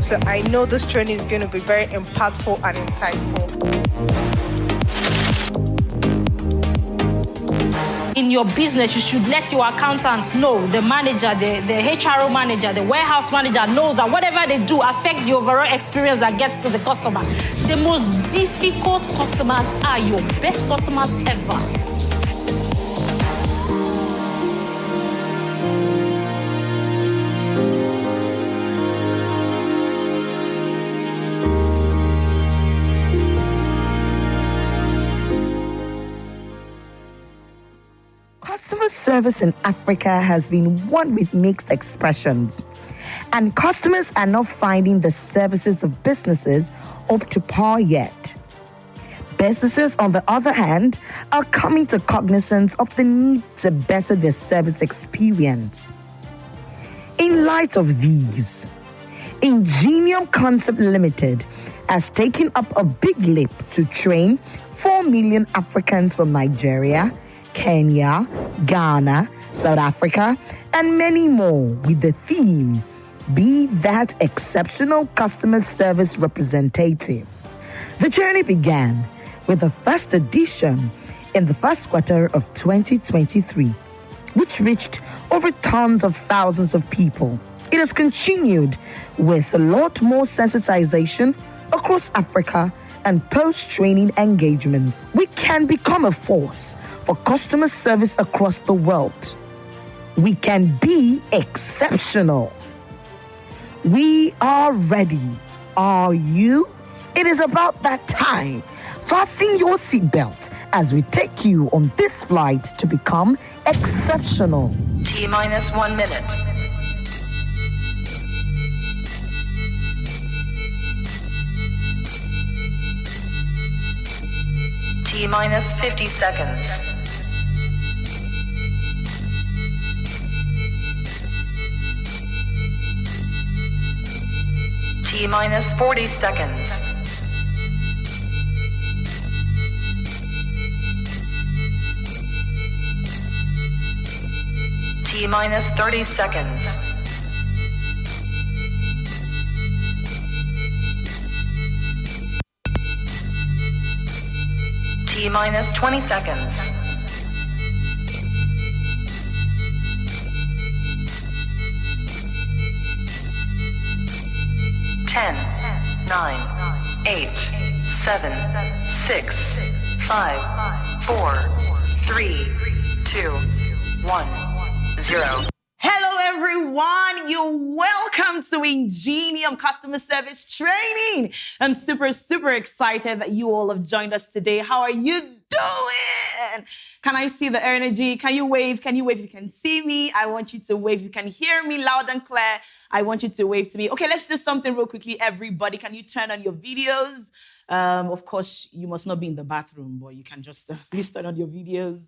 step. So I know this training is going to be very impactful and insightful. In your business, you should let your accountant know, the manager, the HRO manager, the warehouse manager know that whatever they do affects the overall experience that gets to the customer. The most difficult customers are your best customers ever. Customer service in Africa has been one with mixed expressions, and customers are not finding the services of businesses up to par yet. Businesses, on the other hand, are coming to cognizance of the need to better their service experience. In light of these, Ingenium Concept Limited has taken up a big leap to train 4 million Africans from Nigeria, Kenya, Ghana, South Africa, and many more with the theme, Be That Exceptional Customer Service Representative. The journey began with the first edition in the first quarter of 2023, which reached over tens of thousands of people. It has continued with a lot more sensitization across Africa and post-training engagement. We can become a force for customer service across the world. We can be exceptional. We are ready. Are you? It is about that time. Fasten your seatbelt as we take you on this flight to become exceptional. T-minus 1 minute. T-minus 50 seconds. T-minus 40 seconds. T-minus 30 seconds. T-minus 20 seconds. Ten, 9, 8, 7, 6, 5, 4, 3, 2, 1, 0. Hello, everyone. You're welcome to Ingenium Customer Service Training. I'm super excited that you all have joined us today. How are you doing? Can I see the energy? Can you wave? Can you wave? If you can see me, I want you to wave. If you can hear me loud and clear, I want you to wave to me. Okay, let's do something real quickly, everybody. Can you turn on your videos? Of course, you must not be in the bathroom, but you can just please turn on your videos.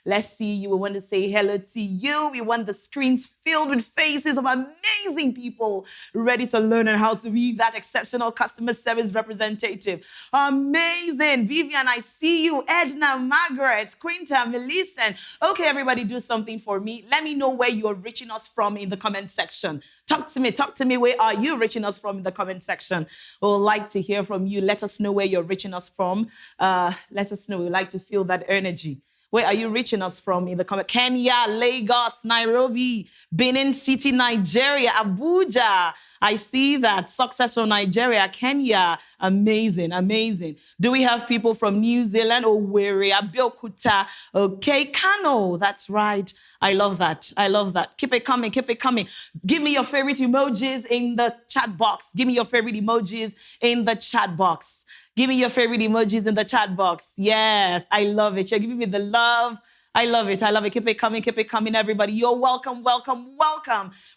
Let's see you. We want to say hello to you. We want the screens filled with faces of amazing people ready to learn on how to be that exceptional customer service representative. Amazing. Vivian, I see you. Edna, Margaret, Quinta, Millicent. Okay, everybody do something for me. Let me know where you're reaching us from in the comment section. Talk to me. Where are you reaching us from in the comment section? We'd like to hear from you. Let us know where you're reaching us from. Let us know. We'd like to feel that energy. Where are you reaching us from in the comment? Kenya, Lagos, Nairobi, Benin City, Nigeria, Abuja. I see that. Success from Nigeria, Kenya. Amazing. Do we have people from New Zealand? Owerri, Abeokuta. Okay, Kano. That's right. I love that. Keep it coming. Give me your favorite emojis in the chat box. Give me your favorite emojis in the chat box. Yes, I love it. You're giving me the love. I love it. Keep it coming, everybody. You're welcome.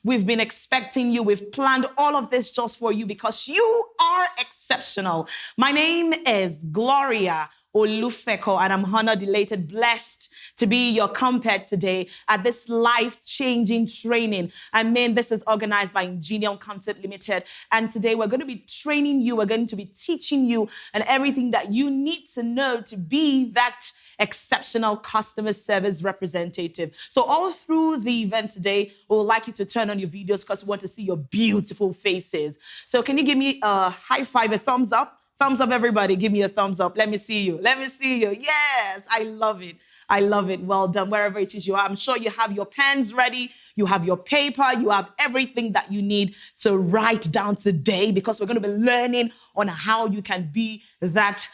We've been expecting you. We've planned all of this just for you because you are exceptional. My name is Gloria Olufeko, and I'm honored, elated, blessed to be your compere today at this life-changing training. I mean, this is organized by Ingenium Concept Limited, and today we're going to be training you, we're going to be teaching you and everything that you need to know to be that exceptional customer service representative. So all through the event today, we would like you to turn on your videos because we want to see your beautiful faces. So can you give me a high five, a thumbs up? Thumbs up, everybody. Give me a thumbs up. Let me see you. Let me see you. Yes, I love it. I love it. Well done, wherever it is you are. I'm sure you have your pens ready. You have your paper. You have everything that you need to write down today because we're going to be learning on how you can be that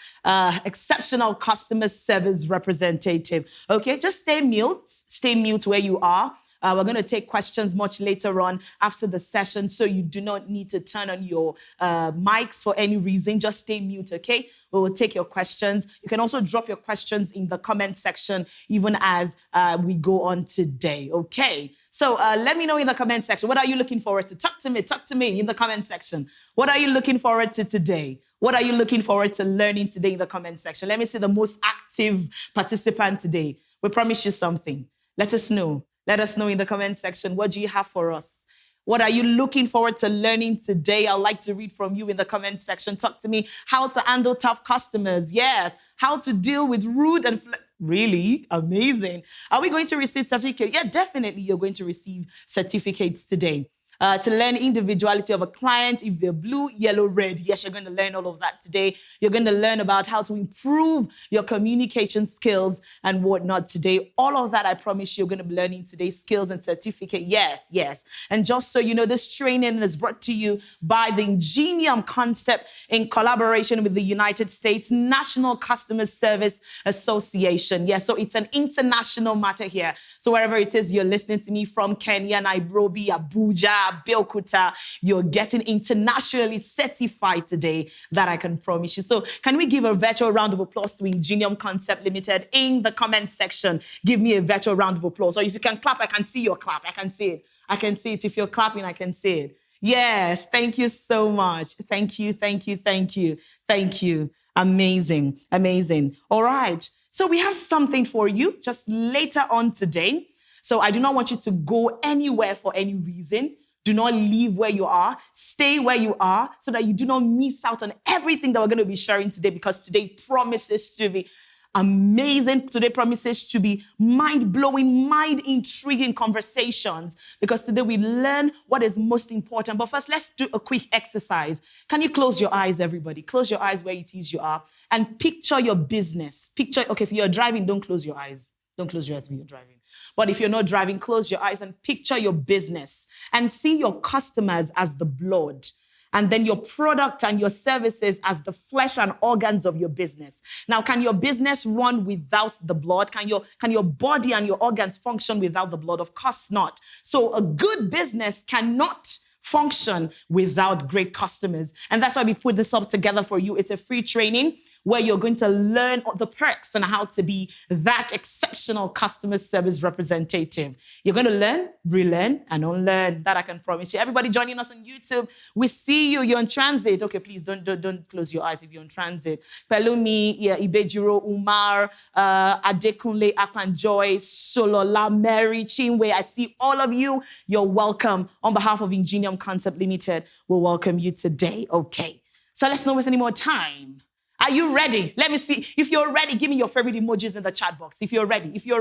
exceptional customer service representative. Okay, just stay mute. Stay mute where you are. We're going to take questions much later on after the session, so you do not need to turn on your mics for any reason. Just stay mute, okay? We will take your questions. You can also drop your questions in the comment section even as we go on today, okay? So let me know in the comment section, what are you looking forward to? Talk to me in the comment section. What are you looking forward to today? What are you looking forward to learning today in the comment section? Let me see the most active participant today. We promise you something. Let us know. Let us know in the comment section, what do you have for us? What are you looking forward to learning today? I'd like to read from you in the comment section. Talk to me. How to handle tough customers. Yes. How to deal with rude and... Really? Amazing. Are we going to receive certificates? Yeah, definitely you're going to receive certificates today. To learn individuality of a client, if they're blue, yellow, red. Yes, you're going to learn all of that today. You're going to learn about how to improve your communication skills and whatnot today. All of that, I promise you're going to be learning today, skills and certificate. Yes, yes. And just so you know, this training is brought to you by the Ingenium Concept in collaboration with the United States National Customer Service Association. Yes, so it's an international matter here. So wherever it is you're listening to me from, Kenya, Nairobi, Abuja, Belkuta, you're getting internationally certified today, that I can promise you. So can we give a virtual round of applause to Ingenium Concept Limited in the comment section? Give me a virtual round of applause. Or if you can clap, I can see your clap. I can see it. I can see it. If you're clapping, I can see it. Yes, thank you so much. Thank you, thank you, thank you, thank you. Amazing, amazing. All right, so we have something for you just later on today. So I do not want you to go anywhere for any reason. Do not leave where you are. Stay where you are so that you do not miss out on everything that we're going to be sharing today, because today promises to be amazing. Today promises to be mind-blowing, mind-intriguing conversations, because today we learn what is most important. But first, let's do a quick exercise. Can you close your eyes, everybody? Close your eyes where it is you are and picture your business. Okay, if you're driving, don't close your eyes. Don't close your eyes when you're driving. But if you're not driving, close your eyes and picture your business and see your customers as the blood, and then your product and your services as the flesh and organs of your business. Now, can your business run without the blood? Can your body and your organs function without the blood? Of course not. So a good business cannot function without great customers. And that's why we put this up together for you. It's a free training where you're going to learn the perks and how to be that exceptional customer service representative. You're going to learn, relearn, and unlearn. That I can promise you. Everybody joining us on YouTube, we see you. You're on transit. Okay, please don't close your eyes if you're on transit. Pelumi, Ibejiro, Umar, Adekunle, Apanjoy, Solola, Mary, Chinwe. I see all of you. You're welcome. On behalf of Ingenium Concept Limited, we'll welcome you today. Okay, so let's not waste any more time. Are you ready? Let me see. If you're ready, give me your favorite emojis in the chat box. If you're ready, give me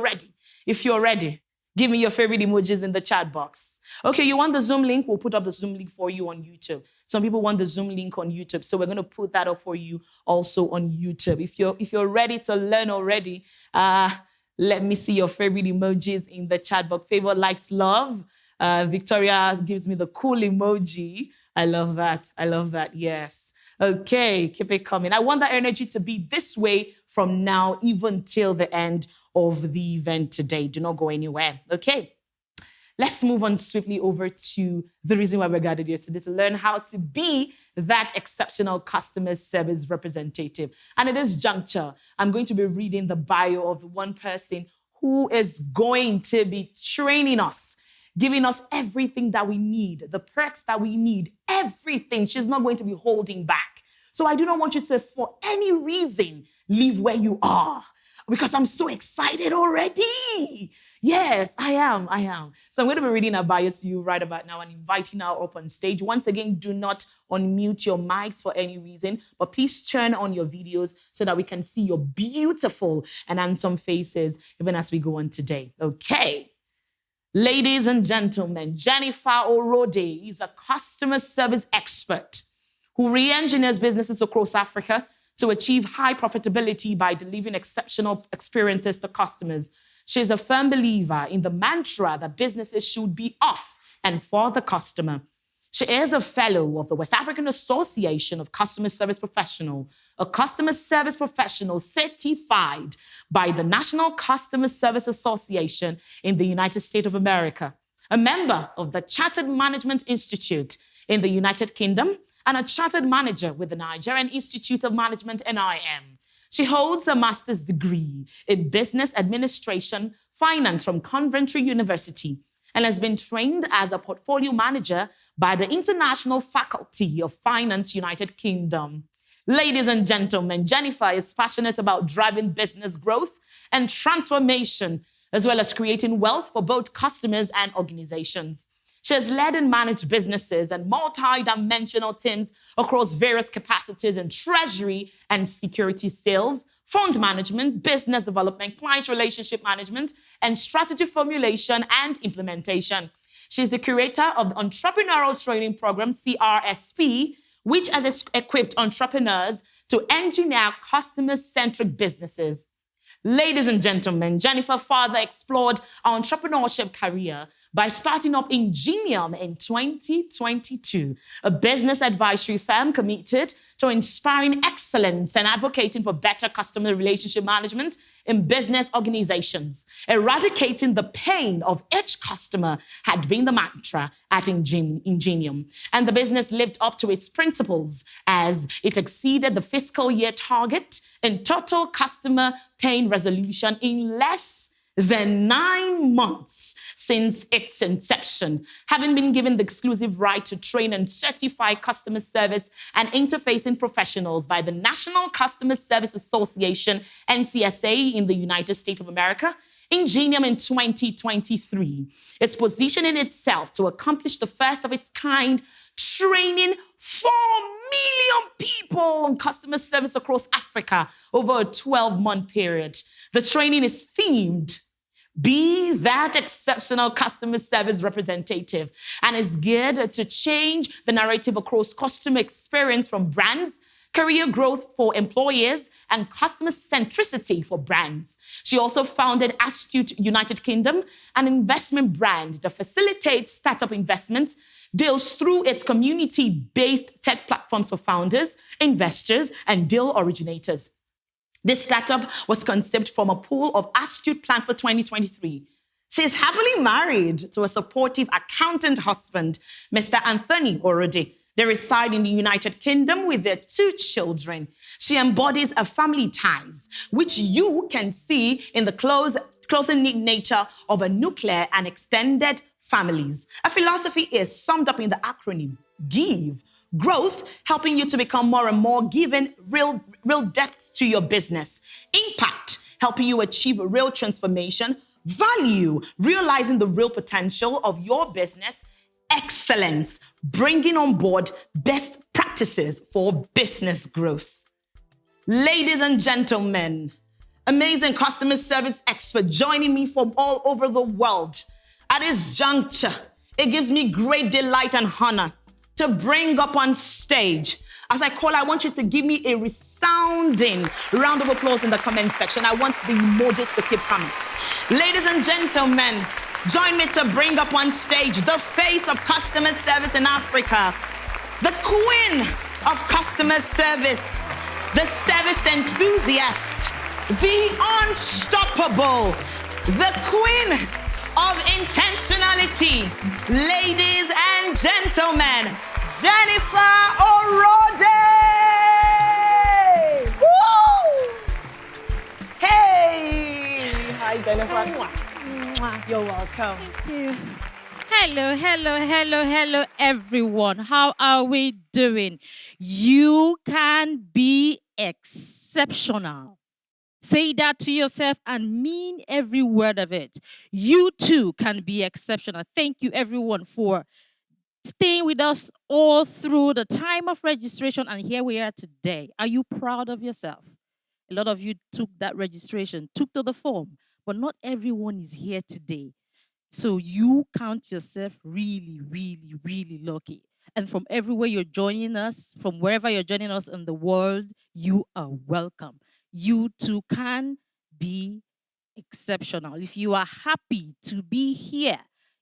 your favorite emojis in the chat box. Okay, you want the Zoom link? We'll put up the Zoom link for you on YouTube. Some people want the Zoom link on YouTube, so we're going to put that up for you also on YouTube. If you're ready to learn already, let me see your favorite emojis in the chat box. Favor, likes, love. Victoria gives me the cool emoji. I love that. Yes. Okay, keep it coming. I want that energy to be this way from now even till the end of the event today. Do not go anywhere, okay? Let's move on swiftly over to the reason why we're gathered here today, to learn how to be that exceptional customer service representative. And at this juncture, I'm going to be reading the bio of the one person who is going to be training us, giving us everything that we need, the perks that we need, everything. She's not going to be holding back. So I do not want you to, for any reason, leave where you are because I'm so excited already. Yes, I am. So I'm going to be reading a bio to you right about now and inviting you now up on stage. Once again, do not unmute your mics for any reason, but please turn on your videos so that we can see your beautiful and handsome faces even as we go on today. Okay. Ladies and gentlemen, Jennifer Orode is a customer service expert who re-engineers businesses across Africa to achieve high profitability by delivering exceptional experiences to customers. She is a firm believer in the mantra that businesses should be of and for the customer. She is a fellow of the West African Association of Customer Service Professionals, a customer service professional certified by the National Customer Service Association in the United States of America, a member of the Chartered Management Institute in the United Kingdom, and a chartered manager with the Nigerian Institute of Management, NIM. She holds a master's degree in business administration finance from Coventry University and has been trained as a portfolio manager by the International Faculty of Finance, United Kingdom. Ladies and gentlemen, Jennifer is passionate about driving business growth and transformation, as well as creating wealth for both customers and organizations. She has led and managed businesses and multi-dimensional teams across various capacities in treasury and security sales, fund management, business development, client relationship management, and strategy formulation and implementation. She is the curator of the Entrepreneurial Training Program, CRSP, which has equipped entrepreneurs to engineer customer-centric businesses. Ladies and gentlemen, Jennifer further explored her entrepreneurship career by starting up Ingenium in 2022, a business advisory firm committed to inspiring excellence and advocating for better customer relationship management in business organizations. Eradicating the pain of each customer had been the mantra at Ingenium, and the business lived up to its principles as it exceeded the fiscal year target in total customer pain resolution in less than 9 months since its inception, having been given the exclusive right to train and certify customer service and interfacing professionals by the National Customer Service Association, NCSA, in the United States of America. Ingenium in 2023 is positioning itself to accomplish the first of its kind, training 4 million people on customer service across Africa over a 12-month period. The training is themed, Be That Exceptional Customer Service Representative, and is geared to change the narrative across customer experience from brands, career growth for employers, and customer centricity for brands. She also founded Astute United Kingdom, an investment brand that facilitates startup investment deals through its community-based tech platforms for founders, investors, and deal originators. This startup was conceived from a pool of Astute planned for 2023. She is happily married to a supportive accountant husband, Mr. Anthony Orode. They reside in the United Kingdom with their 2 children. She embodies a family ties, which you can see in the close-knit nature of a nuclear and extended families. A philosophy is summed up in the acronym GIVE. Growth, helping you to become more and more, giving real depth to your business. Impact, helping you achieve a real transformation. Value, realizing the real potential of your business. Excellence, bringing on board best practices for business growth. Ladies and gentlemen, amazing customer service expert joining me from all over the world. At this juncture, it gives me great delight and honor to bring up on stage. As I call, I want you to give me a resounding round of applause in the comment section. I want the emojis to keep coming. Ladies and gentlemen, join me to bring up on stage the face of customer service in Africa, the queen of customer service, the service enthusiast, the unstoppable, the queen of intentionality. Ladies and gentlemen, Jennifer Orode! Woo! Hey! Hi, Jennifer. You're welcome. Thank you. Hello, everyone. How are we doing? You can be exceptional. Say that to yourself and mean every word of it. You too can be exceptional. Thank you, everyone, for staying with us all through the time of registration. And here we are today. Are you proud of yourself? A lot of you took that registration, took to the form, but not everyone is here today. So you count yourself really, really, really lucky. And from everywhere you're joining us, from wherever you're joining us in the world, you are welcome. You too can be exceptional. If you are happy to be here,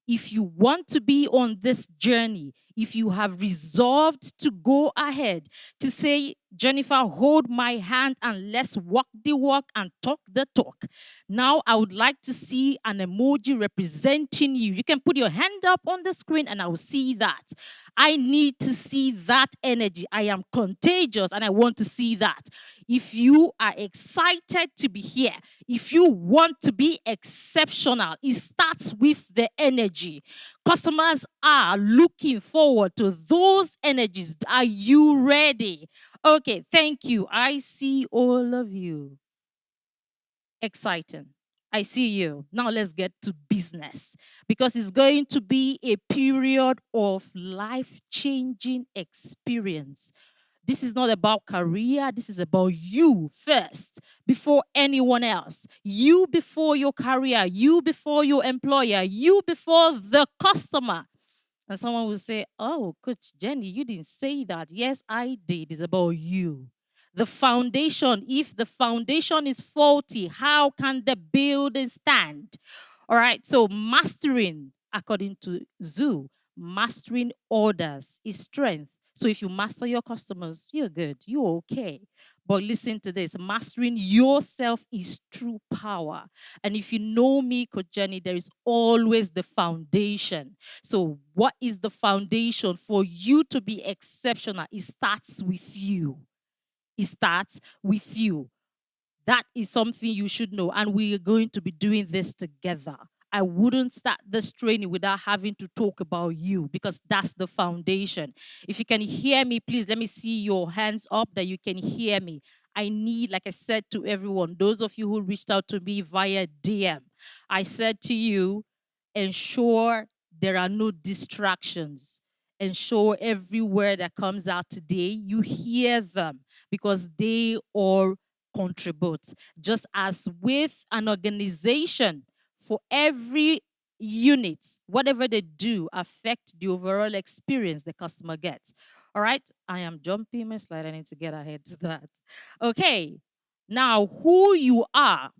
if you want to be on this journey, if you have resolved to go ahead, to say, Jennifer, hold my hand and let's walk the walk and talk the talk. Now, I would like to see an emoji representing you. You can put your hand up on the screen and I will see that. I need to see that energy. I am contagious and I want to see that. If you are excited to be here, if you want to be exceptional, it starts with the energy. Customers are looking forward to those energies. Are you ready? Okay, thank you. I see all of you. Exciting. I see you. Now let's get to business because it's going to be a period of life changing experience. This is not about career. This is about you first before anyone else. You before your career. You before your employer. You before the customer. And someone will say, oh, Coach Jenny, you didn't say that. Yes, I did. It's about you. The foundation, if the foundation is faulty, how can the building stand? All right, so mastering, according to Zoo, mastering orders is strength. So if you master your customers, you're good, you're okay. But listen to this, mastering yourself is true power. And if you know me, Coach Jenny, there is always the foundation. So what is the foundation for you to be exceptional? It starts with you. It starts with you. That is something you should know. And we are going to be doing this together. I wouldn't start this training without having to talk about you because that's the foundation. If you can hear me, please let me see your hands up that you can hear me. I need, like I said to everyone, those of you who reached out to me via DM, I said to you, ensure there are no distractions. Ensure every word that comes out today, you hear them because they all contribute. Just as with an organization, for every unit, whatever they do affect the overall experience the customer gets. All right, I am jumping my slide. I need to get ahead to that. Okay, now who you are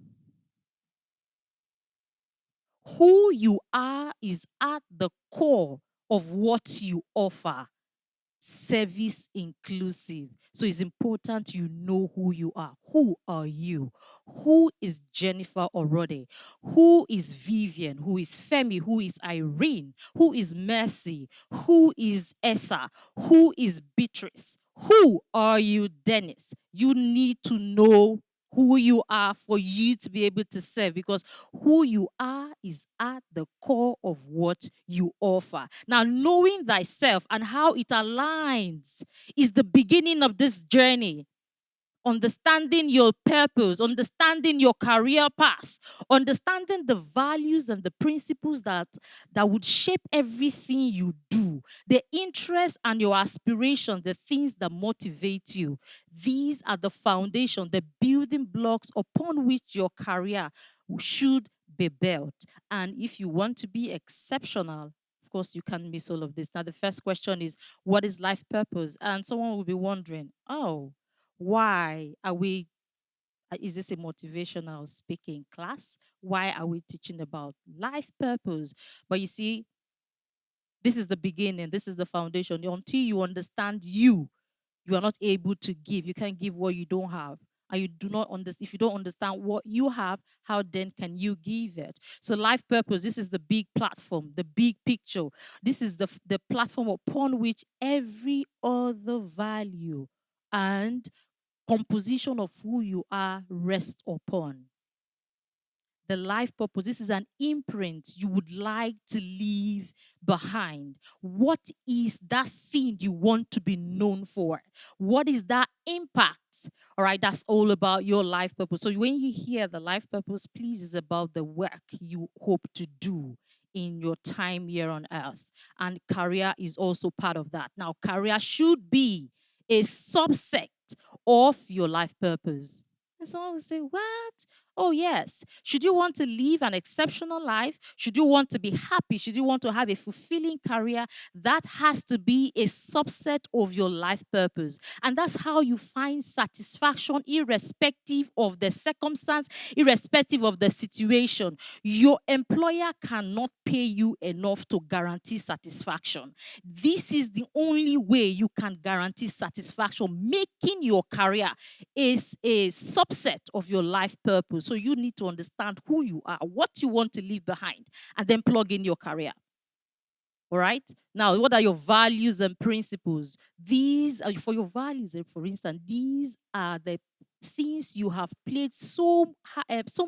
is at the core of what you offer. Service inclusive. So it's important you know who you are. Who are you? Who is Jennifer Orode? Who is Vivian? Who is Femi? Who is Irene? Who is Mercy? Who is Essa? Who is Beatrice? Who are you, Dennis? You need to know who you are for you to be able to serve because who you are is at the core of what you offer. Now, knowing thyself and how it aligns is the beginning of this journey. Understanding your purpose, understanding your career path, understanding the values and the principles that would shape everything you do, the interests and your aspirations, the things that motivate you. These are the foundation, the building blocks upon which your career should be built. And if you want to be exceptional, of course, you can't miss all of this. Now, the first question is, what is life purpose? And someone will be wondering, oh, why are we is this a motivational speaking class? Why are we teaching about life purpose? But you see, this is the beginning, this is the foundation. Until you understand you are not able to give. You can't give what you don't have. And you do not understand. If you don't understand what you have, how then can you give it? So life purpose, this is the big platform, the big picture. This is the platform upon which every other value and composition of who you are rest upon. the life purpose. This is an imprint you would like to leave behind. What is that thing you want to be known for? What is that impact? All right, that's all about your life purpose. So when you hear the life purpose, please, is about the work you hope to do in your time here on earth. And career is also part of that. Now, career should be a subset of your life purpose. And someone will say, what? Oh, yes. Should you want to live an exceptional life? Should you want to be happy? Should you want to have a fulfilling career? That has to be a subset of your life purpose. And that's how you find satisfaction, irrespective of the circumstance, irrespective of the situation. Your employer cannot pay you enough to guarantee satisfaction. This is the only way you can guarantee satisfaction. Making your career is a subset of your life purpose. So you need to understand who you are, what you want to leave behind, and then plug in your career. All right. Now, what are your values and principles? These are for your values. For instance, these are the things you have placed so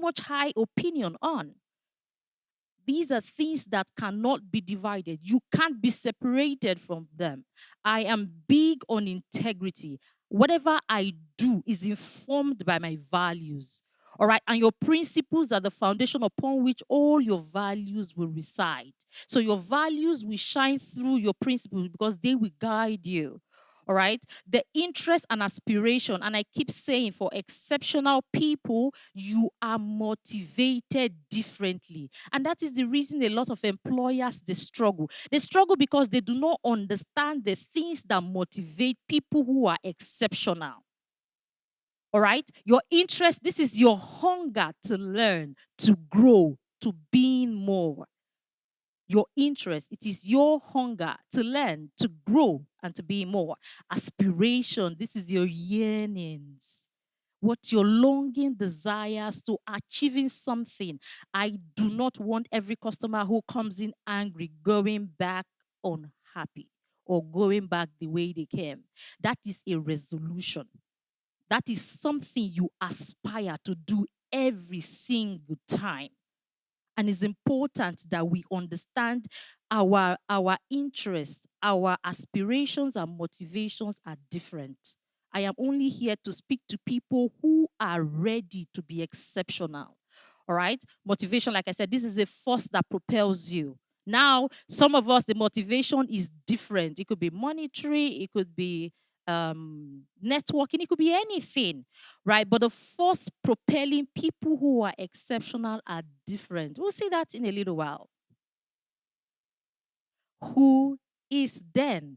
much high opinion on. These are things that cannot be divided. You can't be separated from them. I am big on integrity. Whatever I do is informed by my values. All right. And your principles are the foundation upon which all your values will reside. So your values will shine through your principles because they will guide you. All right. The interest and aspiration. And I keep saying, for exceptional people, you are motivated differently. And that is the reason a lot of employers, they struggle. They struggle because they do not understand the things that motivate people who are exceptional. All right. Your interest, this is your hunger to learn, to grow, to being more. Your interest, it is your hunger to learn, to grow, and to be more. Aspiration, this is your yearnings, what your longing desires to achieving something. I do not want every customer who comes in angry going back unhappy or going back the way they came. That is a resolution. That is something you aspire to do every single time. And it's important that we understand our interests, our aspirations and motivations are different. I am only here to speak to people who are ready to be exceptional. All right? Motivation, like I said, this is a force that propels you. Now, some of us, the motivation is different. It could be monetary, it could be networking, it could be anything, right? But the force propelling people who are exceptional are different. We'll see that in a little while. Who is then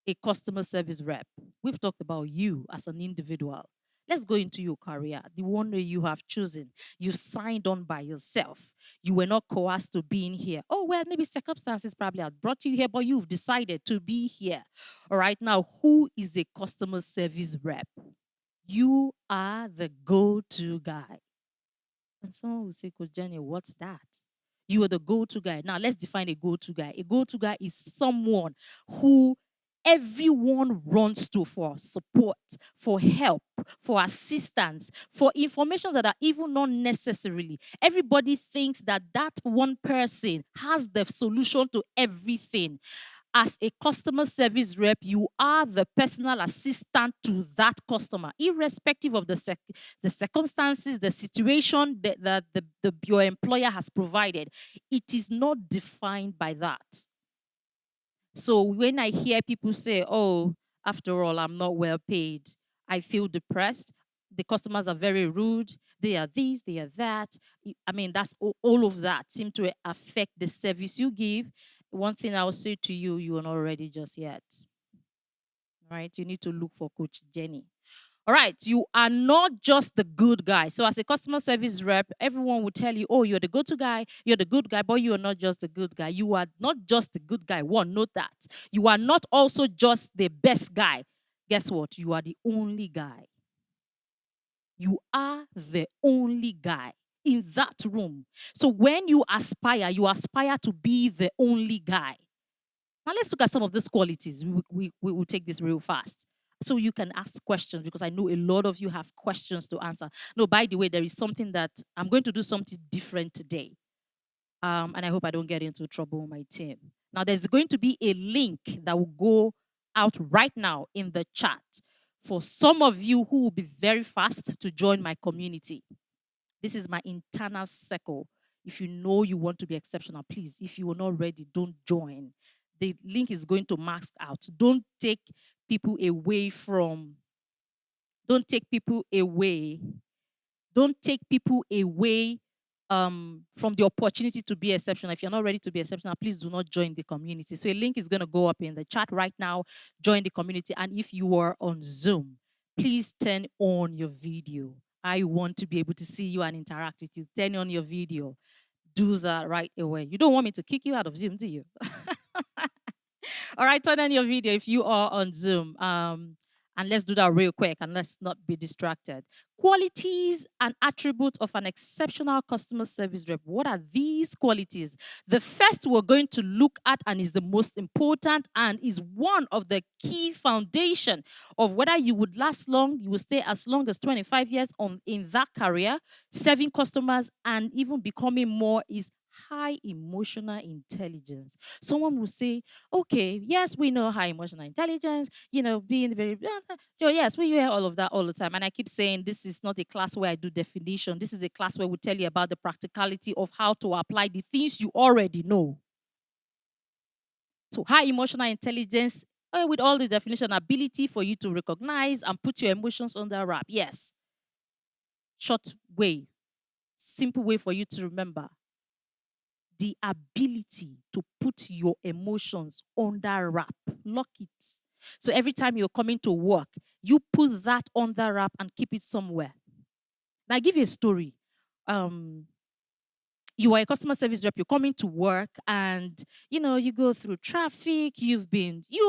a customer service rep? We've talked about you as an individual. Let's go into your career, the one that you have chosen. You signed on by yourself. You were not coerced to being here. Oh, well, maybe circumstances probably have brought you here, but you've decided to be here. All right, now, who is a customer service rep? You are the go-to guy. And someone will say, Coach Jenny, what's that? You are the go-to guy. Now, let's define a go-to guy. A go-to guy is someone who everyone runs to for support, for help, for assistance, for information that are even not necessarily. Everybody thinks that that one person has the solution to everything. As a customer service rep, you are the personal assistant to that customer, irrespective of the circumstances, the situation that your employer has provided. It is not defined by that. So when I hear people say, oh, after all, I'm not well paid, I feel depressed. The customers are very rude. They are this, they are that. I mean, that's all of that seem to affect the service you give. One thing I will say to you, you are not ready just yet. All right? You need to look for Coach Jenny. All right, you are not just the good guy. So as a customer service rep, everyone will tell you, oh, you're the go-to guy, you're the good guy, but you are not just the good guy. You are not just the good guy. One, note that. You are not also just the best guy. Guess what? You are the only guy. You are the only guy in that room. So when you aspire to be the only guy. Now let's look at some of these qualities. We will take this real fast. so you can ask questions, because I know a lot of you have questions to answer. No, by the way, there is something that I'm going to do something different today. And I hope I don't get into trouble with my team. Now, there's going to be a link that will go out right now in the chat for some of you who will be very fast to join my community. This is my internal circle. If you know you want to be exceptional, please, if you are not ready, don't join. The link is going to max out. Don't take people away from, don't take people away from the opportunity to be exceptional. If you're not ready to be exceptional, please do not join the community. So a link is going to go up in the chat right now. Join the community. And if you are on Zoom, please turn on your video. I want to be able to see you and interact with you. Turn on your video. Do that right away. You don't want me to kick you out of Zoom, do you? All right, turn on your video if you are on Zoom. And let's do that real quick and let's not be distracted. Qualities and attributes of an exceptional customer service rep. What are these qualities? The first we're going to look at, and is the most important and is one of the key foundation of whether you would last long, you will stay as long as 25 years in that career, serving customers and even becoming more, is high emotional intelligence. Someone will say, okay, yes, we know high emotional intelligence, being very, yes, we hear all of that all the time. And I keep saying, this is not a class where I do definition. This is a class where we tell you about the practicality of how to apply the things you already know. So high emotional intelligence, with all the definition, ability for you to recognize and put your emotions under wrap. Yes. Short way, simple way for you to remember. The ability to put your emotions under wrap. Lock it. So every time you're coming to work, you put that under wrap and keep it somewhere. Now, I give you a story. You are a customer service rep, you're coming to work and, you go through traffic, you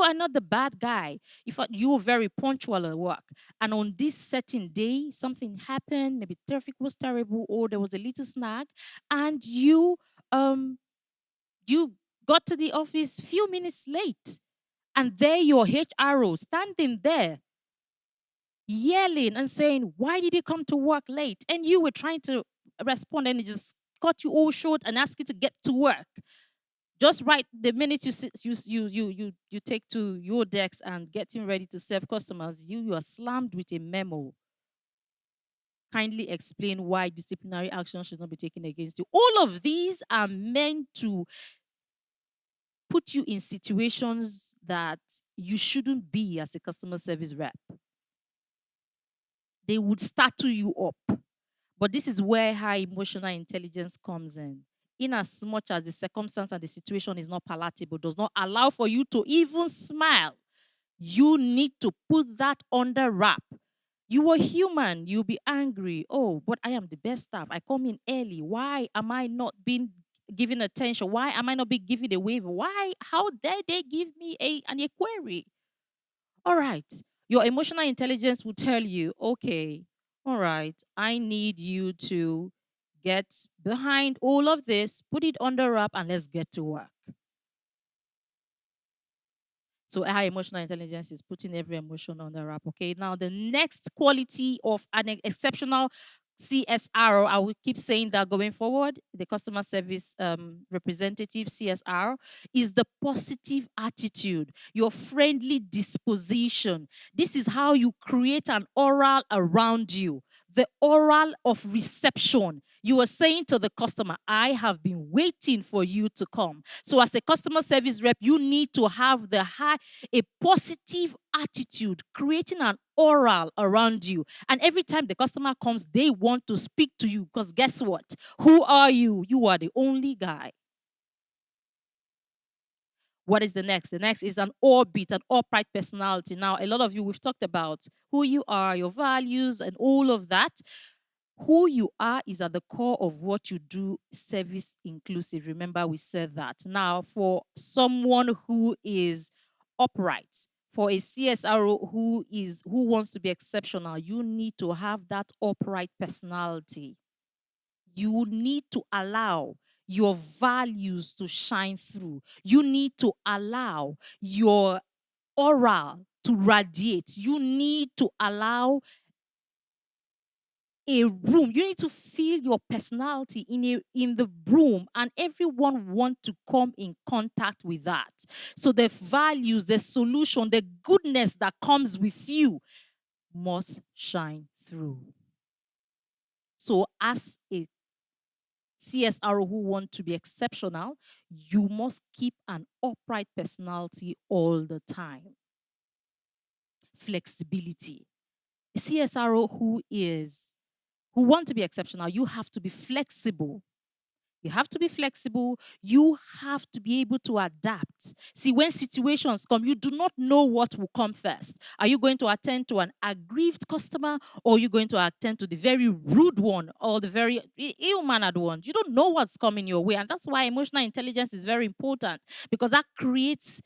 are not the bad guy. You were very punctual at work. And on this certain day, something happened, maybe traffic was terrible or there was a little snag, and you got to the office few minutes late, and there your HRO standing there yelling and saying, why did you come to work late? And you were trying to respond and it just cut you all short and asked you to get to work. Just right the minute you take to your decks and getting ready to serve customers, you are slammed with a memo. Kindly explain why disciplinary action should not be taken against you. All of these are meant to put you in situations that you shouldn't be as a customer service rep. They would startle you up. But this is where high emotional intelligence comes in. In as much as the circumstance and the situation is not palatable, does not allow for you to even smile, you need to put that under wrap. You are human. You'll be angry. Oh, but I am the best staff. I come in early. Why am I not being given attention? Why am I not being given a waiver? Why? How dare they give me an query? All right. Your emotional intelligence will tell you, okay, all right, I need you to get behind all of this, put it under wrap, and let's get to work. So high emotional intelligence is putting every emotion on the wrap. Okay. Now the next quality of an exceptional CSR, I will keep saying that going forward, the customer service representative CSR, is the positive attitude, your friendly disposition. This is how you create an aura around you, the aura of reception. You are saying to the customer, I have been waiting for you to come. So as a customer service rep, you need to have a positive attitude, creating an aura around you. And every time the customer comes, they want to speak to you, because guess what? Who are you? You are the only guy. What is the next? The next is an upright personality. Now, a lot of you, we've talked about who you are, your values, and all of that. Who you are is at the core of what you do, service inclusive. Remember, we said that. Now, for someone who is upright, for a CSRO who wants to be exceptional, you need to have that upright personality. You need to allow your values to shine through. You need to allow your aura to radiate. You need to allow a room. You need to feel your personality in the room, and everyone want to come in contact with that. So the values, the solution, the goodness that comes with you must shine through. So as a CSRO who want to be exceptional, you must keep an upright personality all the time. Flexibility. A CSRO who want to be exceptional, you have to be flexible. You have to be flexible. You have to be able to adapt. See, when situations come, you do not know what will come first. Are you going to attend to an aggrieved customer, or are you going to attend to the very rude one or the very ill-mannered one? You don't know what's coming your way. And that's why emotional intelligence is very important, because that creates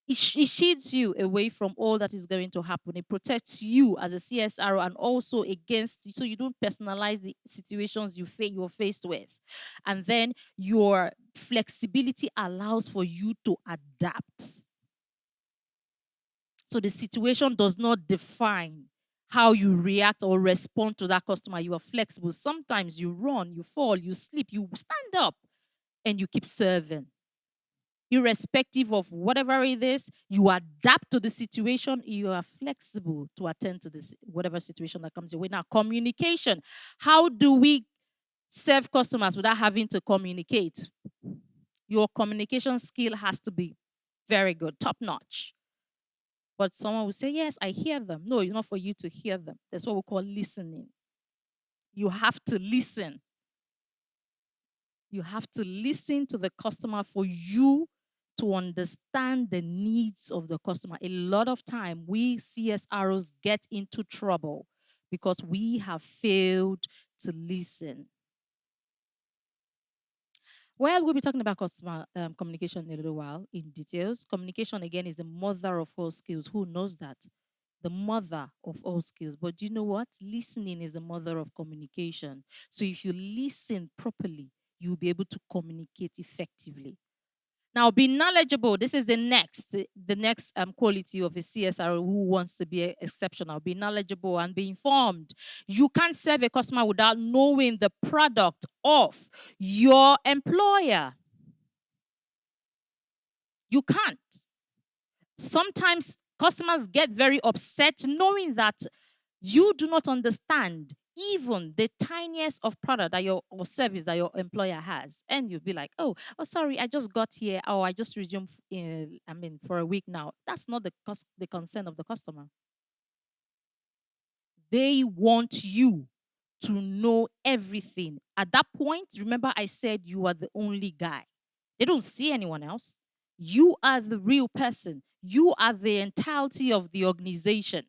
it shields you away from all that is going to happen. It protects you as a CSRO, and also against, so you don't personalize the situations you're faced with. And then your flexibility allows for you to adapt. So the situation does not define how you react or respond to that customer. You are flexible. Sometimes you run, you fall, you sleep, you stand up, and you keep serving. Irrespective of whatever it is, you adapt to the situation. You are flexible to attend to this whatever situation that comes your way. Now, communication. How do we serve customers without having to communicate? Your communication skill has to be very good, top notch. But someone will say, yes, I hear them. No, it's not for you to hear them. That's what we call listening. You have to listen. You have to listen to the customer for you to understand the needs of the customer. A lot of time, we CSROs get into trouble because we have failed to listen. Well, we'll be talking about customer communication in a little while in details. Communication, again, is the mother of all skills. Who knows that? The mother of all skills. But do you know what? Listening is the mother of communication. So if you listen properly, you'll be able to communicate effectively. Now, be knowledgeable. This is the next quality of a CSR who wants to be exceptional. Be knowledgeable and be informed. You can't serve a customer without knowing the product of your employer. You can't. Sometimes customers get very upset knowing that you do not understand even the tiniest of product that your or service that your employer has, and you'll be like, oh, sorry, I just got here, or I just resumed for a week now. That's not the concern of the customer. They want you to know everything. At that point, remember I said you are the only guy. They don't see anyone else. You are the real person. You are the entirety of the organization.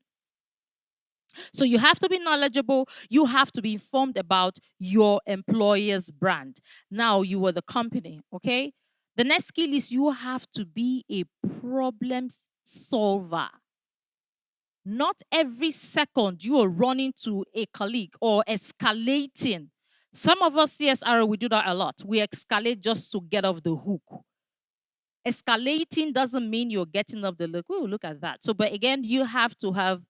So you have to be knowledgeable. You have to be informed about your employer's brand. Now you are the company, okay? The next skill is you have to be a problem solver. Not every second you are running to a colleague or escalating. Some of us CSR, we do that a lot. We escalate just to get off the hook. Escalating doesn't mean you're getting off the hook. Oh, look at that. So, but again, you have to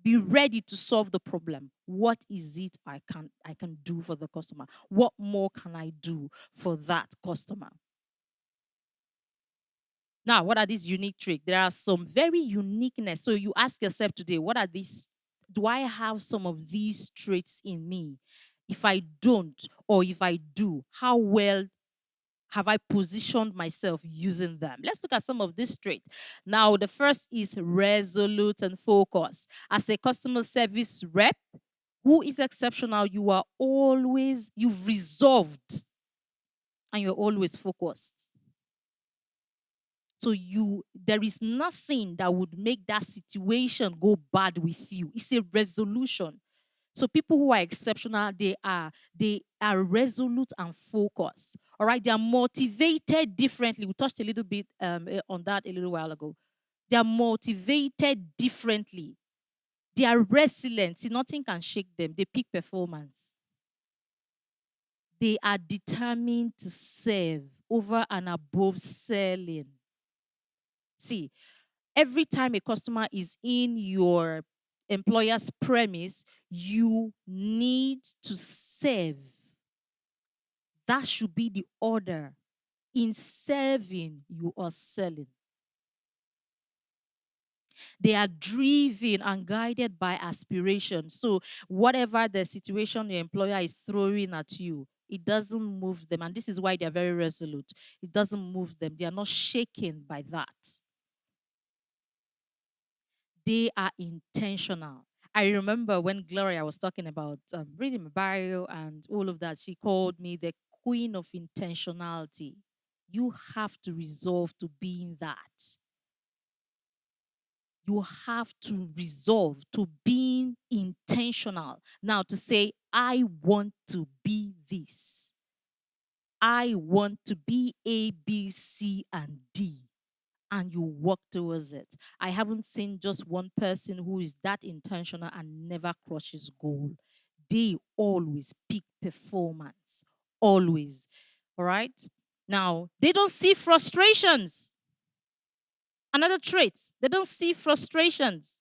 be ready to solve the problem. What is it I can do for the customer? What more can I do for that customer? Now, what are these unique traits? There are some very uniqueness. So you ask yourself today, what are these? Do I have some of these traits in me? If I don't, or if I do, how well have I positioned myself using them? Let's look at some of these traits. Now, the first is resolute and focused. As a customer service rep who is exceptional, you've resolved and you're always focused. So there is nothing that would make that situation go bad with you. It's a resolution. So people who are exceptional, they are resolute and focused. All right, they are motivated differently. We touched a little bit on that a little while ago. They are motivated differently. They are resilient. See, nothing can shake them. They peak performance. They are determined to serve over and above selling. See, Every time a customer is in your employer's premise, you need to serve. That should be the order. In serving, you are selling. They are driven and guided by aspiration. So, whatever the situation your employer is throwing at you, it doesn't move them. And this is why they're very resolute. It doesn't move them. They are not shaken by that. They are intentional. I remember when Gloria was talking about reading my bio and all of that, she called me the queen of intentionality. You have to resolve to being that. You have to resolve to being intentional. Now, to say, I want to be this. I want to be A, B, C, and D. And you work towards it. I haven't seen just one person who is that intentional and never crushes goal. They always peak performance. Always. All right? Now, they don't see frustrations. Another trait, they don't see frustrations.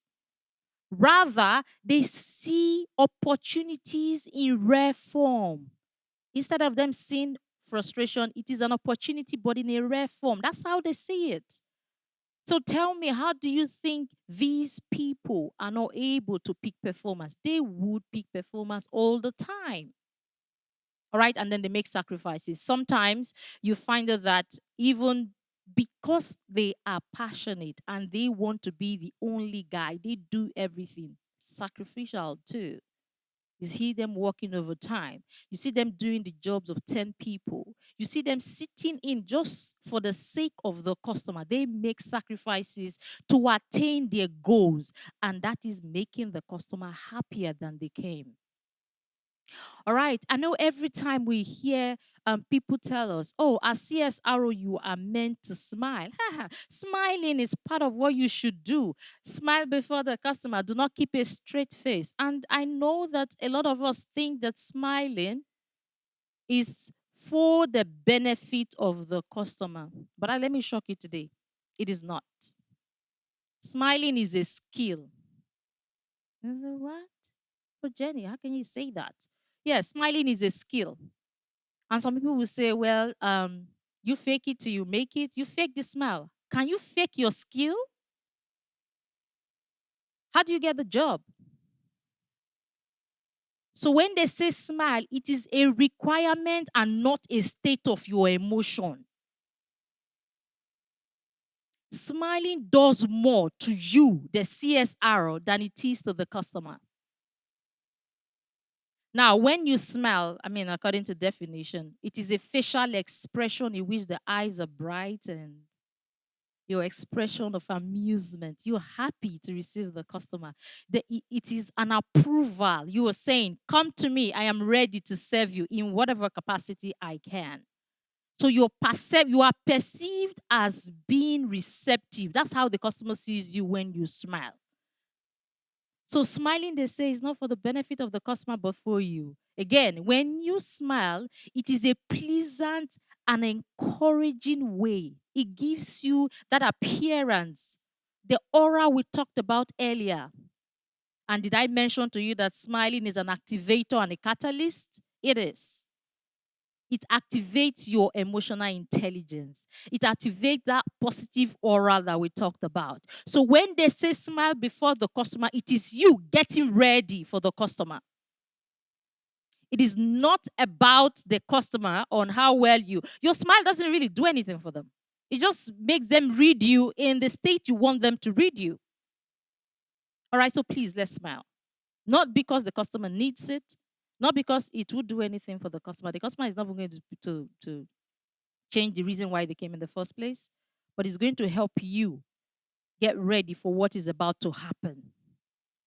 Rather, they see opportunities in rare form. Instead of them seeing frustration, it is an opportunity, but in a rare form. That's how they see it. So tell me, how do you think these people are not able to peak performance? They would peak performance all the time. All right. And then they make sacrifices. Sometimes you find that even because they are passionate and they want to be the only guy, they do everything sacrificial too. You see them working overtime. You see them doing the jobs of 10 people. You see them sitting in just for the sake of the customer. They make sacrifices to attain their goals, and that is making the customer happier than they came. All right. I know every time we hear people tell us, oh, as CSRO, you are meant to smile. Smiling is part of what you should do. Smile before the customer. Do not keep a straight face. And I know that a lot of us think that smiling is for the benefit of the customer. But let me shock you today. It is not. Smiling is a skill. What? But Jenny, how can you say that? Yes, smiling is a skill. And some people will say, well, you fake it till you make it. You fake the smile. Can you fake your skill? How do you get the job? So when they say smile, it is a requirement and not a state of your emotion. Smiling does more to you, the CSR, than it is to the customer. Now, when you smile, according to definition, it is a facial expression in which the eyes are bright and your expression of amusement. You're happy to receive the customer. It is an approval. You are saying, come to me. I am ready to serve you in whatever capacity I can. So you are perceived as being receptive. That's how the customer sees you when you smile. So smiling, they say, is not for the benefit of the customer, but for you. Again, when you smile, it is a pleasant and encouraging way. It gives you that appearance, the aura we talked about earlier. And did I mention to you that smiling is an activator and a catalyst? It is. It activates your emotional intelligence. It activates that positive aura that we talked about. So when they say smile before the customer, it is you getting ready for the customer. It is not about the customer on how well your smile doesn't really do anything for them. It just makes them read you in the state you want them to read you. All right, so please, let's smile. Not because the customer needs it, not because it would do anything for the customer. The customer is not going to change the reason why they came in the first place, but it's going to help you get ready for what is about to happen.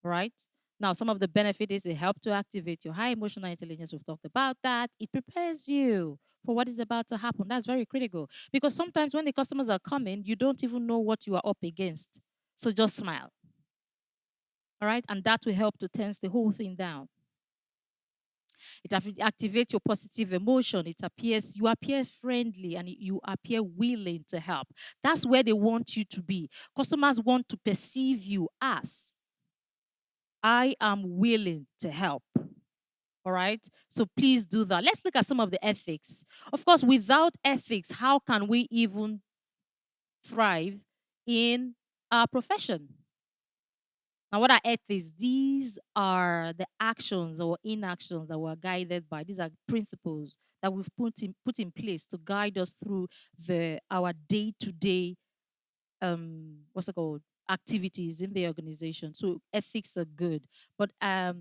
Right? Now, some of the benefit is it helps to activate your high emotional intelligence. We've talked about that. It prepares you for what is about to happen. That's very critical because sometimes when the customers are coming, you don't even know what you are up against. So just smile. All right? And that will help to tense the whole thing down. It activates your positive emotion. You appear friendly and you appear willing to help. That's where they want you to be. Customers want to perceive you as, I am willing to help. All right. So please do that. Let's look at some of the ethics. Of course, without ethics, how can we even thrive in our profession? Now, what are ethics? These are the actions or inactions that we're guided by. These are principles that we've put in place to guide us through our day-to-day what's it called, activities in the organization. So ethics are good. But I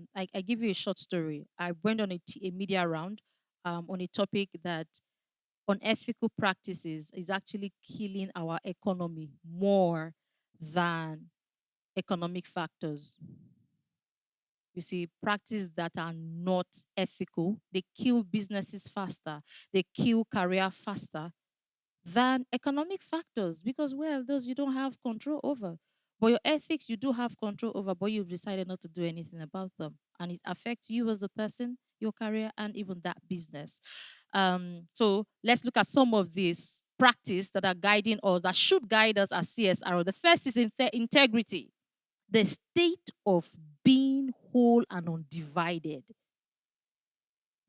give you a short story. I went on a media round on a topic that unethical practices is actually killing our economy more than economic factors. You see, practices that are not ethical, they kill businesses faster, they kill career faster than economic factors because, well, those you don't have control over. But your ethics, you do have control over, but you've decided not to do anything about them. And it affects you as a person, your career, and even that business. So let's look at some of these practice that are guiding us, that should guide us as CSRO. The first is integrity, the state of being whole and undivided.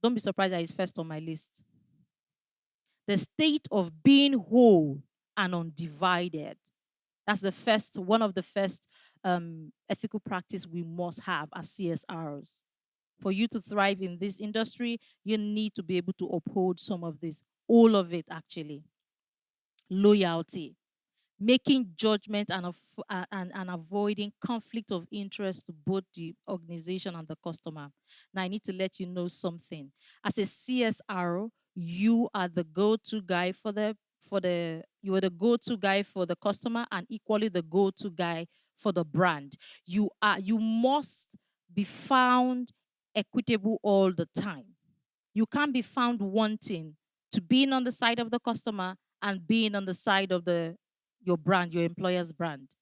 Don't be surprised that it's first on my list. The state of being whole and undivided. That's one of the first ethical practice we must have as CSRs. For you to thrive in this industry, you need to be able to uphold some of this, all of it actually. Loyalty, making judgment and avoiding conflict of interest to both the organization and the customer. Now, I need to let you know something. As a CSRO, you are the go-to guy you are the go-to guy for the customer and equally the go-to guy for the brand. You must be found equitable all the time. You can't be found wanting to being on the side of the customer and being on the side of your brand, your employer's brand.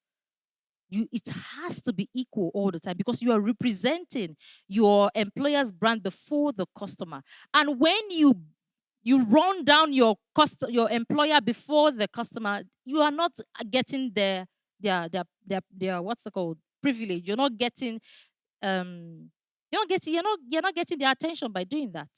It has to be equal all the time because you are representing your employer's brand before the customer. And when you run down your employer before the customer, you are not getting their what's it called, privilege. You're not getting you're not getting their attention by doing that.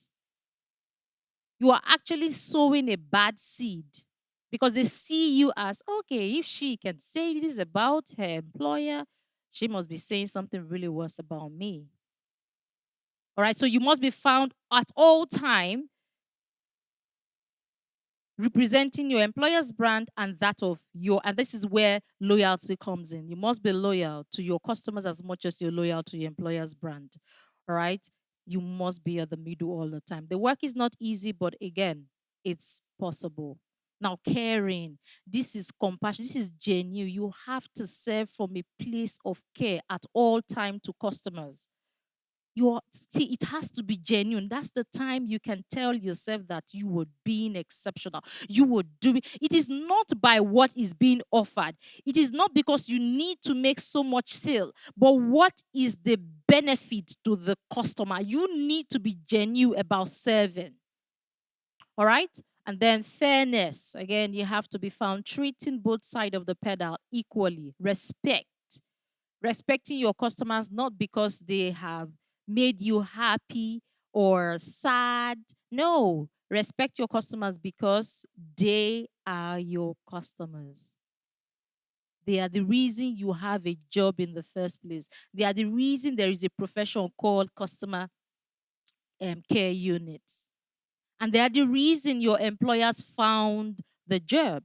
You are actually sowing a bad seed because they see you as, okay, if she can say this about her employer, she must be saying something really worse about me. All right, so you must be found at all time representing your employer's brand and that of and this is where loyalty comes in. You must be loyal to your customers as much as you're loyal to your employer's brand. All right, you must be at the middle all the time. The work is not easy, but again, it's possible. Now, caring, this is compassion, this is genuine. You have to serve from a place of care at all time to customers. It has to be genuine. That's the time you can tell yourself that you were being exceptional. You were doing it. Is not by what is being offered. It is not because you need to make so much sale, but what is the benefit to the customer? You need to be genuine about serving. All right? And then fairness. Again, you have to be found treating both sides of the pedal equally. Respecting your customers not because they have made you happy or sad. No, respect your customers because they are your customers. They are the reason you have a job in the first place. They are the reason there is a profession called customer care units. And they are the reason your employers found the job,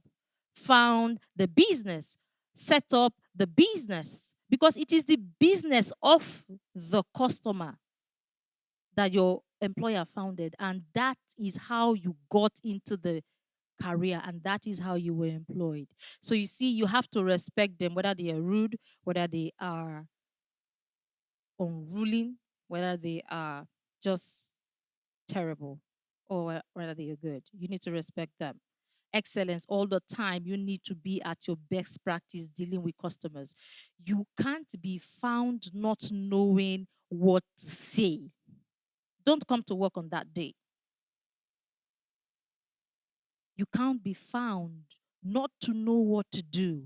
found the business, set up the business. Because it is the business of the customer that your employer founded. And that is how you got into the career and that is how you were employed. So you see, you have to respect them, whether they are rude, whether they are unruling, whether they are just terrible, or whether they are good. You need to respect them. Excellence all the time. You need to be at your best practice dealing with customers. You can't be found not knowing what to say. don't come to work on that day. You can't be found not to know what to do.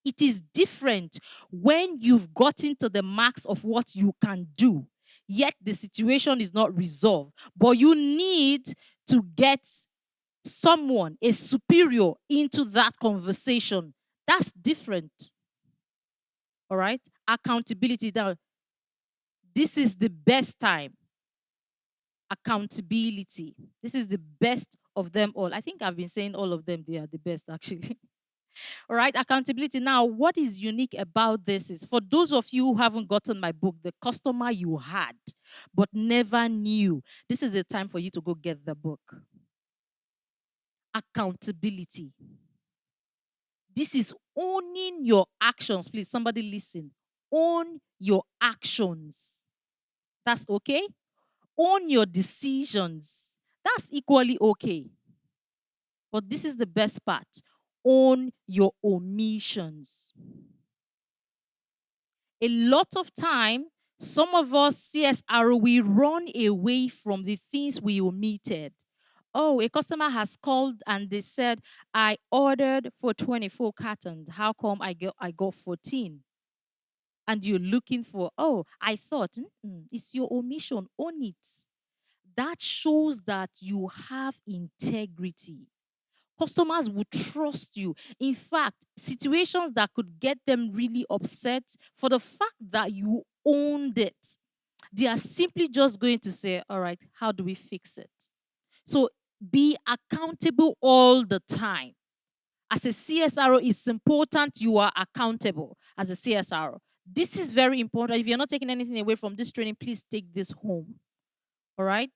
It is different when you've gotten to the max of what you can do, yet the situation is not resolved. But you need to get someone, a superior, into that conversation. That's different. All right? Accountability. Now, this is the best time. Accountability. This is the best of them all. I think I've been saying all of them, they are the best, actually. All right, accountability. Now, what is unique about this is for those of you who haven't gotten my book, The Customer You Had but Never Knew, this is the time for you to go get the book. Accountability. This is owning your actions. Please, somebody listen. Own your actions. That's okay. Own your decisions. That's equally okay. But this is the best part. Own your omissions. A lot of time, some of us CSR, we run away from the things we omitted. Oh, a customer has called and they said, I ordered for 24 cartons. How come I got 14? And you're looking for, oh, I thought, it's your omission. Own it. That shows that you have integrity. Customers will trust you. In fact, situations that could get them really upset for the fact that you owned it, they are simply just going to say, all right, how do we fix it? So be accountable all the time. As a CSRO, it's important you are accountable as a CSRO. This is very important. If you're not taking anything away from this training, please take this home. All right?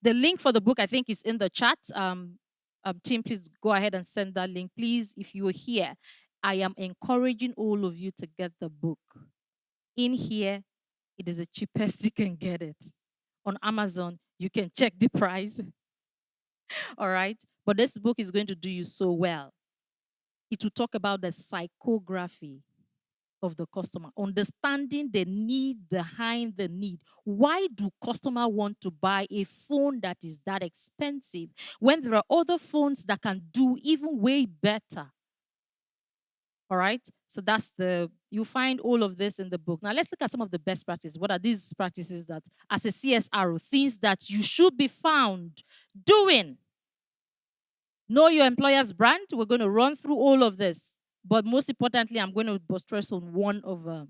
The link for the book, I think, is in the chat. Team, please go ahead and send that link. Please, if you're here, I am encouraging all of you to get the book. In here, it is the cheapest you can get it. On Amazon, you can check the price. All right? But this book is going to do you so well. It will talk about the psychography of the customer, understanding the need behind the need. Why do customers want to buy a phone that is that expensive when there are other phones that can do even way better? All right. So you find all of this in the book. Now let's look at some of the best practices. What are these practices that, as a CSRO, things that you should be found doing? Know your employer's brand. We're going to run through all of this. But most importantly, I'm going to stress on one of them.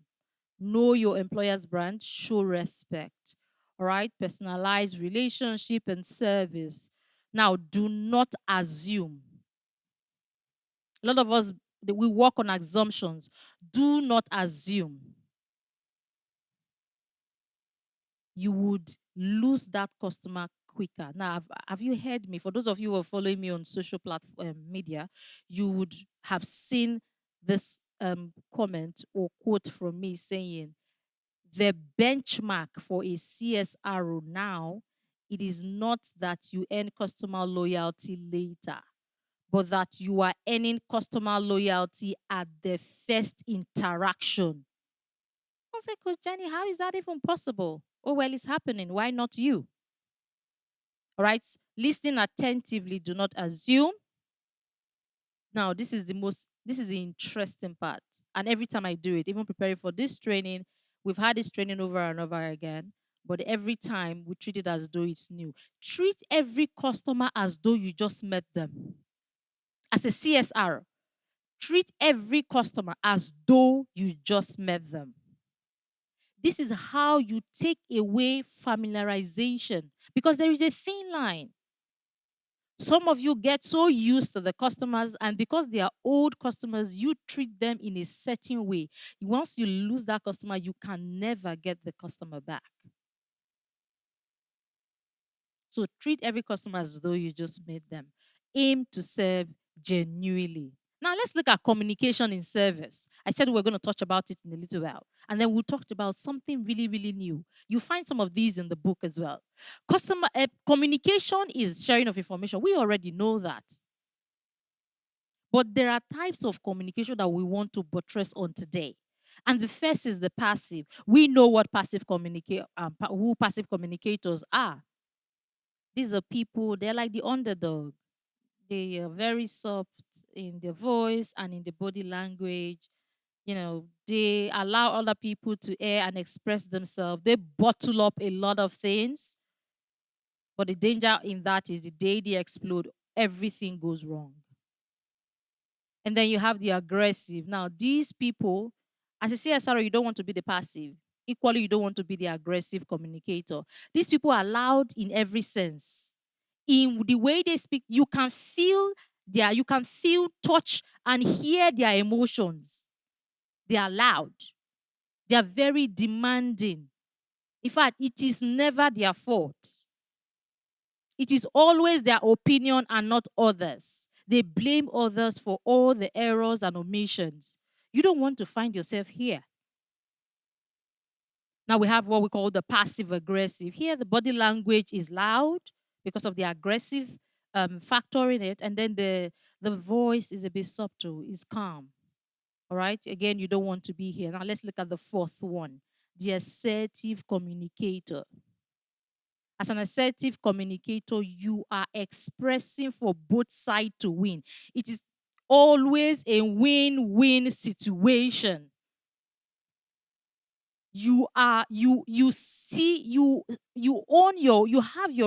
Know your employer's brand. Show respect. All right? Personalized relationship and service. Now, do not assume. A lot of us, we work on assumptions. Do not assume. You would lose that customer quicker. Now, have you heard me? For those of you who are following me on social platform media, you would have seen this comment or quote from me saying, the benchmark for a CSRO now, it is not that you earn customer loyalty later, but that you are earning customer loyalty at the first interaction. I was like, Coach Jenny, how is that even possible? Oh, well, it's happening. Why not you? All right. Listening attentively. Do not assume. Now, this is the interesting part. And every time I do it, even preparing for this training, we've had this training over and over again. But every time we treat it as though it's new. Treat every customer as though you just met them. As a CSR, treat every customer as though you just met them. This is how you take away familiarization, because there is a thin line. Some of you get so used to the customers, and because they are old customers, you treat them in a certain way. Once you lose that customer, you can never get the customer back. So treat every customer as though you just made them. Aim to serve genuinely. Now let's look at communication in service. I said we're going to touch about it in a little while. And then we talked about something really, really new. You find some of these in the book as well. Customer communication is sharing of information. We already know that. But there are types of communication that we want to buttress on today. And the first is the passive. We know what who passive communicators are. These are people, they're like the underdog. They are very soft in their voice and in the body language. They allow other people to air and express themselves. They bottle up a lot of things. But the danger in that is the day they explode, everything goes wrong. And then you have the aggressive. Now, these people, as a CSRO, you don't want to be the passive. Equally, you don't want to be the aggressive communicator. These people are loud in every sense. In the way they speak, you can feel touch, and hear their emotions. They are loud. They are very demanding. In fact, it is never their fault. It is always their opinion and not others. They blame others for all the errors and omissions. You don't want to find yourself here. Now we have what we call the passive aggressive. Here, the body language is loud because of the aggressive factor in it, and then the voice is a bit subtle, is calm. All right. Again, you don't want to be here. Now let's look at the fourth one, the assertive communicator. As an assertive communicator, you are expressing for both sides to win. It is always a win-win situation. You have your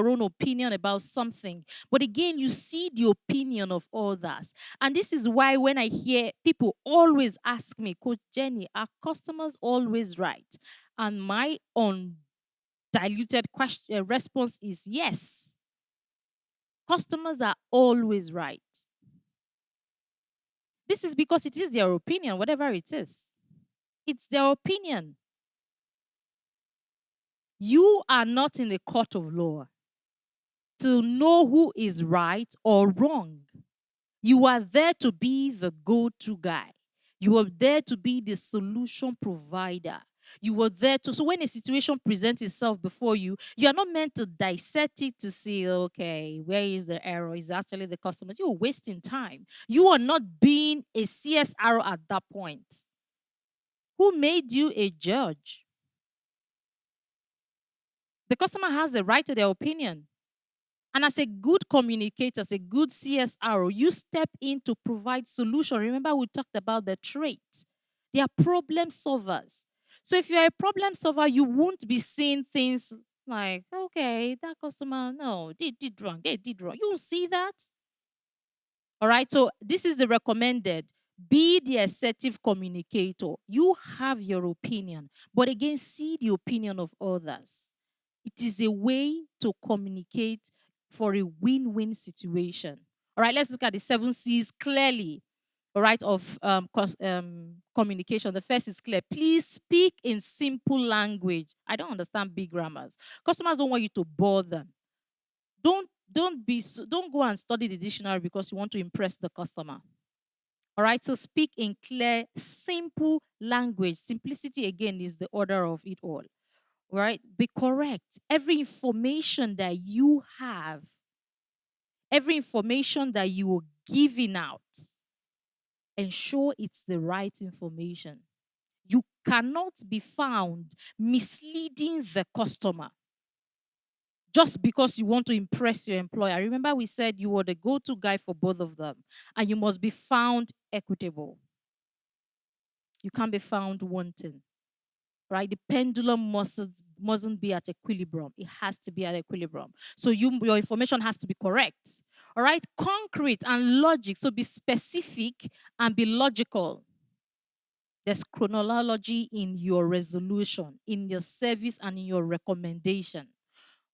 own opinion about something, but again, you see the opinion of others. And this is why when I hear people always ask me, Coach Jenny, are customers always right? And my undiluted response is yes. Customers are always right. This is because it is their opinion, whatever it is. It's their opinion. You are not in the court of law to know who is right or wrong. You are there to be the go-to guy. You are there to be the solution provider. You are there to, so when a situation presents itself before you, you are not meant to dissect it to see, okay, where is the error? Is actually the customer? You are wasting time. You are not being a CSRO at that point. Who made you a judge? The customer has the right to their opinion. And as a good communicator, as a good CSRO, you step in to provide solution. Remember, we talked about the trait. They are problem solvers. So if you're a problem solver, you won't be seeing things like, okay, that customer, no, they did wrong. They did wrong. You will see that. All right. So this is the recommended. Be the assertive communicator. You have your opinion, but again, see the opinion of others. It is a way to communicate for a win-win situation. All right, let's look at the 7 C's clearly. All right, of communication. The first is clear. Please speak in simple language. I don't understand big grammars. Customers don't want you to bore them. Don't go and study the dictionary because you want to impress the customer. All right, so speak in clear, simple language. Simplicity, again, is the order of it all. Right? Be correct. Every information that you have, every information that you are giving out, ensure it's the right information. You cannot be found misleading the customer just because you want to impress your employer. Remember, we said you were the go-to guy for both of them, and you must be found equitable. You can't be found wanting. Right? The pendulum mustn't be at equilibrium. It has to be at equilibrium. So your information has to be correct. All right? Concrete and logic. So be specific and be logical. There's chronology in your resolution, in your service, and in your recommendation.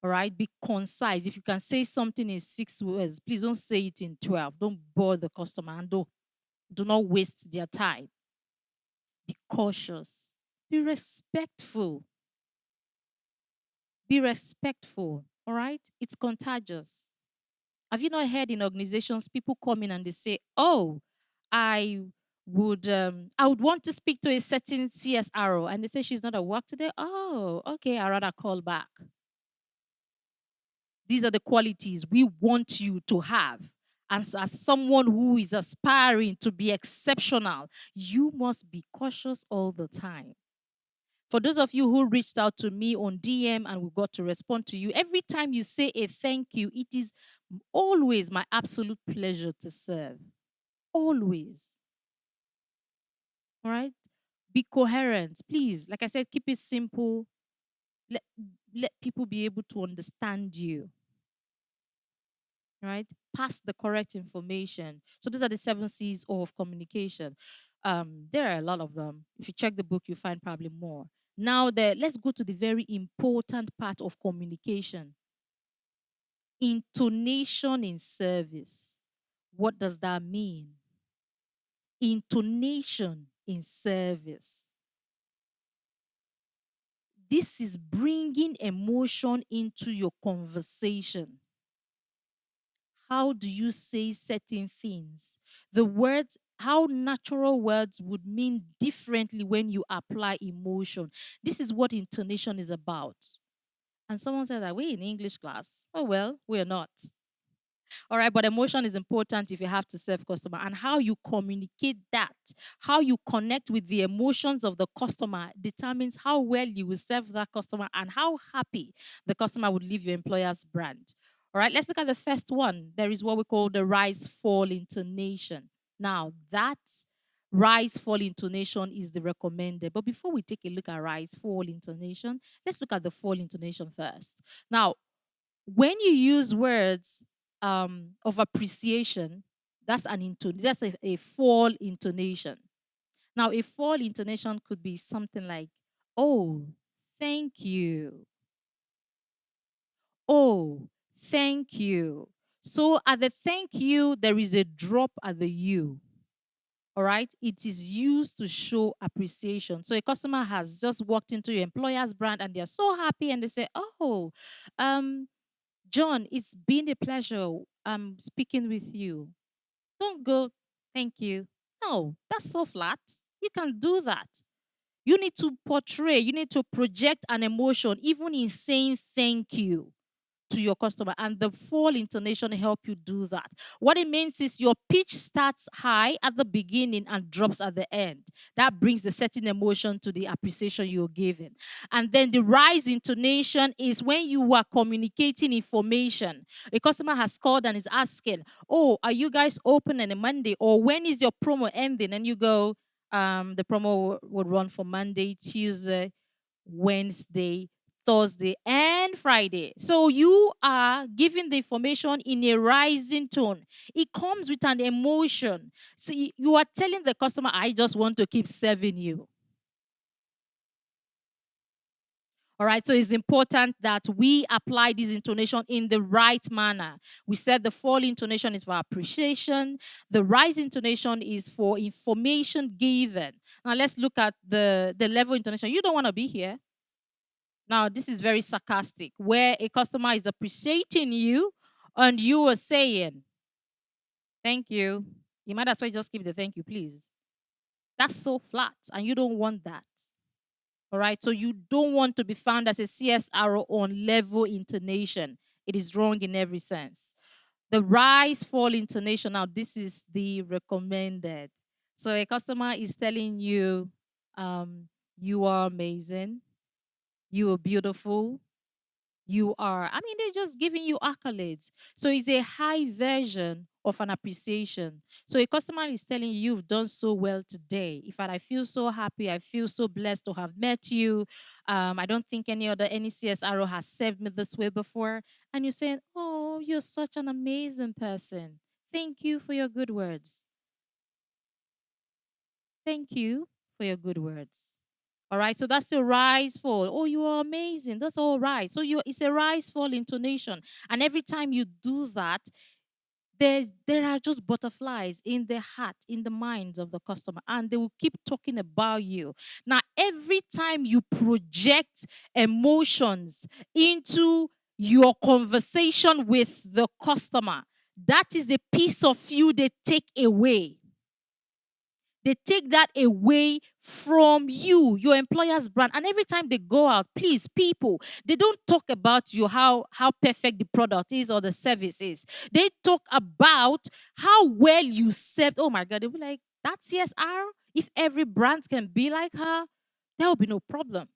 All right? Be concise. If you can say something in 6 words, please don't say it in 12. Don't bore the customer, and do not waste their time. Be cautious. Be respectful. Be respectful, all right? It's contagious. Have you not heard in organizations people come in and they say, "Oh, I would want to speak to a certain CSRO," and they say she's not at work today. Oh, okay, I'd rather call back. These are the qualities we want you to have as someone who is aspiring to be exceptional, you must be cautious all the time. For those of you who reached out to me on DM and we got to respond to you, every time you say a thank you, it is always my absolute pleasure to serve. Always. All right? Be coherent. Please, like I said, keep it simple. Let, let people be able to understand you. Right? Pass the correct information. So these are the 7 C's of communication. There are a lot of them. If you check the book, you'll find probably more. Now, let's go to the very important part of communication. Intonation in service. What does that mean? Intonation in service. This is bringing emotion into your conversation. How do you say certain things? The words, how natural words would mean differently when you apply emotion. This is what intonation is about. And someone said that we're in English class. Oh, well, we're not. All right, but emotion is important if you have to serve customer, and how you communicate that, how you connect with the emotions of the customer determines how well you will serve that customer and how happy the customer would leave your employer's brand. All right, let's look at the first one. There is what we call the rise fall intonation. Now, that rise fall intonation is the recommended. But before we take a look at rise fall intonation, let's look at the fall intonation first. Now, when you use words of appreciation, that's a fall intonation. Now, a fall intonation could be something like, "Oh, thank you. Oh, thank you." So at the thank you, there is a drop at the you. All right, it is used to show appreciation. So a customer has just walked into your employer's brand and they're so happy and they say, "Oh, John, it's been a pleasure speaking with you." Don't go, "Thank you." No, that's so flat. You can do that. You need to portray, you need to project an emotion, even in saying thank you to your customer, and the full intonation help you do that. What it means is your pitch starts high at the beginning and drops at the end. That brings the certain emotion to the appreciation you're giving. And then the rise intonation is when you are communicating information. A customer has called and is asking, "Oh, are you guys open on a Monday?" Or, "When is your promo ending?" And you go, the promo would run for Monday, Tuesday, Wednesday, Thursday, and Friday. So you are giving the information in a rising tone. It comes with an emotion. So you are telling the customer, "I just want to keep serving you." All right, so it's important that we apply this intonation in the right manner. We said the fall intonation is for appreciation, the rise intonation is for information given. Now let's look at the level intonation. You don't want to be here. Now, this is very sarcastic, where a customer is appreciating you and you are saying, "Thank you." You might as well just give the "thank you, please." That's so flat, and you don't want that. All right, so you don't want to be found as a CSRO on level intonation. It is wrong in every sense. The rise fall intonation, now this is the recommended. So a customer is telling you, "You are amazing. You are beautiful. You are," I mean, they're just giving you accolades. So it's a high version of an appreciation. So a customer is telling you, "You've done so well today. In fact, I feel so happy. I feel so blessed to have met you. I don't think any CSRO has served me this way before." And you're saying, "Oh, you're such an amazing person. Thank you for your good words. Thank you for your good words." All right, so that's a rise fall. "Oh, you are amazing." That's all right. So it's a rise fall intonation, and every time you do that, there are just butterflies in the heart, in the minds of the customer, and they will keep talking about you. Now, every time you project emotions into your conversation with the customer, that is a piece of you they take away. They take that away from you, your employer's brand. And every time they go out, please, people, they don't talk about you how perfect the product is or the service is. They talk about how well you served. Oh my God, they'll be like, that's CSR. If every brand can be like her, there will be no problem.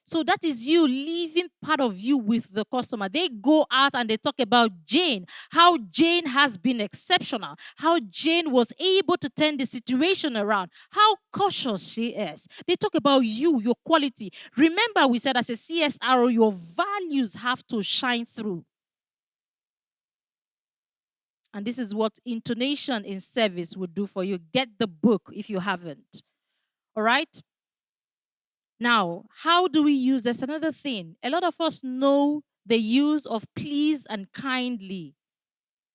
So that is you leaving part of you with the customer. They go out and they talk about Jane, how Jane has been exceptional, how Jane was able to turn the situation around, how cautious she is. They talk about you, your quality. Remember, we said as a CSRO, your values have to shine through. And this is what intonation in service would do for you. Get the book if you haven't. All right? Now, how do we use this? Another thing. A lot of us know the use of please and kindly.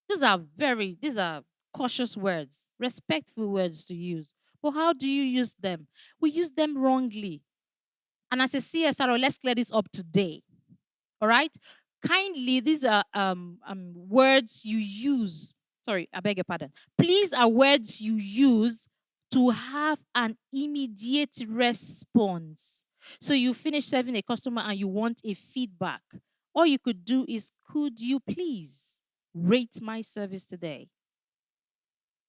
These are cautious words, respectful words to use. But how do you use them? We use them wrongly. And as a CSRO, let's clear this up today. All right? Kindly, these are words you use. Sorry, I beg your pardon. Please are words you use to have an immediate response. So you finish serving a customer and you want a feedback. All you could do is, could you please rate my service today?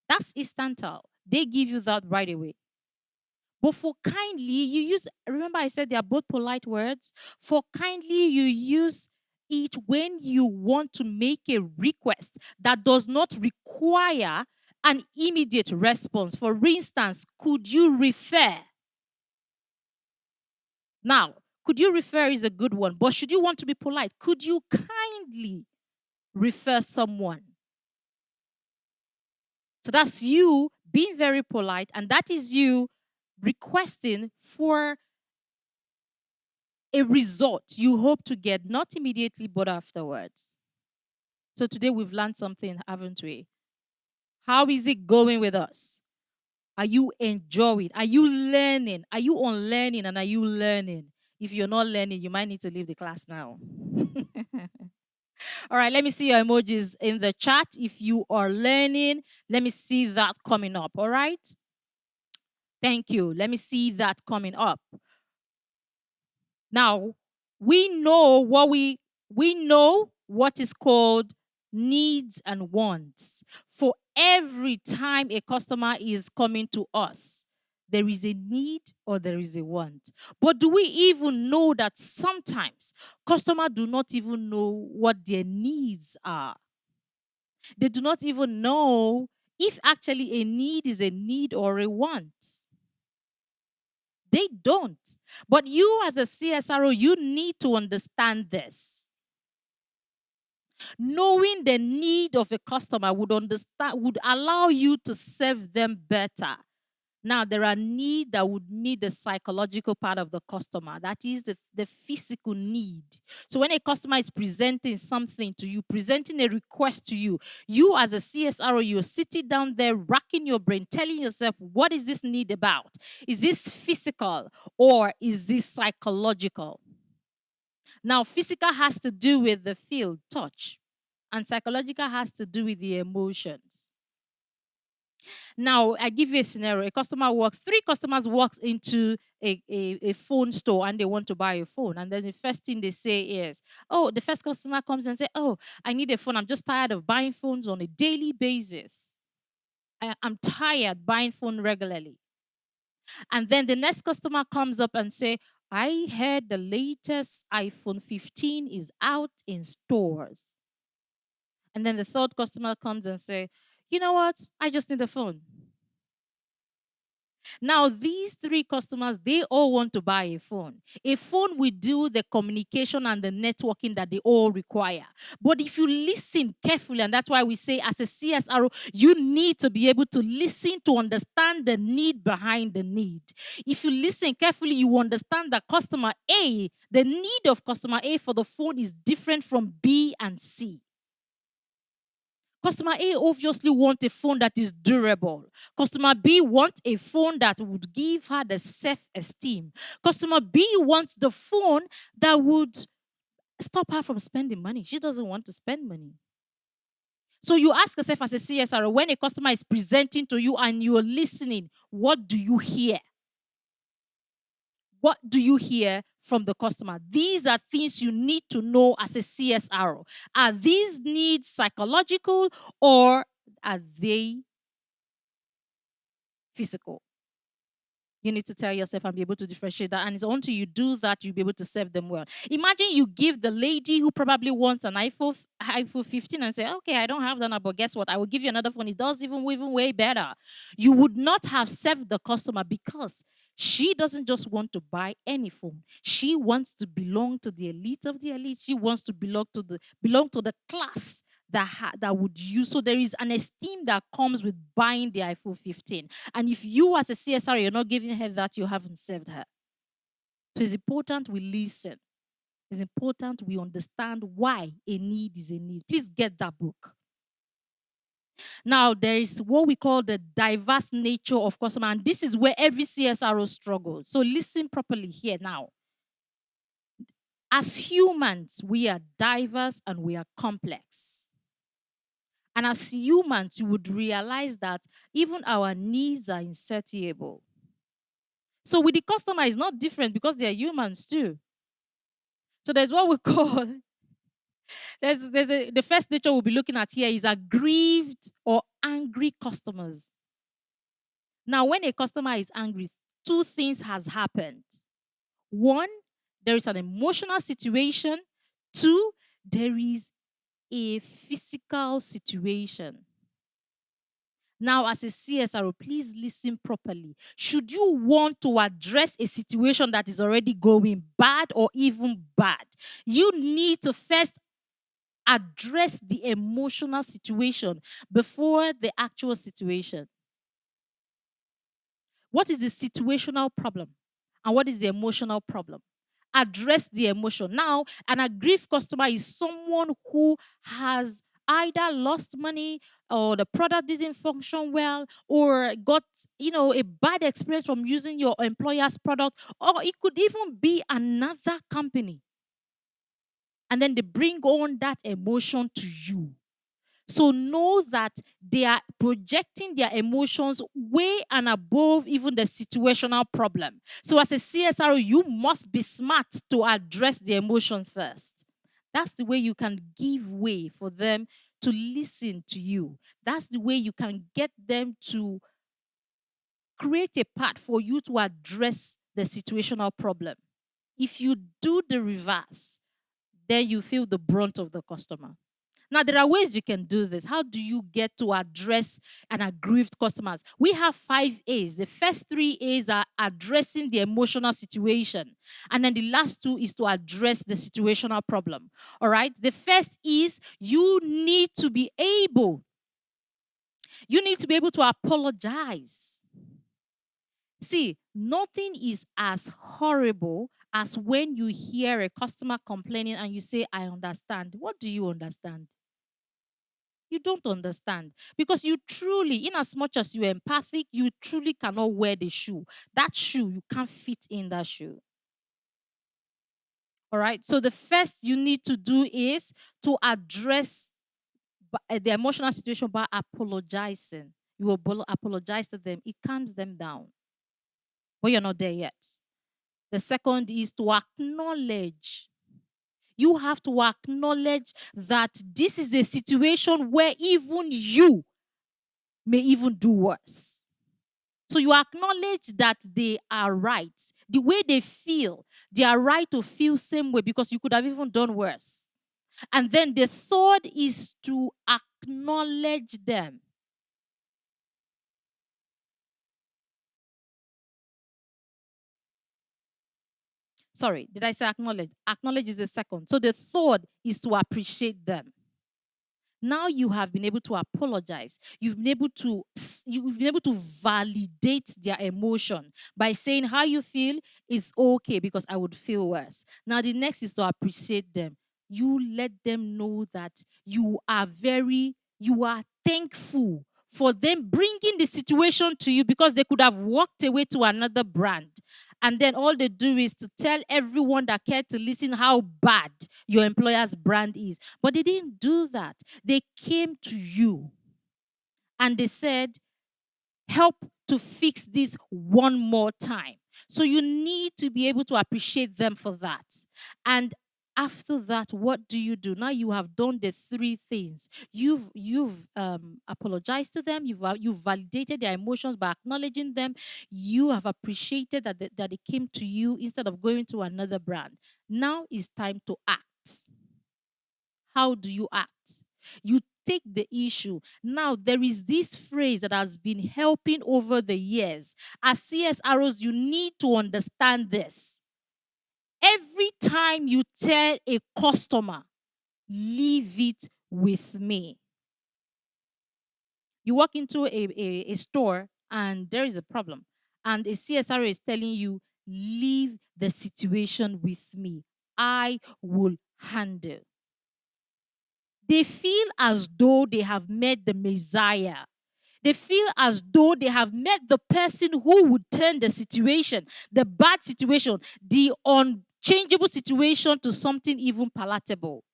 That's instantal. They give you that right away. But for kindly, you use, remember I said they are both polite words. For kindly, you use it when you want to make a request that does not require an immediate response. For instance, could you refer? Now, could you refer is a good one, but should you want to be polite, could you kindly refer someone? So that's you being very polite, and that is you requesting for a result you hope to get, not immediately, but afterwards. So today we've learned something, haven't we? How is it going with us? Are you enjoying? Are you learning? Are you unlearning and are you learning? If you're not learning, you might need to leave the class now. All right, let me see your emojis in the chat. If you are learning, let me see that coming up. All right? Thank you. Let me see that coming up. Now, we know what is called needs and wants. For every time a customer is coming to us, there is a need or there is a want. But do we even know that sometimes customers do not even know what their needs are? They do not even know if actually a need is a need or a want. They don't. But you as a CSRO, you need to understand this. Knowing the need of a customer would allow you to serve them better. Now, there are needs that would need the psychological part of the customer. That is the physical need. So when a customer is presenting something to you, presenting a request to you, you as a CSRO, you're sitting down there, racking your brain, telling yourself, what is this need about? Is this physical or is this psychological? Now, physical has to do with the feel, touch, and psychological has to do with the emotions. Now, I give you a scenario. Three customers walks into a phone store and they want to buy a phone. And then the first thing they say is, the first customer comes and say, I need a phone. I'm just tired of buying phones on a daily basis. I'm tired buying phone regularly. And then the next customer comes up and say, I heard the latest iPhone 15 is out in stores. And then the third customer comes and say, you know what? I just need a phone. Now, these three customers, they all want to buy a phone. A phone will do the communication and the networking that they all require. But if you listen carefully, and that's why we say as a CSRO, you need to be able to listen to understand the need behind the need. If you listen carefully, you understand that customer A, the need of customer A for the phone is different from B and C. Customer A obviously wants a phone that is durable. Customer B wants a phone that would give her the self-esteem. Customer B wants the phone that would stop her from spending money. She doesn't want to spend money. So you ask yourself as a CSR, when a customer is presenting to you and you're listening, what do you hear? What do you hear from the customer? These are things you need to know as a CSR. Are these needs psychological or are they physical? You need to tell yourself and be able to differentiate that. And it's until you do that, you'll be able to serve them well. Imagine you give the lady who probably wants an iPhone 15 and say, okay, I don't have that now, but guess what? I will give you another phone. It does even way better. You would not have served the customer because she doesn't just want to buy any phone. She wants to belong to the elite of the elite. She wants to belong to the class that would use. So there is an esteem that comes with buying the iPhone 15. And if you as a CSR, you're not giving her that, you haven't served her. So it's important we listen. It's important we understand why a need is a need. Please get that book. Now, there is what we call the diverse nature of customer. And this is where every CSRO struggles. So listen properly here now. As humans, we are diverse and we are complex. And as humans, you would realize that even our needs are insatiable. So with the customer, it's not different because they are humans too. So there's what we call, the first nature we'll be looking at here is aggrieved or angry customers. Now, when a customer is angry, two things has happened. One, there is an emotional situation. Two, there is a physical situation. Now, as a CSRO, please listen properly. Should you want to address a situation that is already going bad or even bad, you need to first address the emotional situation before the actual situation. What is the situational problem? And what is the emotional problem? Address the emotion. Now, an aggrieved customer is someone who has either lost money or the product didn't function well or got a bad experience from using your employer's product, or it could even be another company, and then they bring on that emotion to you. So know that they are projecting their emotions way and above even the situational problem. So as a CSRO, you must be smart to address the emotions first. That's the way you can give way for them to listen to you. That's the way you can get them to create a path for you to address the situational problem. If you do the reverse, then you feel the brunt of the customer. Now, there are ways you can do this. How do you get to address an aggrieved customers? We have 5 A's. The first 3 A's are addressing the emotional situation. And then the last 2 is to address the situational problem. All right? The first is you need to be able to apologize. See, nothing is as horrible as when you hear a customer complaining and you say, I understand. What do you understand? You don't understand. Because you truly, in as much as you're empathic, you truly cannot wear the shoe. That shoe, you can't fit in that shoe. All right? So the first you need to do is to address the emotional situation by apologizing. You will apologize to them. It calms them down. But you're not there yet. The second is to acknowledge. You have to acknowledge that this is a situation where even you may even do worse. So you acknowledge that they are right. The way they feel, they are right to feel same way because you could have even done worse. And then the third is to acknowledge them. Sorry, did I say acknowledge? Acknowledge is the second. So the third is to appreciate them. Now you have been able to apologize. You've been able to validate their emotion by saying how you feel is okay because I would feel worse. Now the next is to appreciate them. You let them know that you are thankful for them bringing the situation to you because they could have walked away to another brand. And then all they do is to tell everyone that cared to listen how bad your employer's brand is. But they didn't do that. They came to you and they said, help to fix this one more time. So you need to be able to appreciate them for that. And after that, what do you do? Now you have done the three things. You've apologized to them. You've validated their emotions by acknowledging them. You have appreciated that that they came to you instead of going to another brand. Now it's time to act. How do you act? You take the issue. Now, there is this phrase that has been helping over the years. As CSROs, you need to understand this. Every time you tell a customer, leave it with me. You walk into a store and there is a problem, and a CSRO is telling you, leave the situation with me. I will handle. They feel as though they have met the Messiah. They feel as though they have met the person who would turn the situation, the bad situation, the unchangeable situation to something even palatable.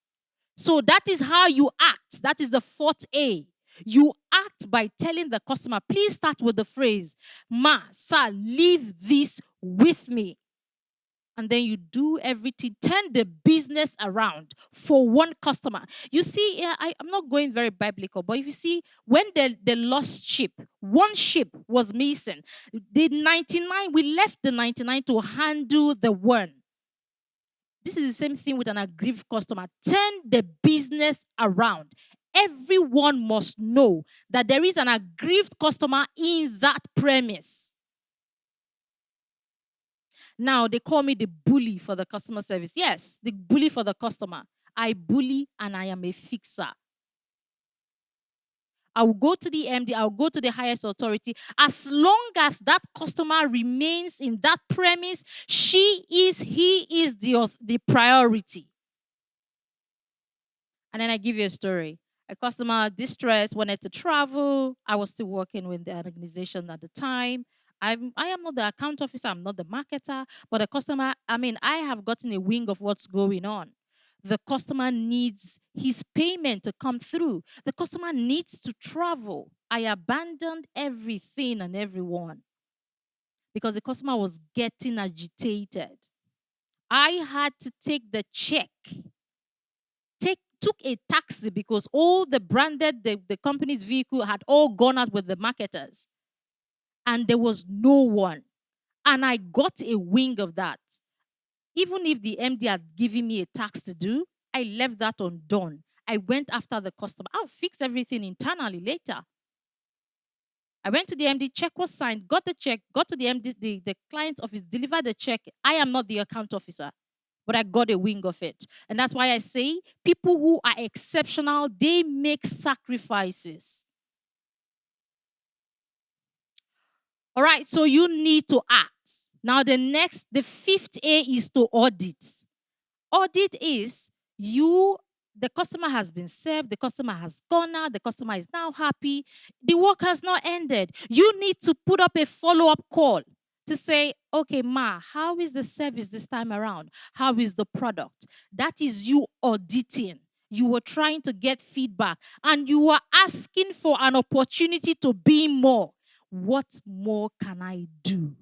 So that is how you act. That is the fourth A. You act by telling the customer, please start with the phrase, ma, sir, leave this with me. And then you do everything, turn the business around for one customer. You see, I'm not going very biblical, but if you see, when the lost sheep, one sheep was missing. The 99, we left the 99 to handle the one. This is the same thing with an aggrieved customer. Turn the business around. Everyone must know that there is an aggrieved customer in that premise. Now, they call me the bully for the customer service. Yes, the bully for the customer. I bully and I am a fixer. I will go to the MD, I will go to the highest authority. As long as that customer remains in that premise, he is the priority. And then I give you a story. A customer distressed, wanted to travel. I was still working with the organization at the time. I am not the account officer, I'm not the marketer, but the customer, I have gotten a wing of what's going on. The customer needs his payment to come through. The customer needs to travel. I abandoned everything and everyone because the customer was getting agitated. I had to take the check, took a taxi because all the branded, the company's vehicle had all gone out with the marketers. And there was no one. And I got a wing of that. Even if the MD had given me a task to do, I left that undone. I went after the customer. I'll fix everything internally later. I went to the MD, check was signed, got the check, got to the MD, the client's office, delivered the check. I am not the account officer, but I got a wing of it. And that's why I say people who are exceptional, they make sacrifices. All right, so you need to act. Now, the fifth A is to audit. Audit is the customer has been served, the customer has gone out, the customer is now happy, the work has not ended. You need to put up a follow-up call to say, okay, ma, how is the service this time around? How is the product? That is you auditing. You were trying to get feedback and you were asking for an opportunity to be more. What more can I do?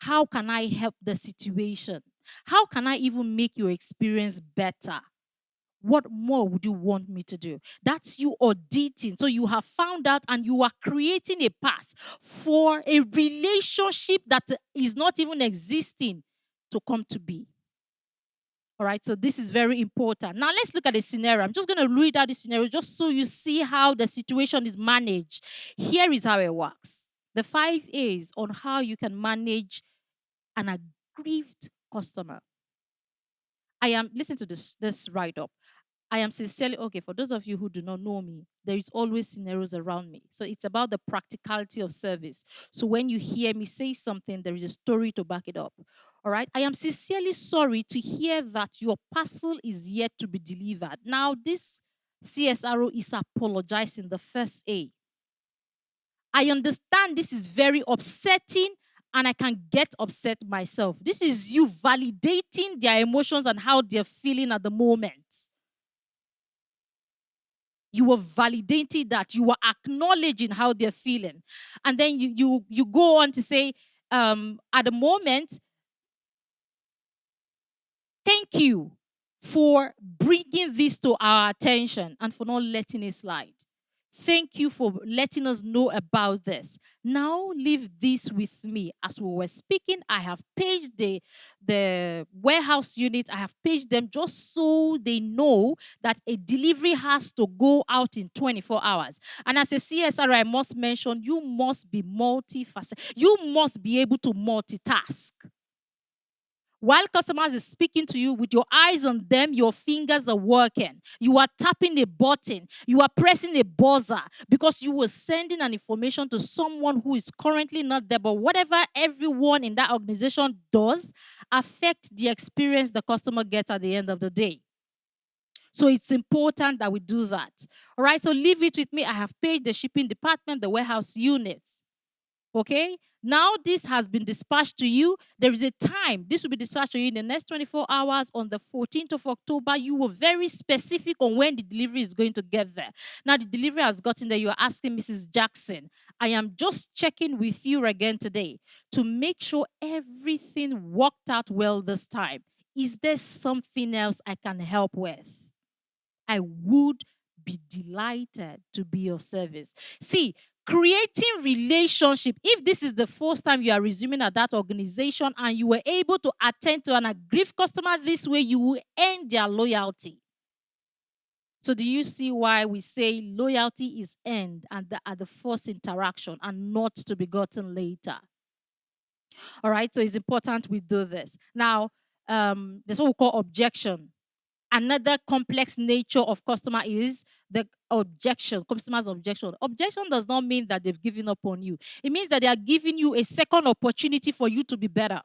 How can I help the situation? How can I even make your experience better? What more would you want me to do? That's you auditing. So you have found out and you are creating a path for a relationship that is not even existing to come to be. All right, so this is very important. Now let's look at the scenario. I'm just going to read out the scenario just so you see how the situation is managed. Here is how it works. The 5 A's on how you can manage an aggrieved customer. Listen to this write-up. I am sincerely, okay, for those of you who do not know me, there is always scenarios around me. So it's about the practicality of service. So when you hear me say something, there is a story to back it up. All right? I am sincerely sorry to hear that your parcel is yet to be delivered. Now, this CSRO is apologizing, the first A. I understand this is very upsetting and I can get upset myself. This is you validating their emotions and how they're feeling at the moment. You were validating that. You were acknowledging how they're feeling. And then you go on to say, at the moment, thank you for bringing this to our attention and for not letting it slide. Thank you for letting us know about this. Now leave this with me. As we were speaking, I have paged the warehouse unit. I have paged them just so they know that a delivery has to go out in 24 hours. And as a CSR, I must mention, you must be multifaceted. You must be able to multitask. While customers is speaking to you with your eyes on them, your fingers are working. You are tapping a button. You are pressing a buzzer because you were sending an information to someone who is currently not there. But whatever everyone in that organization does affect the experience the customer gets at the end of the day. So it's important that we do that. All right, so leave it with me. I have paid the shipping department, the warehouse units. Okay? Now this has been dispatched to you. There is a time. This will be dispatched to you in the next 24 hours on the 14th of October. You were very specific on when the delivery is going to get there. Now the delivery has gotten there. You're asking Mrs. Jackson. I am just checking with you again today to make sure everything worked out well this time. Is there something else I can help with? I would be delighted to be of service. See, creating relationship, if this is the first time you are resuming at that organization and you were able to attend to an aggrieved customer this way, you will earn their loyalty. So do you see why we say loyalty is earned at the first interaction and not to be gotten later? All right, so it's important we do this. Now, there's what we call objection. Another complex nature of customer is the objection, customer's objection. Objection does not mean that they've given up on you. It means that they are giving you a second opportunity for you to be better.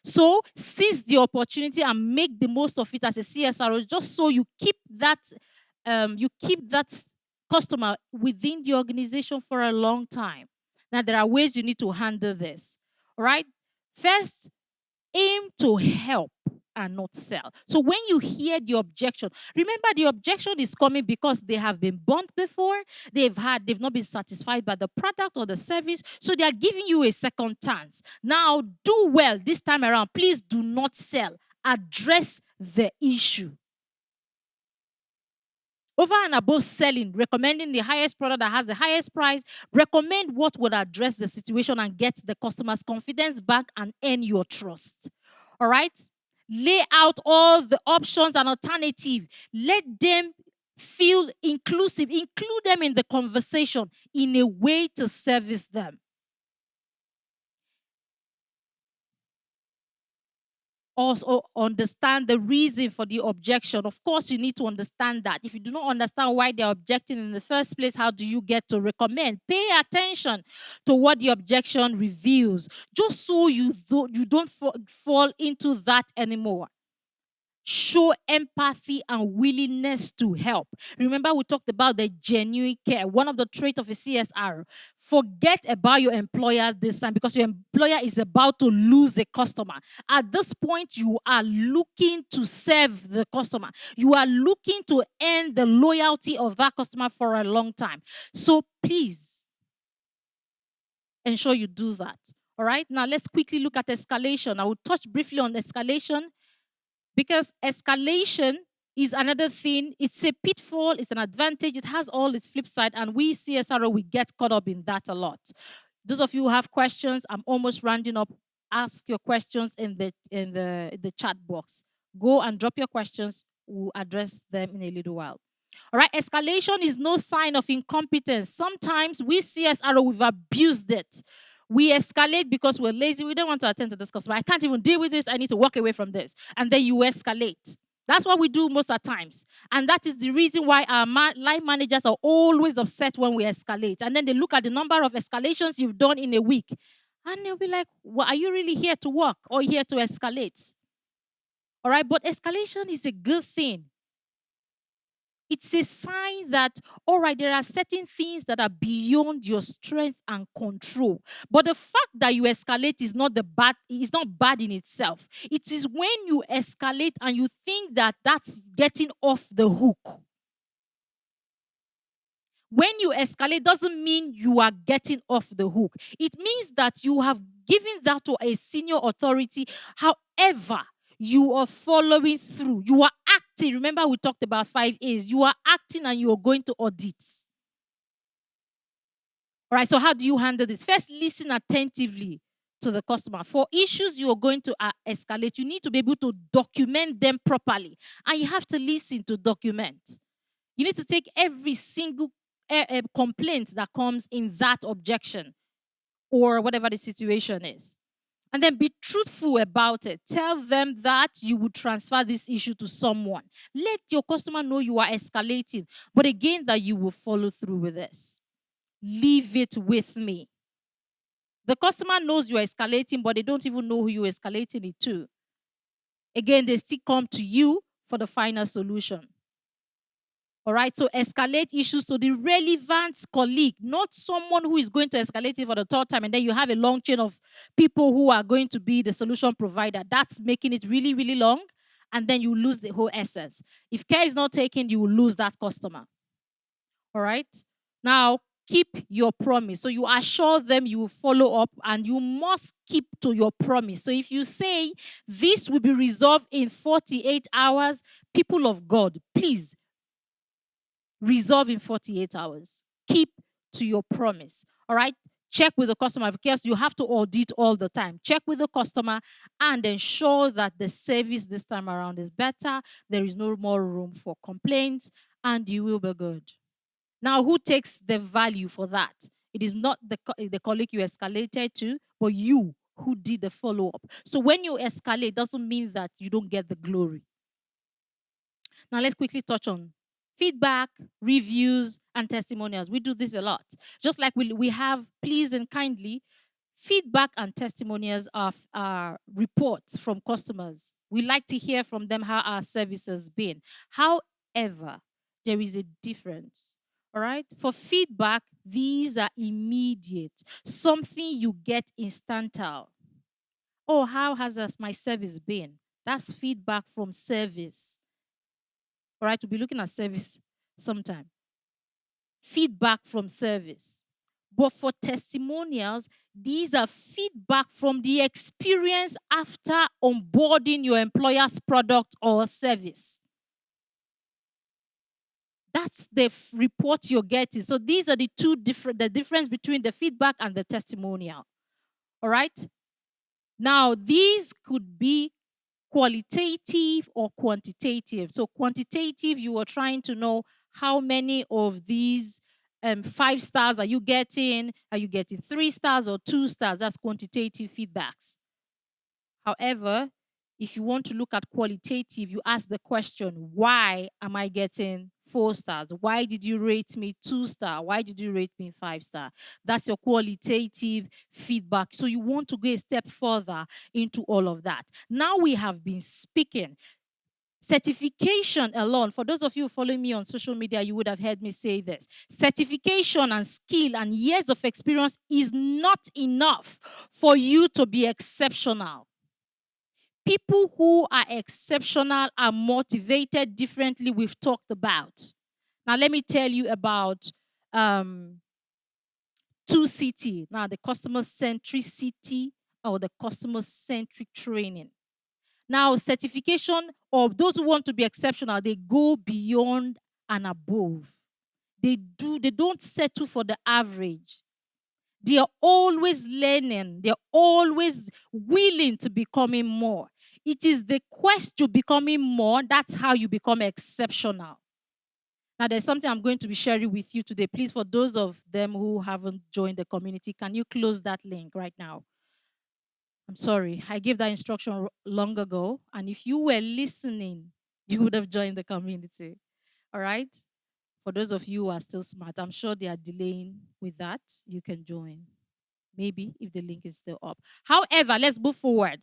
So seize the opportunity and make the most of it as a CSRO, just so you keep that customer within the organization for a long time. Now there are ways you need to handle this. All right. First, aim to help and not sell. So when you hear the objection, remember the objection is coming because they have been burnt before, they've not been satisfied by the product or the service, so they are giving you a second chance. Now do well this time around. Please do not sell. Address the issue. Over and above selling, recommending the highest product that has the highest price, recommend what would address the situation and get the customer's confidence back and earn your trust. All right? Lay out all the options and alternatives. Let them feel inclusive. Include them in the conversation in a way to service them. Also understand the reason for the objection. Of course, you need to understand that. If you do not understand why they're objecting in the first place, how do you get to recommend? Pay attention to what the objection reveals, just so you don't fall into that anymore. Show empathy and willingness to help. Remember, we talked about the genuine care, one of the traits of a CSR. Forget about your employer this time because your employer is about to lose a customer. At this point, you are looking to serve the customer. You are looking to earn the loyalty of that customer for a long time. So please ensure you do that. All right, now let's quickly look at escalation. I will touch briefly on escalation, because escalation is another thing. It's a pitfall, it's an advantage, it has all its flip side, and we CSRO, we get caught up in that a lot. Those of you who have questions, I'm almost rounding up. Ask your questions in the chat box. Go and drop your questions. We'll address them in a little while. All right, escalation is no sign of incompetence. Sometimes we CSRO, we've abused it. We escalate because we're lazy. We don't want to attend to this customer. I can't even deal with this. I need to walk away from this. And then you escalate. That's what we do most of the times. And that is the reason why our line managers are always upset when we escalate. And then they look at the number of escalations you've done in a week. And they'll be like, well, are you really here to work or here to escalate? All right, but escalation is a good thing. It's a sign that, all right, there are certain things that are beyond your strength and control. But the fact that you escalate is not bad in itself. It is when you escalate and you think that that's getting off the hook. When you escalate doesn't mean you are getting off the hook. It means that you have given that to a senior authority. However, you are following through. You are acting. Remember, we talked about 5 A's. You are acting and you are going to audits. All right, so how do you handle this? First, listen attentively to the customer. For issues you are going to escalate, you need to be able to document them properly. And you have to listen to document. You need to take every single complaint that comes in that objection or whatever the situation is. And then be truthful about it. Tell them that you would transfer this issue to someone. Let your customer know you are escalating, but again, that you will follow through with this. Leave it with me. The customer knows you are escalating, but they don't even know who you're escalating it to. Again, they still come to you for the final solution. All right, so escalate issues to the relevant colleague, not someone who is going to escalate it for the third time, and then you have a long chain of people who are going to be the solution provider. That's making it really, really long, and then you lose the whole essence. If care is not taken, you will lose that customer. All right, now keep your promise. So you assure them you will follow up, and you must keep to your promise. So if you say this will be resolved in 48 hours, people of God, please resolve in 48 hours. Keep to your promise. All right? Check with the customer because you have to audit all the time. Check with the customer and ensure that the service this time around is better. There is no more room for complaints, and you will be good. Now, who takes the value for that? It is not the colleague you escalated to, but you who did the follow-up. So when you escalate, doesn't mean that you don't get the glory. Now, let's quickly touch on feedback, reviews, and testimonials. We do this a lot. Just like we have pleased and kindly, feedback and testimonials are reports from customers. We like to hear from them how our service has been. However, there is a difference. All right? For feedback, these are immediate, something you get instantal. Oh, how has my service been? That's feedback from service. All right, we'll be looking at service sometime. Feedback from service. But for testimonials, these are feedback from the experience after onboarding your employer's product or service. That's the report you're getting. So these are the difference between the feedback and the testimonial. All right? Now, these could be qualitative or quantitative. So quantitative, you are trying to know how many of these 5 stars are you getting? Are you getting 3 stars or 2 stars? That's quantitative feedbacks. However, if you want to look at qualitative, you ask the question, why am I getting 4 stars? Why did you rate me 2 stars? Why did you rate me 5 stars? That's your qualitative feedback. So you want to go a step further into all of that. Now we have been speaking. Certification alone, for those of you following me on social media, you would have heard me say this. Certification and skill and years of experience is not enough for you to be exceptional. People who are exceptional are motivated differently, we've talked about. Now, let me tell you about 2CT. Now, the customer centricity or the customer centric training. Now, certification, or those who want to be exceptional, they go beyond and above. They don't settle for the average. They are always learning. They're always willing to becoming more. It is the quest to becoming more. That's how you become exceptional. Now, there's something I'm going to be sharing with you today. Please, for those of them who haven't joined the community, can you close that link right now? I'm sorry. I gave that instruction long ago. And if you were listening, you would have joined the community. All right? For those of you who are still smart, I'm sure they are delaying with that. You can join. Maybe if the link is still up. However, let's move forward.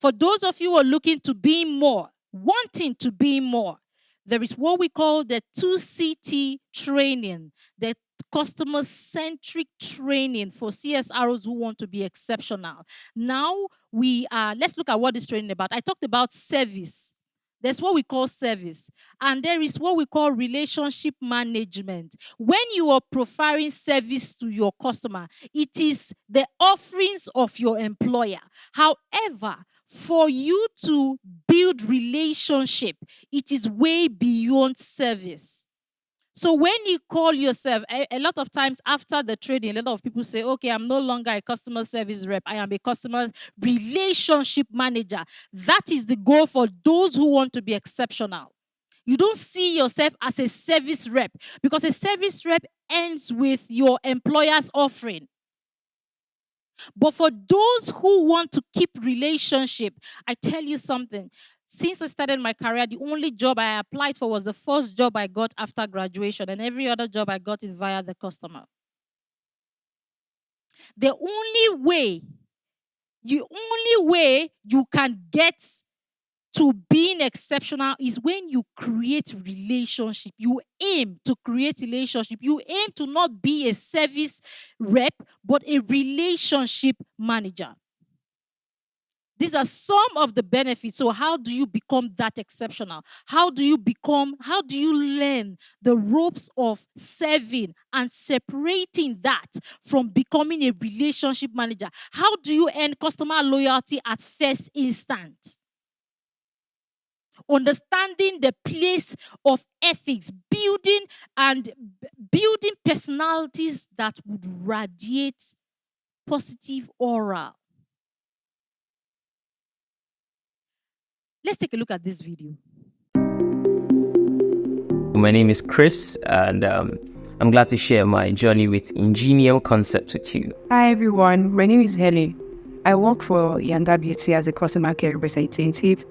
For those of you who are looking to be more, wanting to be more, There is what we call the 2CT training, the customer centric training for CSROs who want to be exceptional. Now let's look at what this training about. I talked about service. There's what we call service, and there is what we call relationship management. When you are providing service to your customer, it is the offerings of your employer. However, for you to build relationship, it is way beyond service. So when you call yourself, a lot of times after the training, a lot of people say, okay, I'm no longer a customer service rep. I am a customer relationship manager. That is the goal for those who want to be exceptional. You don't see yourself as a service rep, because a service rep ends with your employer's offering. But for those who want to keep relationship, I tell you something. Since I started my career, the only job I applied for was the first job I got after graduation, and every other job I got it via the customer. The only way you can get to being exceptional is when you create relationship. You aim to create relationship. You aim to not be a service rep, but a relationship manager. These are some of the benefits. So how do you become that exceptional? How do you learn the ropes of serving and separating that from becoming a relationship manager? How do you earn customer loyalty at first instant? Understanding the place of ethics, building personalities that would radiate positive aura. Let's take a look at this video. My name is Chris, and I'm glad to share my journey with Ingenium Concept with you. Hi everyone, my name is Helen. I work for Younger Beauty as a customer care representative.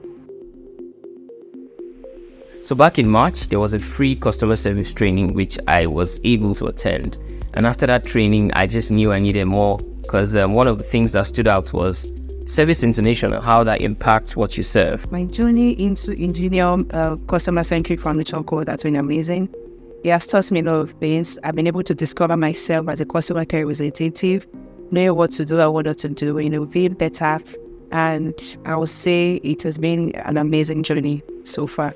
So back in March, there was a free customer service training which I was able to attend. And after that training, I just knew I needed more, because one of the things that stood out was service intonation and how that impacts what you serve. My journey into Ingenium customer-centric furniture code has been amazing. It has taught me a lot of things. I've been able to discover myself as a customer care representative, knowing what to do and what not to do, being better. And I would say it has been an amazing journey so far.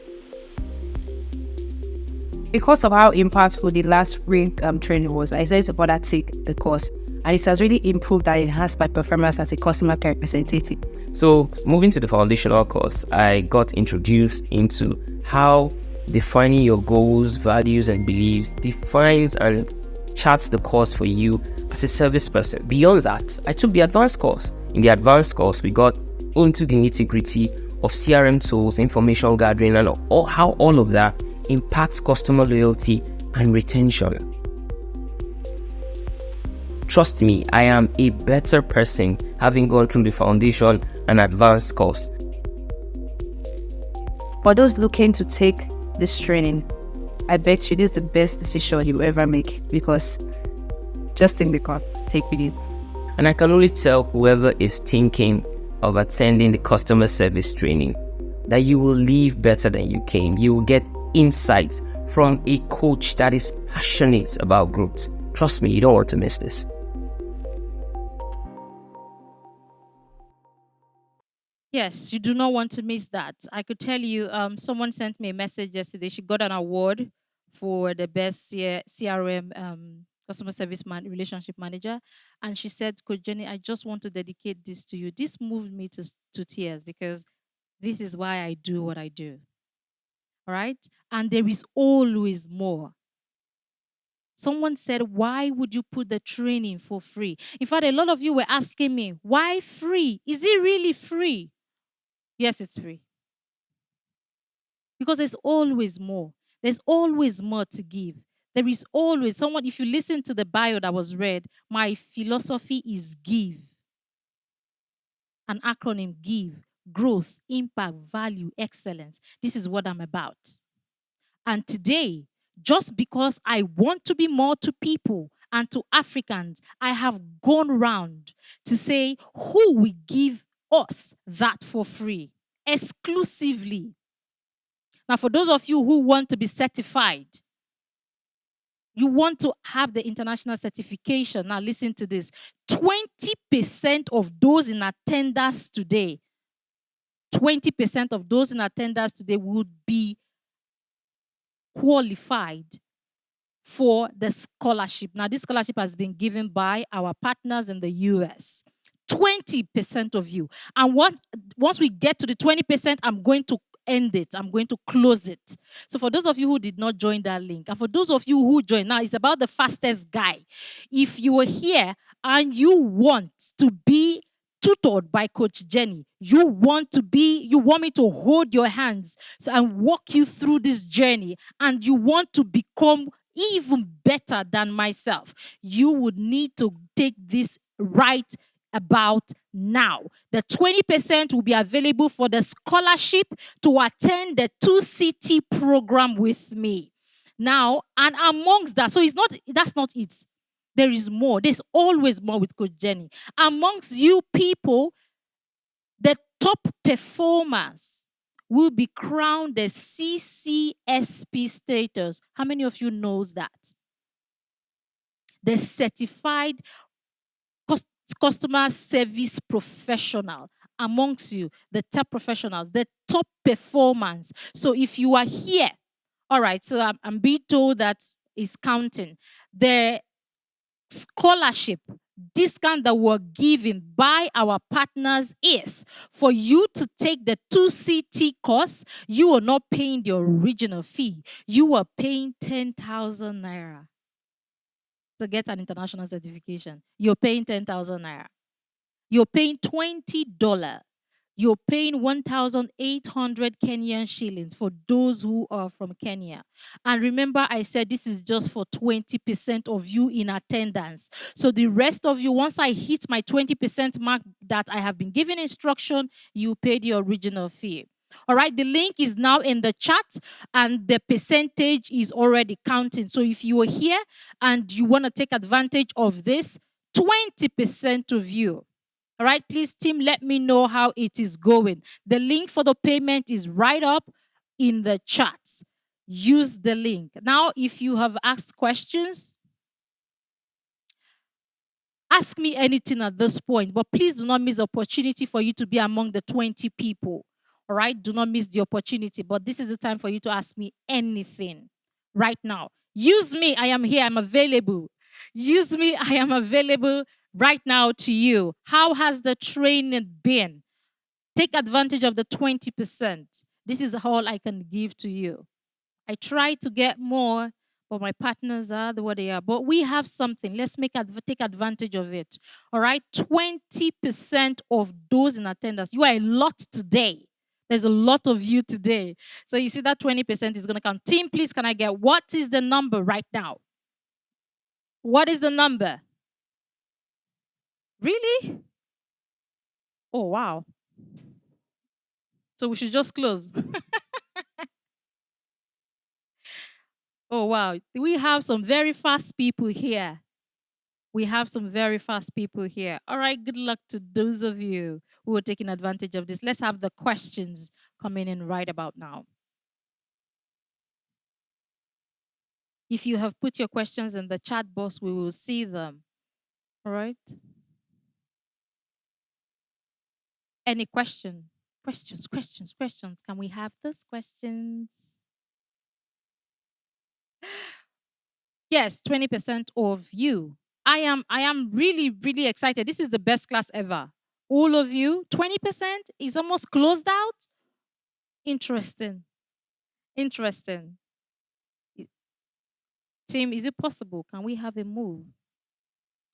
Because of how impactful the last free training was, I decided to further take the course. And it has really improved and enhanced my performance as a customer care representative. So moving to the foundational course, I got introduced into how defining your goals, values, and beliefs defines and charts the course for you as a service person. Beyond that, I took the advanced course. In the advanced course, we got into the nitty-gritty of CRM tools, information gathering, and how all of that impacts customer loyalty and retention. Trust me, I am a better person having gone through the foundation and advanced course. For those looking to take this training, I bet you this is the best decision you ever make, because just take the course, take it. And I can only tell whoever is thinking of attending the customer service training that you will leave better than you came. You will get insights from a coach that is passionate about growth. Trust me, you don't want to miss this. Yes, you do not want to miss that. I could tell you, someone sent me a message yesterday. She got an award for the best CRM customer service relationship manager. And she said, Coach Jenny, I just want to dedicate this to you. This moved me to tears, because this is why I do what I do. All right? And there is always more. Someone said, why would you put the training for free? In fact, a lot of you were asking me, why free? Is it really free? Yes, it's free. Because there's always more. There's always more to give. There is always someone, if you listen to the bio that was read, my philosophy is give. An acronym, give. Growth, impact, value, excellence. This is what I'm about. And today, just because I want to be more to people and to Africans, I have gone round to say, who will give us that for free, exclusively? Now, for those of you who want to be certified, you want to have the international certification. Now, listen to this. 20% of those in attendance today, 20% of those in attendance today would be qualified for the scholarship. Now, this scholarship has been given by our partners in the US. 20% of you. And once we get to the 20%, I'm going to end it. I'm going to close it. So for those of you who did not join that link, and for those of you who joined, now it's about the fastest guy. If you are here and you want to be tutored by Coach Jenny, you want me to hold your hands and walk you through this journey, and you want to become even better than myself, you would need to take this right about now. The 20% will be available for the scholarship to attend the 2CT program with me. Now, and amongst that, so that's not it. There is more. There's always more with Coach Jenny. Amongst you people, the top performers will be crowned the CCSP status. How many of you knows that? The certified customer service professional amongst you, the top professionals, the top performance. So if you are here, all right, so I'm being told that is counting. The scholarship discount that we're given by our partners is for you to take the 2CT course. You are not paying the original fee. You are paying 10,000 naira to get an international certification. You're paying 10,000 naira. You're paying $20. You're paying 1,800 Kenyan shillings for those who are from Kenya. And remember, I said this is just for 20% of you in attendance. So the rest of you, once I hit my 20% mark that I have been given instruction, you pay the original fee. All right, the link is now in the chat and the percentage is already counting. So if you are here and you want to take advantage of this, 20% of you. All right, please, team, let me know how it is going. The link for the payment is right up in the chat. Use the link. Now, if you have asked questions, ask me anything at this point, but please do not miss the opportunity for you to be among the 20 people. All right, do not miss the opportunity, but this is the time for you to ask me anything right now. Use me, I am here, I'm available. Use me, I am available right now to you. How has the training been? Take advantage of the 20%. This is all I can give to you. I try to get more, but my partners are the way they are. But we have something. Let's take advantage of it. All right? 20% of those in attendance. You are a lot today. There's a lot of you today. So you see that 20% is going to count. Team, please, can I get what is the number right now? What is the number? Really? Oh, wow. So we should just close. Oh, wow. We have some very fast people here. We have some very fast people here. All right, good luck to those of you who are taking advantage of this. Let's have the questions coming in right about now. If you have put your questions in the chat box, we will see them. All right? Any question? Questions. Can we have those questions? Yes, 20% of you. I am really, really excited. This is the best class ever. All of you, 20% is almost closed out. Interesting. Team, is it possible? Can we have a move?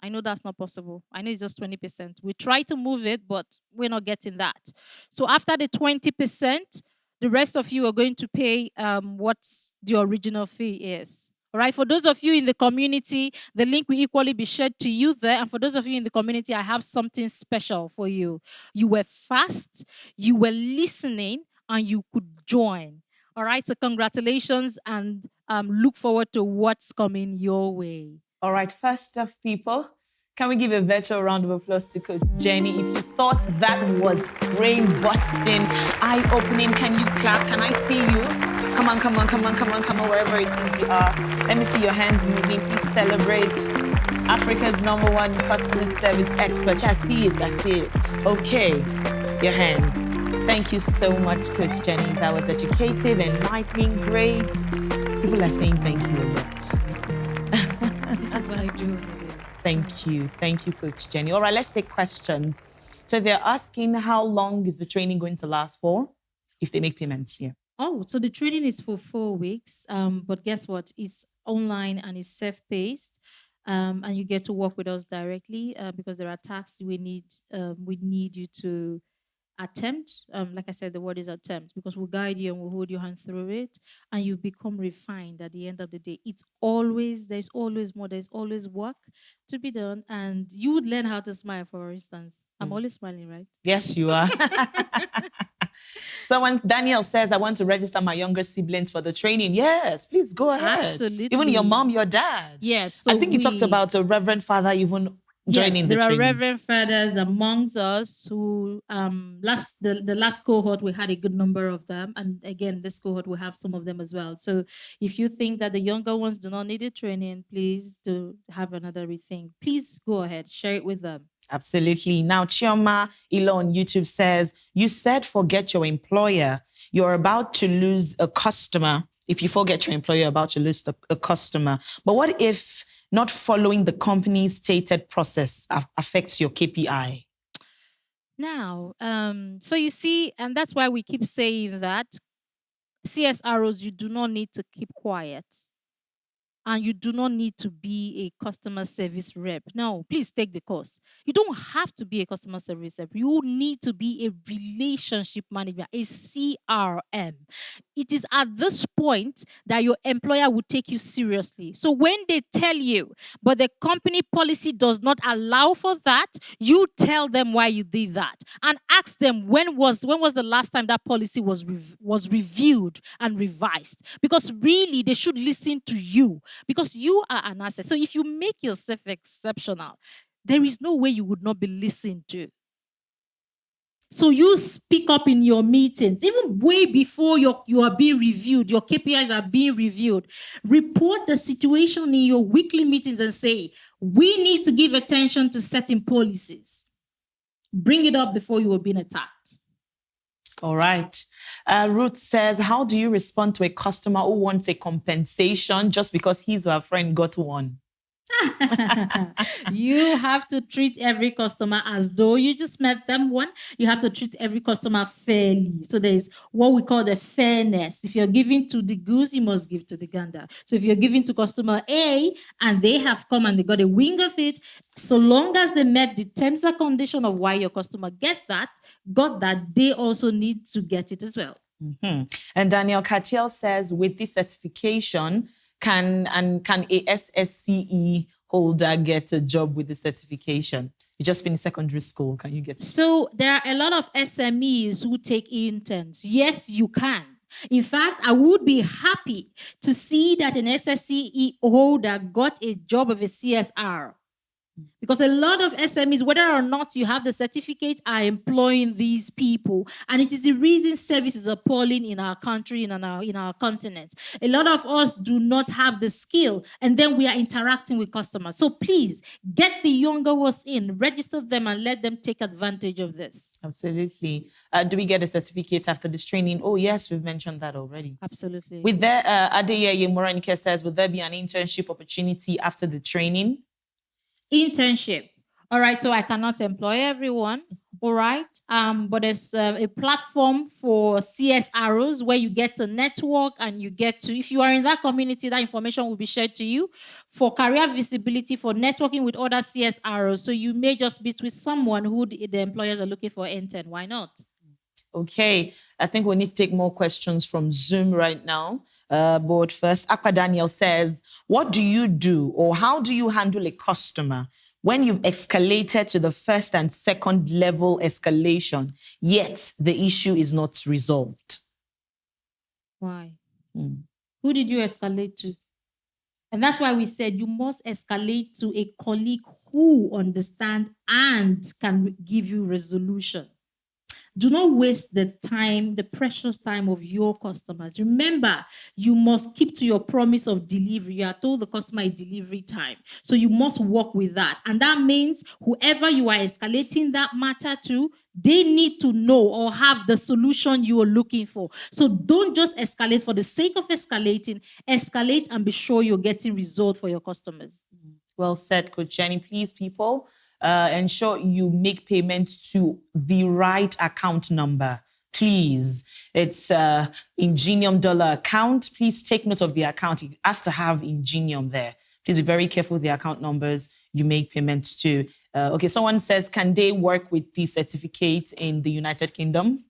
I know that's not possible. I know it's just 20%. We try to move it, but we're not getting that. So after the 20%, the rest of you are going to pay what the original fee is. All right, for those of you in the community, the link will equally be shared to you there. And for those of you in the community, I have something special for you. You were fast, you were listening, and you could join. All right, so congratulations and look forward to what's coming your way. All right, first off, people, Can we give a virtual round of applause to Coach Jenny? If you thought that was brain-busting, eye-opening, can you clap? Can I see you? Come on, wherever it is you are. Let me see your hands moving. Please celebrate Africa's #1 customer service expert. I see it. Okay, your hands. Thank you so much, Coach Jenny. That was educative, enlightening, great. People are saying thank you a lot. This is what I do. Thank you, Coach Jenny. All right, let's take questions. So they're asking, how long is the training going to last for if they make payments? Yeah. Oh, so the training is for 4 weeks. But guess what? It's online and it's self-paced. And you get to work with us directly because there are tasks we need you to attempt. Like I said, the word is attempt, because we'll guide you and we'll hold your hand through it, and you become refined at the end of the day. There's always more, there's always work to be done, and you would learn how to smile, for instance. I'm always smiling, right? Yes, you are. So when Daniel says, I want to register my younger siblings for the training, yes, please go ahead. Absolutely. Even your mom, your dad. Yes. So I think you talked about a reverend father even joining the there training. are reverend fathers amongst us who the last cohort we had a good number of them, and again this cohort we have some of them as well. So if you think that the younger ones do not need a training, please do have another rethink. Please go ahead, share it with them. Absolutely. Now, Chioma Ilo on YouTube says, you said forget your employer. You're about to lose a customer. If you forget your employer, you're about to lose a customer. But what if not following the company's stated process affects your KPI? Now, so you see, and that's why we keep saying that CSROs, you do not need to keep quiet. And you do not need to be a customer service rep. No, please take the course. You don't have to be a customer service rep. You need to be a relationship manager, a CRM. It is at this point that your employer will take you seriously. So when they tell you, but the company policy does not allow for that, you tell them why you did that. And ask them when was the last time that policy was reviewed and revised. Because really, they should listen to you. Because you are an asset. So if you make yourself exceptional, there is no way you would not be listened to. So you speak up in your meetings, even way before you are being reviewed, your KPIs are being reviewed. Report the situation in your weekly meetings and say, we need to give attention to certain policies. Bring it up before you are being attacked. All right. Ruth says, how do you respond to a customer who wants a compensation just because his or her friend got one? You have to treat every customer as though you just met them one. You have to treat every customer fairly. So there's what we call the fairness. If you're giving to the goose, you must give to the gander. So if you're giving to customer A and they have come and they got a wing of it, so long as they met the terms and condition of why your customer got that, they also need to get it as well. Mm-hmm. And Daniel Katiel says, with this certification, can a SSCE holder get a job with the certification? You just finished secondary school. Can you get it? So there are a lot of SMEs who take interns. Yes, you can. In fact, I would be happy to see that an SSCE holder got a job of a CSR. Because a lot of SMEs, whether or not you have the certificate, are employing these people. And it is the reason service is appalling in our country and in our continent. A lot of us do not have the skill, and then we are interacting with customers. So please, get the younger ones in, register them, and let them take advantage of this. Absolutely. Do we get a certificate after this training? Oh, yes, we've mentioned that already. Absolutely. With there, Adeyeye Moranike says, will there be an internship opportunity after the training? Internship. All right, so I cannot employ everyone. All right, but there's a platform for CSROs where you get to network and you get to, if you are in that community, that information will be shared to you for career visibility, for networking with other CSROs. So you may just be with someone who the employers are looking for intern. Why not? Okay, I think we need to take more questions from Zoom right now. But first, Aqua Daniel says, what do you do or how do you handle a customer when you've escalated to the first and second level escalation, yet the issue is not resolved? Why? Who did you escalate to? And that's why we said you must escalate to a colleague who understand and can give you resolution. Do not waste the time, the precious time of your customers. Remember, you must keep to your promise of delivery. You are told the customer a delivery time. So you must work with that. And that means whoever you are escalating that matter to, they need to know or have the solution you are looking for. So don't just escalate for the sake of escalating. Escalate and be sure you're getting result for your customers. Well said, Coach Jenny. Please, people, ensure you make payments to the right account number. Please. It's Ingenium dollar account. Please take note of the account. It has to have Ingenium there. Please be very careful with the account numbers you make payments to. Okay, someone says, can they work with the certificate in the United Kingdom?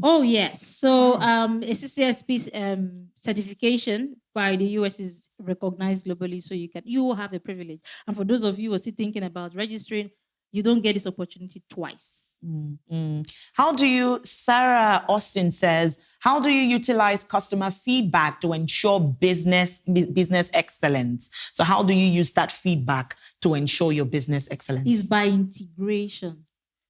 Oh, yes. So a CCSP certification by the US is recognized globally, so you will have a privilege. And for those of you who are still thinking about registering, you don't get this opportunity twice. How do you, Sarah Austin says, how do you utilize customer feedback to ensure business excellence? So how do you use that feedback to ensure your business excellence? It's by integration.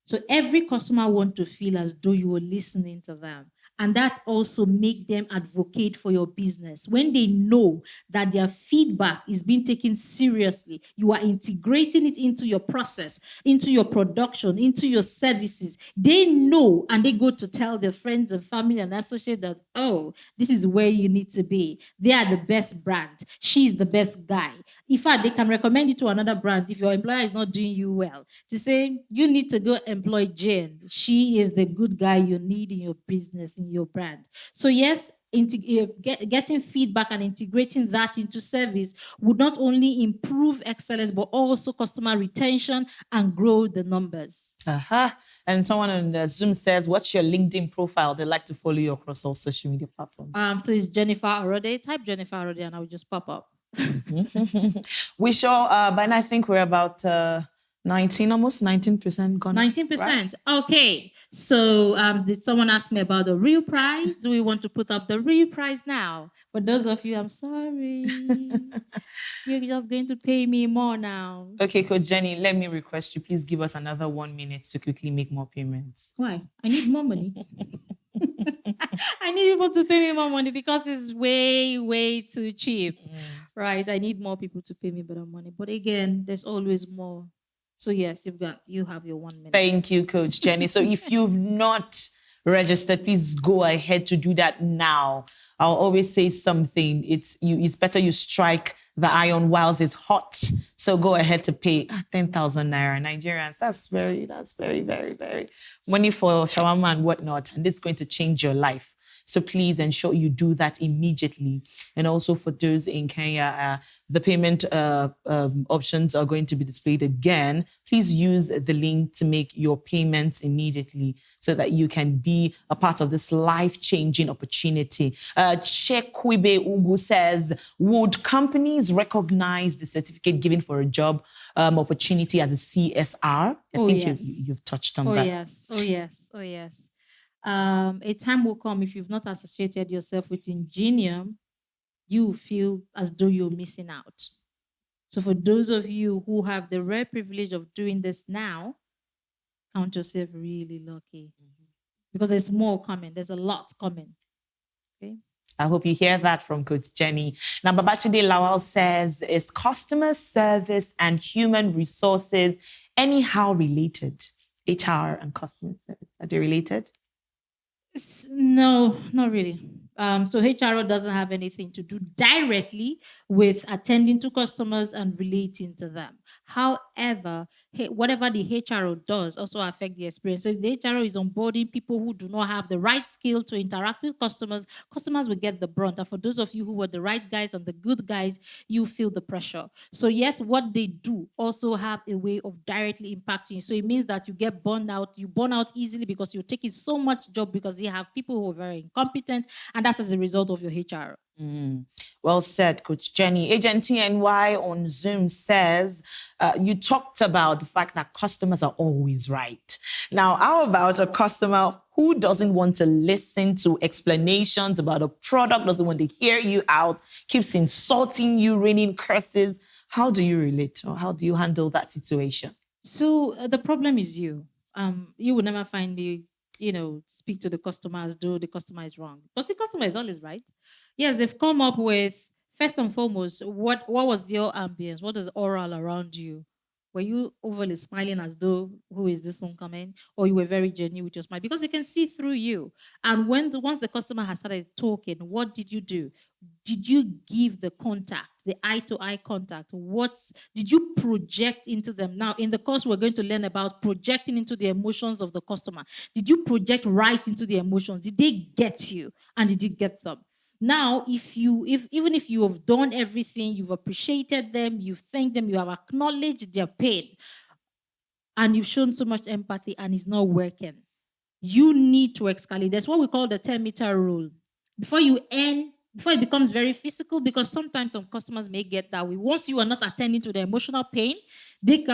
So every customer wants to feel as though you are listening to them. And that also make them advocate for your business. When they know that their feedback is being taken seriously, you are integrating it into your process, into your production, into your services. They know and they go to tell their friends and family and associates that, oh, this is where you need to be. They are the best brand. She's the best guy. In fact, they can recommend you to another brand if your employer is not doing you well. To say, you need to go employ Jane. She is the good guy you need in your business, in your brand. So yes, getting feedback and integrating that into service would not only improve excellence, but also customer retention and grow the numbers. And someone on Zoom says, what's your LinkedIn profile? They like to follow you across all social media platforms. So it's Jennifer Arode. Type Jennifer Arode and I will just pop up. We sure, but I think we're about 19% gone. 19%. Right? Okay. So did someone ask me about the real price? Do we want to put up the real price now? For those of you, I'm sorry. You're just going to pay me more now. Okay, Coach Jenny, let me request you, please give us another 1 minute to quickly make more payments. Why? I need more money. I need people to pay me more money because it's way, way too cheap. Right? I need more people to pay me better money. But again, there's always more. So yes, you have your 1 minute. Thank you, Coach Jenny. So if you've not registered, please go ahead to do that now. I'll always say something. It's better you strike the iron whilst it's hot. So go ahead to pay 10,000 naira. Nigerians, that's very, very, very money for shawarma and whatnot, and it's going to change your life. So please ensure you do that immediately. And also for those in Kenya, the payment options are going to be displayed again. Please use the link to make your payments immediately so that you can be a part of this life-changing opportunity. Chekwibe Ugu says, would companies recognize the certificate given for a job opportunity as a CSR? I think you've touched on that. Oh, yes. A time will come if you've not associated yourself with Ingenium, you feel as though you're missing out. So for those of you who have the rare privilege of doing this now, count yourself really lucky. Because there's more coming. There's a lot coming. Okay. I hope you hear that from Coach Jenny. Now, Babachide Lawal says, is customer service and human resources anyhow related? HR and customer service, are they related? No, not really. So HRO doesn't have anything to do directly with attending to customers and relating to them. However, whatever the HRO does also affect the experience. So if the HRO is onboarding people who do not have the right skill to interact with customers, customers will get the brunt. And for those of you who were the right guys and the good guys, you feel the pressure. So yes, what they do also have a way of directly impacting. So it means that you get burned out. You burn out easily because you're taking so much job because you have people who are very incompetent, and that's as a result of your HR. Well said, Coach Jenny. Agent TNY on Zoom says, you talked about the fact that customers are always right. Now, how about a customer who doesn't want to listen to explanations about a product, doesn't want to hear you out, keeps insulting you, raining curses? How do you relate, or how do you handle that situation? So the problem is you. You will never find me, speak to the customer as though the customer is wrong. Because the customer is always right. Yes, they've come up with, first and foremost, what was your ambience? What is oral around you? Were you overly smiling as though, who is this one coming? Or you were very genuine with your smile? Because they can see through you. And once the customer has started talking, what did you do? Did you give the contact, the eye-to-eye contact? What did you project into them? Now, in the course, we're going to learn about projecting into the emotions of the customer. Did you project right into the emotions? Did they get you? And did you get them? Now, if even if you have done everything, you've appreciated them, you've thanked them, you have acknowledged their pain, and you've shown so much empathy and it's not working, you need to escalate. That's what we call the 10-meter rule. Before it becomes very physical, because sometimes some customers may get that way. Once you are not attending to the emotional pain, they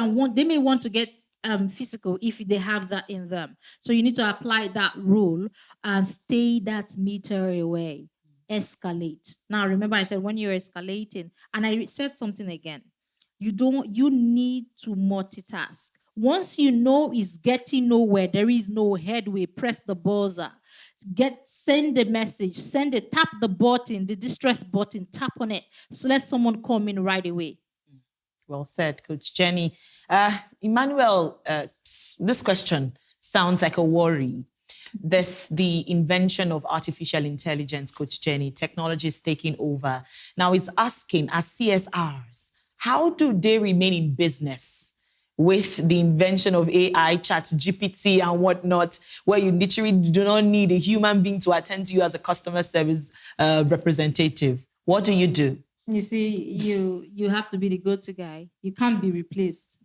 may want to get physical if they have that in them. So you need to apply that rule and stay that meter away. Escalate. Now, remember I said when you're escalating, and I said something again, you need to multitask. Once you know it's getting nowhere, there is no headway, press the buzzer. Send the message, tap the button, the distress button, tap on it. So let someone come in right away. Well said, Coach Jenny. Emmanuel, this question sounds like a worry. There's the invention of artificial intelligence, Coach Jenny. Technology is taking over. Now it's asking, as CSRs, how do they remain in business with the invention of AI, chat, GPT, and whatnot, where you literally do not need a human being to attend to you as a customer service representative? What do you do? You see, you have to be the go-to guy. You can't be replaced.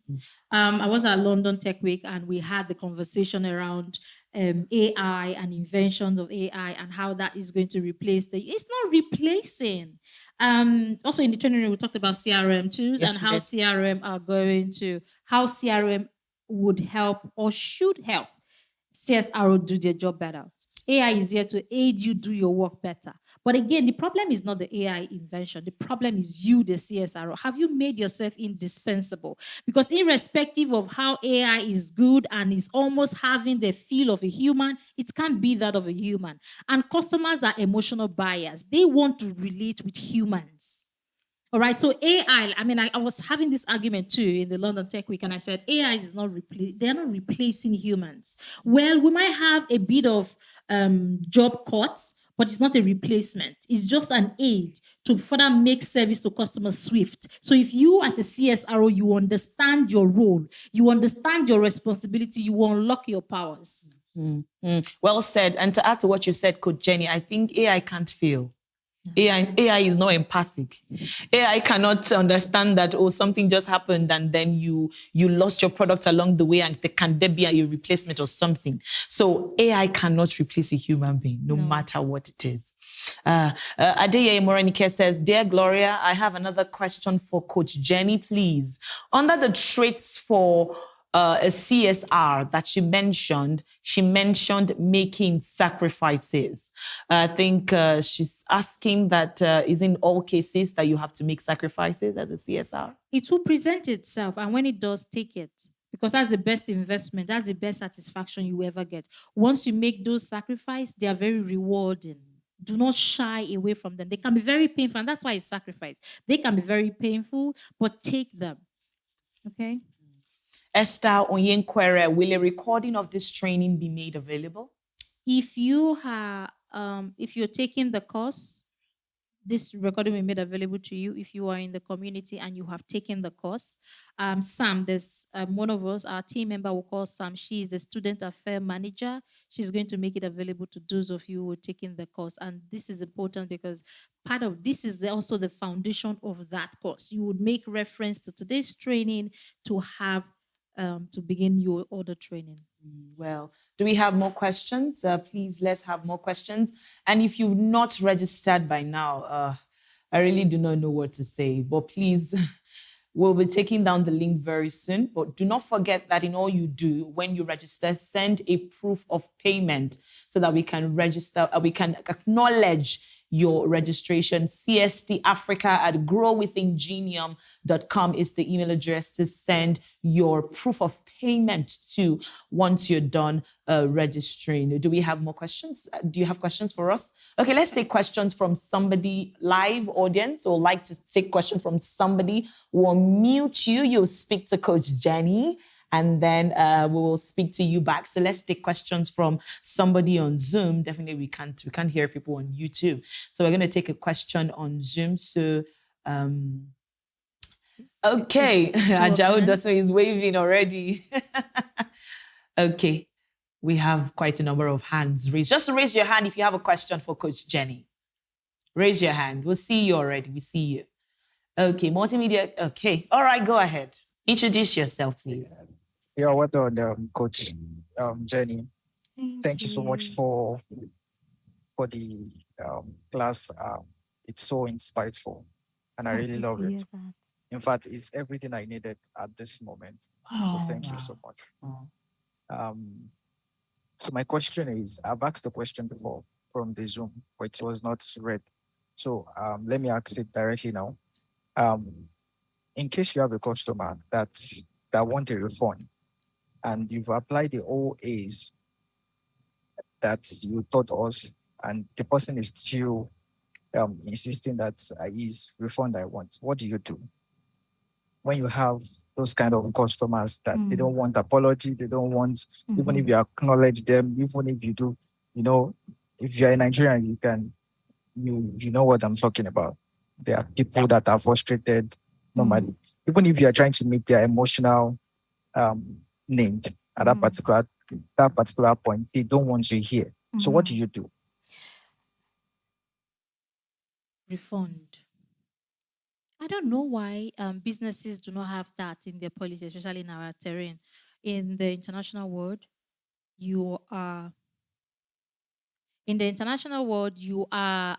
I was at London Tech Week and we had the conversation around AI and inventions of AI and how that is going to replace it's not replacing. Also in the training room, we talked about CRM tools and how CRM would help or should help CSRO do their job better. AI is here to aid you do your work better. But again, the problem is not the AI invention. The problem is you, the CSRO. Have you made yourself indispensable? Because irrespective of how AI is good and is almost having the feel of a human, it can't be that of a human. And customers are emotional buyers. They want to relate with humans. All right, so AI, I was having this argument too in the London Tech Week, and I said AI is not they're not replacing humans. Well, we might have a bit of job cuts, but it's not a replacement. It's just an aid to further make service to customers swift. So if you as a CSRO, you understand your role, you understand your responsibility, you will unlock your powers. Well said. And to add to what you said, Coach Jenny, I think AI can't fail. AI is not empathic. AI cannot understand that, something just happened and then you lost your product along the way and can there be a replacement or something. So AI cannot replace a human being, no matter what it is. Adeye Morenike says, Dear Gloria, I have another question for Coach Jenny, please. Under the traits for a CSR that she mentioned making sacrifices. I think she's asking that is in all cases that you have to make sacrifices as a CSR? It will present itself, and when it does, take it. Because that's the best investment. That's the best satisfaction you ever get. Once you make those sacrifices, they are very rewarding. Do not shy away from them. They can be very painful, and that's why it's sacrifice. They can be very painful, but take them. Okay? Esther Onyenkwere, will a recording of this training be made available? If you're taking the course, this recording will be made available to you if you are in the community and you have taken the course. Sam, there's one of us, our team member will call Sam. She is the student affair manager. She's going to make it available to those of you who are taking the course. And this is important because part of this is also the foundation of that course. You would make reference to today's training to have to begin your other training. Well, do we have more questions? Please, let's have more questions. And if you've not registered by now, I really do not know what to say. But please, we'll be taking down the link very soon. But do not forget that in all you do, when you register, send a proof of payment so that we can register, we can acknowledge your registration. cstafrica@growwithingenium.com is the email address to send your proof of payment to once you're done registering. Do we have more questions? Do you have questions for us? Okay, let's take questions from somebody live audience, or like to take questions from somebody. We'll mute you. You'll speak to Coach Jenny, and then we will speak to you back. So let's take questions from somebody on Zoom. Definitely we can't hear people on YouTube. So we're going to take a question on Zoom. So okay, Ajao Dotto is waving already. Okay, we have quite a number of hands raised. Just raise your hand if you have a question for Coach Jenny. Raise your hand. We'll see you already. We see you. Okay, multimedia. Okay, all right, go ahead. Introduce yourself, please. Yeah, what on Coach Jenny. Thank you so much for the class. It's so insightful, and I really love it. In fact, it's everything I needed at this moment. So thank you so much. So my question is, I've asked the question before from the Zoom, but it was not read. So let me ask it directly now. In case you have a customer that want a refund, and you've applied the OAs that you taught us, and the person is still insisting that is refund I want, what do you do? When you have those kind of customers that they don't want apology, they don't want, even if you acknowledge them, even if you do, if you're a Nigerian, you know what I'm talking about. There are people that are frustrated normally. Even if you are trying to meet their emotional need at that particular point, they don't want to hear. So what do you do? Refund. I don't know why businesses do not have that in their policy, especially in our terrain. In the international world, you are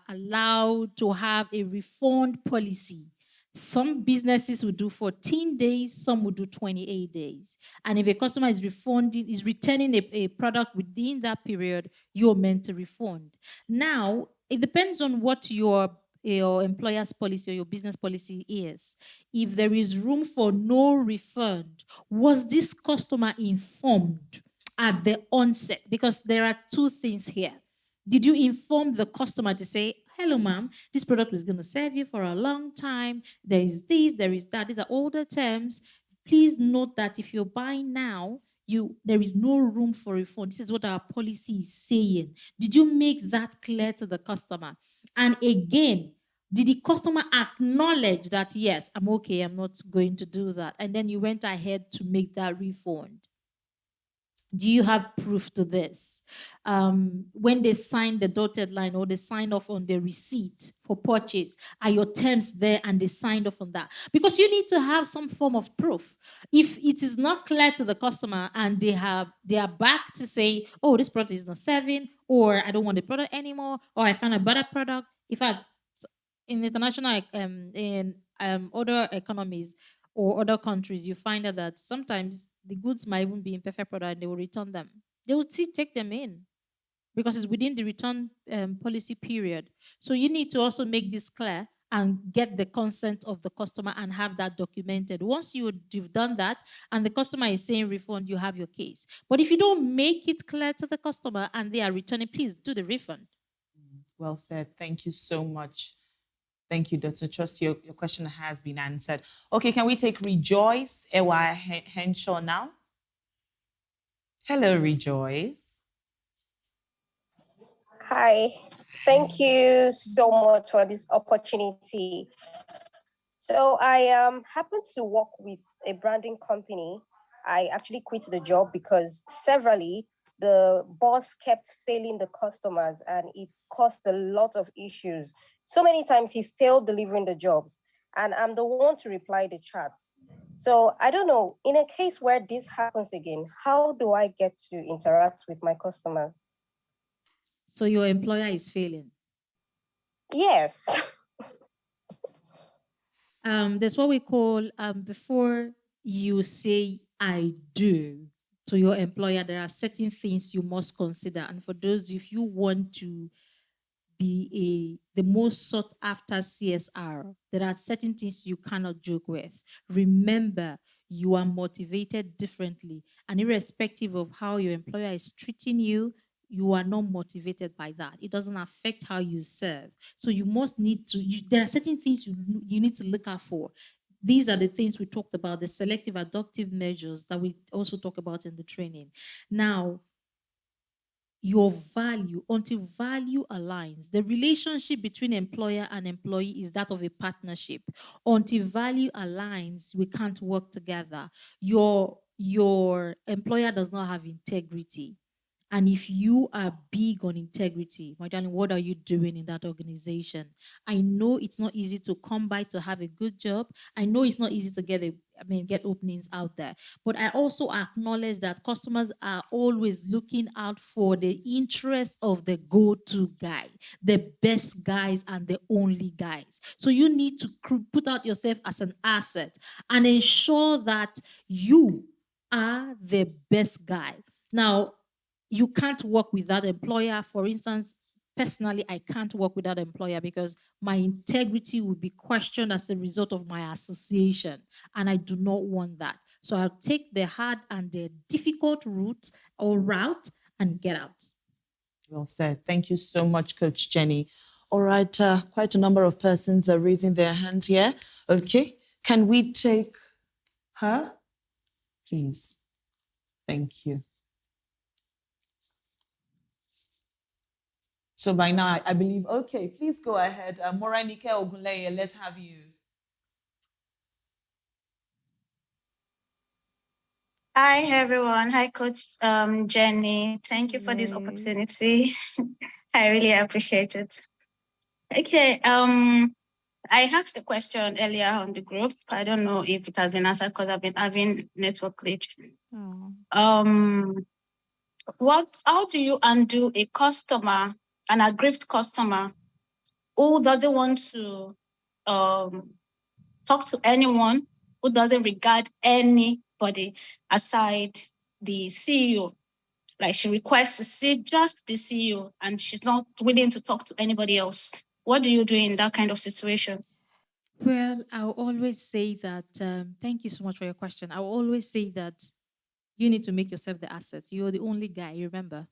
allowed to have a refund policy. Some businesses will do 14 days, some will do 28 days. And if a customer is returning a product within that period, you're meant to refund. Now, it depends on what your employer's policy or your business policy is. If there is room for no refund, was this customer informed at the onset? Because there are two things here. Did you inform the customer to say, hello, ma'am, this product is going to serve you for a long time. There is this, there is that. These are all the terms. Please note that if you're buying now, there is no room for refund. This is what our policy is saying. Did you make that clear to the customer? And again, did the customer acknowledge that, yes, I'm okay, I'm not going to do that? And then you went ahead to make that refund. Do you have proof to this? When they sign the dotted line or they sign off on the receipt for purchase, are your terms there and they signed off on that? Because you need to have some form of proof. If it is not clear to the customer and they are back to say, oh, this product is not serving, or I don't want the product anymore, or I found a better product. In fact, in international, in other economies or other countries, you find out that sometimes the goods might even be in perfect product and they will return them. They will still take them in because it's within the return policy period. So you need to also make this clear and get the consent of the customer and have that documented. Once you've done that and the customer is saying refund, you have your case. But if you don't make it clear to the customer and they are returning, please do the refund. Well said. Thank you so much. Thank you, Dr. Trust. Your question has been answered. Okay, can we take Rejoice Ewa Henshaw now? Hello, Rejoice. Hi, thank you so much for this opportunity. So I happen to work with a branding company. I actually quit the job because severally the boss kept failing the customers and it caused a lot of issues. So many times he failed delivering the jobs and I'm the one to reply the chats. So I don't know, in a case where this happens again, how do I get to interact with my customers? So your employer is failing? Yes. There's what we call, before you say I do to your employer, there are certain things you must consider. And for those, if you want to be the most sought after CSR. There are certain things you cannot joke with. Remember, you are motivated differently, and irrespective of how your employer is treating you, you are not motivated by that. It doesn't affect how you serve. So you must need to, there are certain things you need to look out for. These are the things we talked about, the selective adaptive measures that we also talk about in the training. Now, your value, until value aligns, the relationship between employer and employee is that of a partnership. Until value aligns, we can't work together. Your employer does not have integrity. And if you are big on integrity, my darling, what are you doing in that organization? I know it's not easy to come by to have a good job. I know it's not easy to get openings out there. But I also acknowledge that customers are always looking out for the interest of the go-to guy, the best guys and the only guys. So you need to put out yourself as an asset and ensure that you are the best guy. Now, you can't work with that employer. For instance, personally, I can't work with that employer because my integrity will be questioned as a result of my association, and I do not want that. So I'll take the hard and the difficult route and get out. Well said. Thank you so much, Coach Jenny. All right, quite a number of persons are raising their hands here. Okay, can we take her, please? Thank you. So by now, I believe, okay, please go ahead. Moranike Ogunleye, let's have you. Hi, everyone. Hi, Coach Jenny. Thank you for this opportunity. I really appreciate it. Okay, I asked the question earlier on the group. I don't know if it has been answered because I've been having network glitch. How do you undo a customer, an aggrieved customer who doesn't want to talk to anyone, who doesn't regard anybody aside the CEO? Like, she requests to see just the CEO and she's not willing to talk to anybody else. What do you do in that kind of situation? Well, I'll always say that, thank you so much for your question. I'll always say that you need to make yourself the asset. You're the only guy, remember?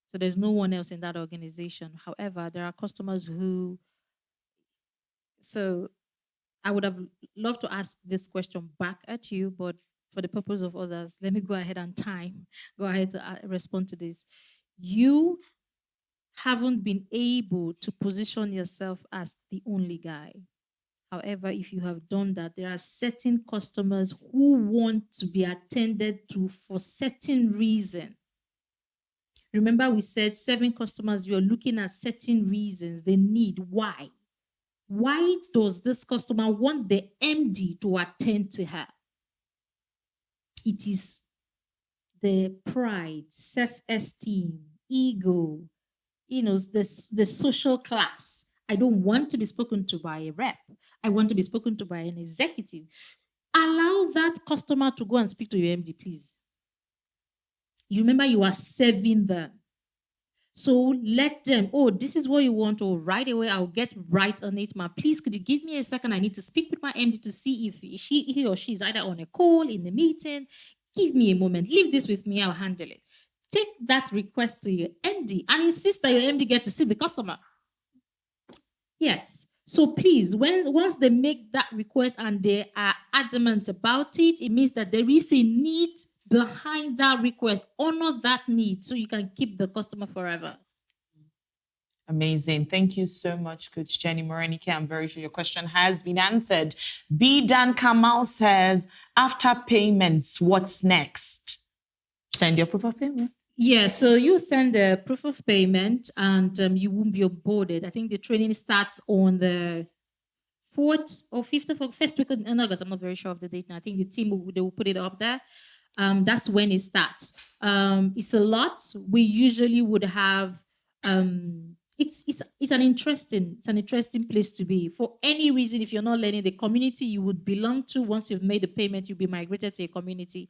So there's no one else in that organization. However, there are customers who, so I would have loved to ask this question back at you, but for the purpose of others, let me go ahead and go ahead to respond to this. You haven't been able to position yourself as the only guy. However, if you have done that, there are certain customers who want to be attended to for certain reasons. Remember, we said 7 customers, you're looking at certain reasons they need. Why? Why does this customer want the MD to attend to her? It is the pride, self-esteem, ego, the social class. I don't want to be spoken to by a rep. I want to be spoken to by an executive. Allow that customer to go and speak to your MD, please. You remember you are serving them. So let them, this is what you want, right away, I'll get right on it, ma. Please, could you give me a second? I need to speak with my MD to see if he or she is either on a call, in a meeting. Give me a moment. Leave this with me. I'll handle it. Take that request to your MD and insist that your MD get to see the customer. Yes. So please, once they make that request and they are adamant about it, it means that there is a need behind that request. Honor that need so you can keep the customer forever. Amazing. Thank you so much, Coach Jenny Morenike. I'm very sure your question has been answered. B. Dan Kamal says, after payments, what's next? Send your proof of payment. Yeah, so you send the proof of payment and you won't be onboarded. I think the training starts on the 4th or 5th of first week in August. I'm not very sure of the date now. I think the team they will put it up there. That's when it starts. It's a lot. We usually would have it's an interesting place to be. For any reason, if you're not learning, the community you would belong to, once you've made the payment, you'll be migrated to a community.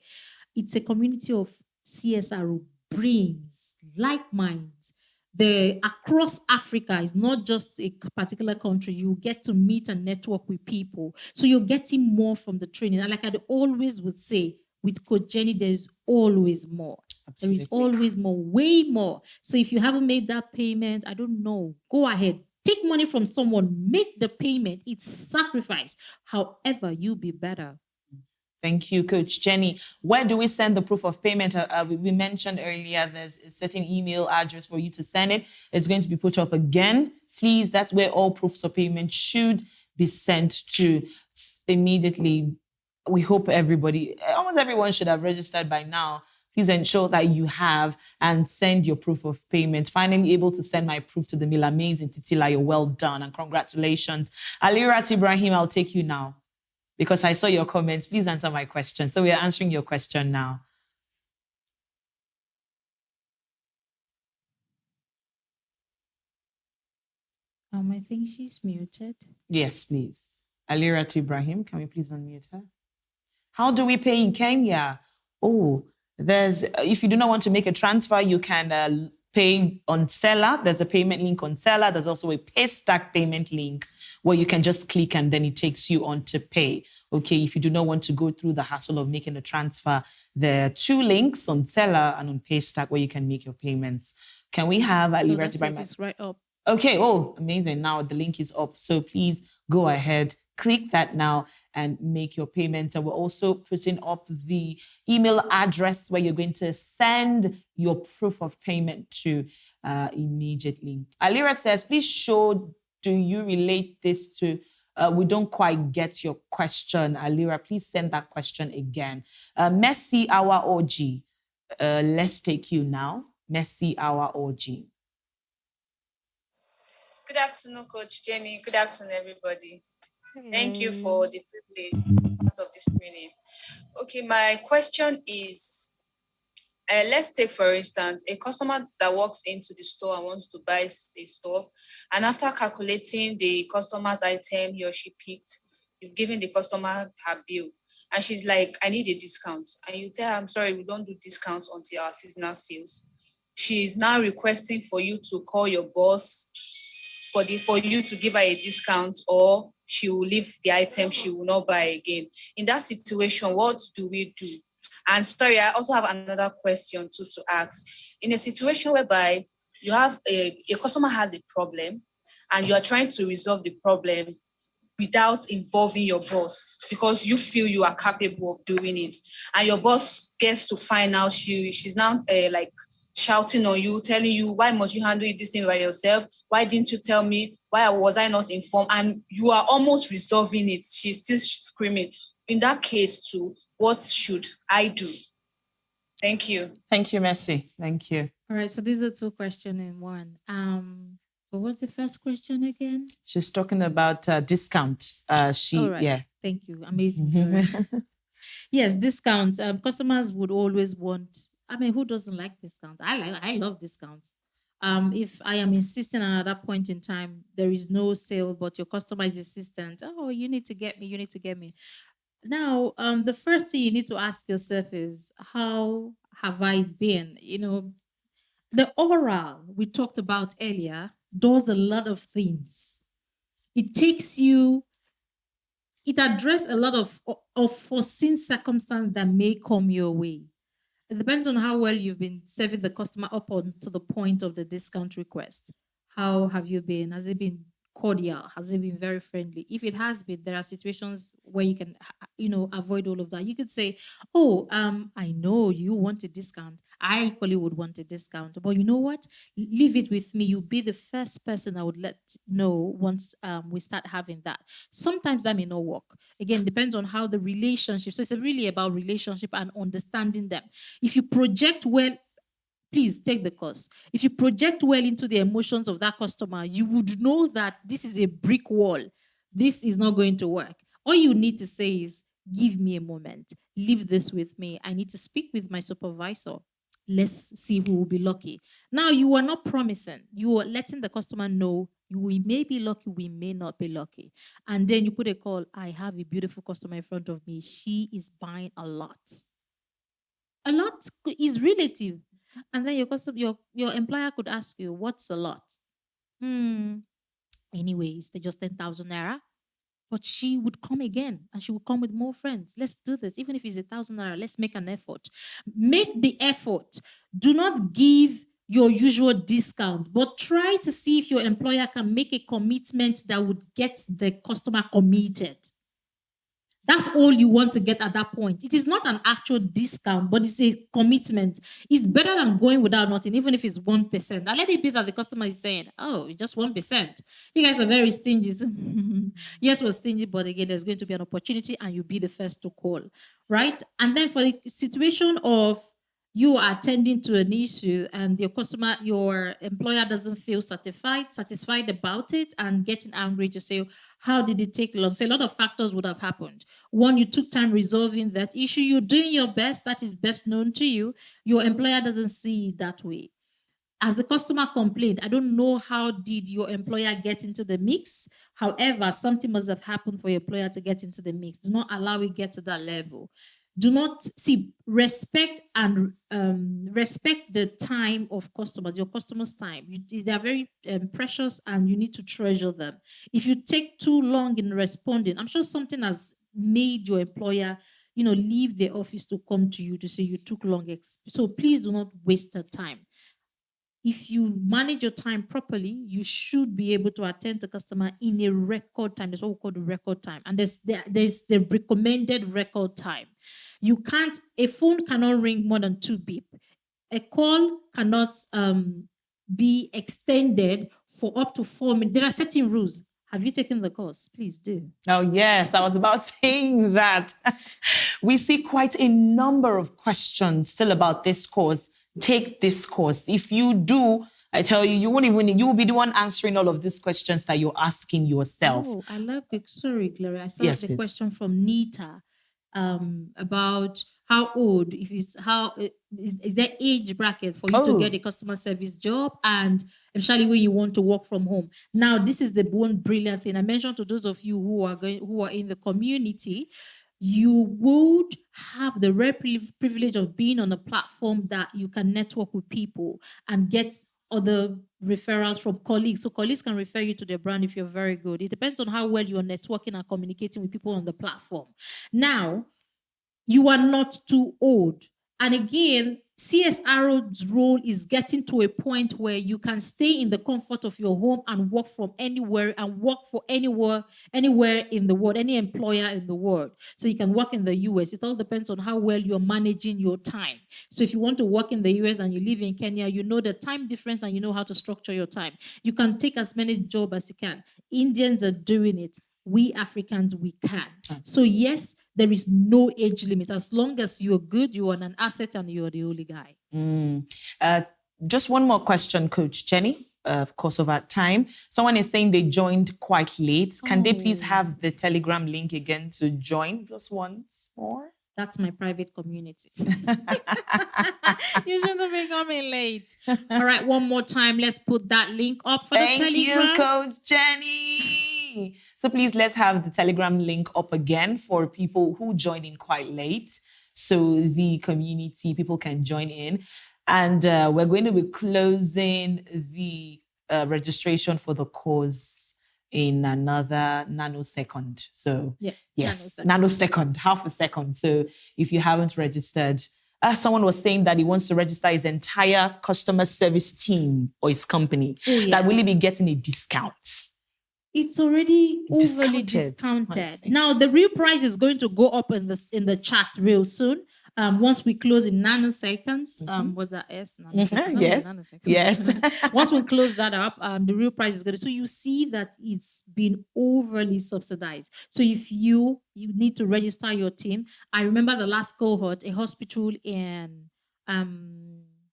It's a community of CSR brains, like minds. the across Africa is not just a particular country. You get to meet and network with people. So you're getting more from the training. And like I always would say, with Coach Jenny, there's always more. Absolutely. There is always more, way more. So if you haven't made that payment, I don't know, go ahead. Take money from someone, make the payment. It's sacrifice. However, you'll be better. Thank you, Coach Jenny. Where do we send the proof of payment? We mentioned earlier there's a certain email address for you to send it. It's going to be put up again. Please, that's where all proofs of payment should be sent to immediately. We hope almost everyone should have registered by now. Please ensure that you have and send your proof of payment. Finally able to send my proof to the Mill Amazing Titila. You're well done and congratulations. Alirat Ibrahim, I'll take you now, because I saw your comments. Please answer my question. So we are answering your question now. I think she's muted. Yes, please. Alirat Ibrahim, can we please unmute her? How do we pay in Kenya? Oh, if you do not want to make a transfer, you can pay on Seller. There's a payment link on Seller. There's also a Paystack payment link where you can just click and then it takes you on to pay. Okay, if you do not want to go through the hassle of making a transfer, there are 2 links on Seller and on Paystack where you can make your payments. Can we have Alirat Ibrahim? It's right up. Okay, amazing. Now the link is up. So please go ahead, click that now and make your payments. And we're also putting up the email address where you're going to send your proof of payment to immediately. Alirat says, please show, do you relate this to, we don't quite get your question, Alira. Please send that question again. Messi, our OG. Let's take you now. Messi, our OG. Good afternoon, Coach Jenny. Good afternoon, everybody. Thank you for the privilege of this training. Okay, my question is, let's take, for instance, a customer that walks into the store and wants to buy a stuff, and after calculating the customer's item he or she picked, you've given the customer her bill, and she's like, I need a discount. And you tell her, I'm sorry, we don't do discounts until our seasonal sales. She is now requesting for you to call your boss for you to give her a discount, or she will leave the item, she will not buy again. In that situation, what do we do? And sorry, I also have another question too to ask. In a situation whereby you have a customer has a problem and you are trying to resolve the problem without involving your boss because you feel you are capable of doing it, and your boss gets to find out she's now like shouting on you, telling you, why must you handle this thing by yourself? Why didn't you tell me? Why was I not informed? And you are almost resolving it. She's still screaming. In that case too, what should I do? Thank you. Thank you, Messi. Thank you. All right, so these are 2 questions in one. What was the first question again? She's talking about discount. All right. Yeah. Thank you. Amazing. Yes, discount. Customers would always want. I mean, who doesn't like discounts? I love discounts. If I am insisting and at that point in time there is no sale, but your customer is insistent, oh, you need to get me, you need to get me. Now, the first thing you need to ask yourself is, how have I been? You know, the oral we talked about earlier does a lot of things. It takes you, it addresses a lot of foreseen circumstances that may come your way. It depends on how well you've been serving the customer up on to the point of the discount request. How have you been? Has it been cordial? Has it been very friendly? If it has been, there are situations where you can, avoid all of that. You could say, oh, I know you want a discount. I equally would want a discount. But you know what? Leave it with me. You'll be the first person I would let know once we start having that. Sometimes that may not work. Again, depends on how the relationship. So it's really about relationship and understanding them. If you project well, please take the course. If you project well into the emotions of that customer, you would know that this is a brick wall. This is not going to work. All you need to say is, give me a moment. Leave this with me. I need to speak with my supervisor. Let's see who will be lucky. Now, you are not promising. You are letting the customer know we may be lucky, we may not be lucky. And then you put a call, I have a beautiful customer in front of me. She is buying a lot. A lot is relative. And then your employer could ask you, what's a lot? Anyways, they're just 10,000 naira. But she would come again and she would come with more friends. Let's do this. Even if it's 1,000 naira, let's make an effort. Make the effort. Do not give your usual discount, but try to see if your employer can make a commitment that would get the customer committed. That's all you want to get at that point. It is not an actual discount, but it's a commitment. It's better than going without nothing, even if it's 1%. Now let it be that the customer is saying, oh, it's just 1%. You guys are very stingy. Yes, we're stingy, but again, there's going to be an opportunity and you'll be the first to call, right? And then for the situation of you are attending to an issue and your employer doesn't feel satisfied about it and getting angry to say, how did it take long? So a lot of factors would have happened. One, you took time resolving that issue. You're doing your best. That is best known to you. Your employer doesn't see it that way. As the customer complained, I don't know how did your employer get into the mix. However, something must have happened for your employer to get into the mix. Do not allow it get to that level. Do not respect the time of customers, your customers' time. They are very precious and you need to treasure them. If you take too long in responding, I'm sure something has made your employer, leave the office to come to you to say you took long. So please do not waste the time. If you manage your time properly, you should be able to attend to customer in a record time. That's what we call the record time. And there's the recommended record time. A phone cannot ring more than 2 beep. A call cannot be extended for up to 4 minutes. There are certain rules. Have you taken the course? Please do. Oh, yes, I was about saying that. We see quite a number of questions still about this course. Take this course. If you do, I tell you, you will be the one answering all of these questions that you're asking yourself. Oh, I love sorry, Gloria. I saw Yes, the question from Nita about how old, is there age bracket for you to get a customer service job, and especially when you want to work from home. Now, this is the one brilliant thing I mentioned to those of you who are in the community. You would have the rare privilege of being on a platform that you can network with people and get other referrals from colleagues. So colleagues can refer you to their brand if you're very good. It depends on how well you're networking and communicating with people on the platform. Now, you are not too old. And again, CSRO's role is getting to a point where you can stay in the comfort of your home and work from anywhere and work for anywhere in the world, any employer in the world. So you can work in the US. It all depends on how well you're managing your time. So if you want to work in the US and you live in Kenya, you know the time difference and you know how to structure your time. You can take as many jobs as you can. Indians are doing it. We Africans, we can. So yes, there is no age limit. As long as you're good, you are an asset and you're the only guy. Just one more question, Coach Jenny, of course, of our time. Someone is saying they joined quite late. Can they please have the Telegram link again to join just once more? That's my private community. You shouldn't be coming late. All right, one more time. Let's put that link up for the Telegram. Thank you, Coach Jenny. So please, let's have the Telegram link up again for people who joined in quite late. So the community, people can join in. And we're going to be closing the registration for the course in another nanosecond. So yes, nanosecond, half a second. So if you haven't registered, someone was saying that he wants to register his entire customer service team for his company. Oh, yes. That will he be getting a discount? It's already overly discounted. Now the real price is going to go up in the chat real soon. Once we close in nanoseconds, what's that S? Nanoseconds. Yes. Nanoseconds. Yes. Once we close that up, the real price is going to. So you see that it's been overly subsidized. So if you need to register your team, I remember the last cohort, a hospital in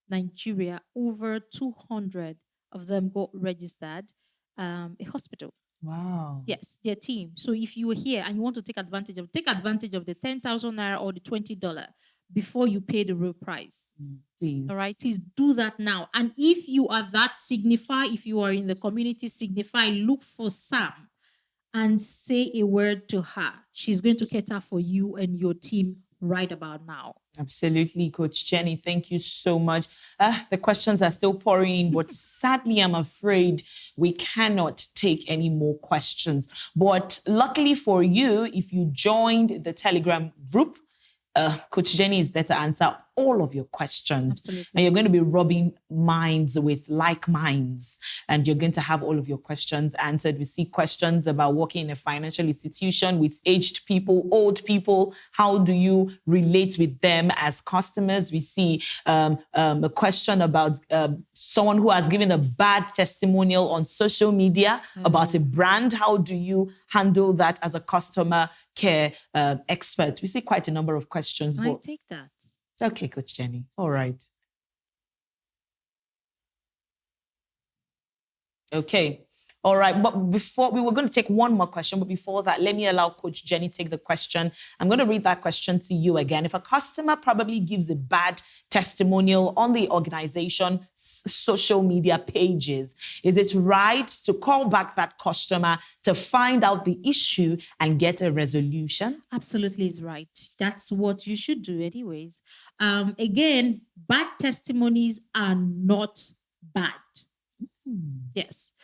Nigeria, over 200 of them got registered. A hospital. Wow. Yes, their team. So if you are here and you want to take advantage of the 10,000 naira or the $20 before you pay the real price. Please. All right, please do that now. And if you are that signify, if you are in the community signify, look for Sam and say a word to her. She's going to cater for you and your team right about now. Absolutely, Coach Jenny. Thank you so much. The questions are still pouring in, but sadly, I'm afraid we cannot take any more questions. But luckily for you, if you joined the Telegram group, Coach Jenny is there to answer all of your questions. Absolutely. And you're going to be rubbing minds with like minds. And you're going to have all of your questions answered. We see questions about working in a financial institution with aged people, old people. How do you relate with them as customers? We see a question about someone who has given a bad testimonial on social media about a brand. How do you handle that as a customer care expert? We see quite a number of questions. I take that. Okay, Coach Jenny. All right. Okay. All right. But before, we were going to take one more question, but before that, let me allow Coach Jenny take the question. I'm going to read that question to you again. If a customer probably gives a bad testimonial on the organization's social media pages, is it right to call back that customer to find out the issue and get a resolution? Absolutely is right. That's what you should do anyways. Again, bad testimonies are not bad. Yes.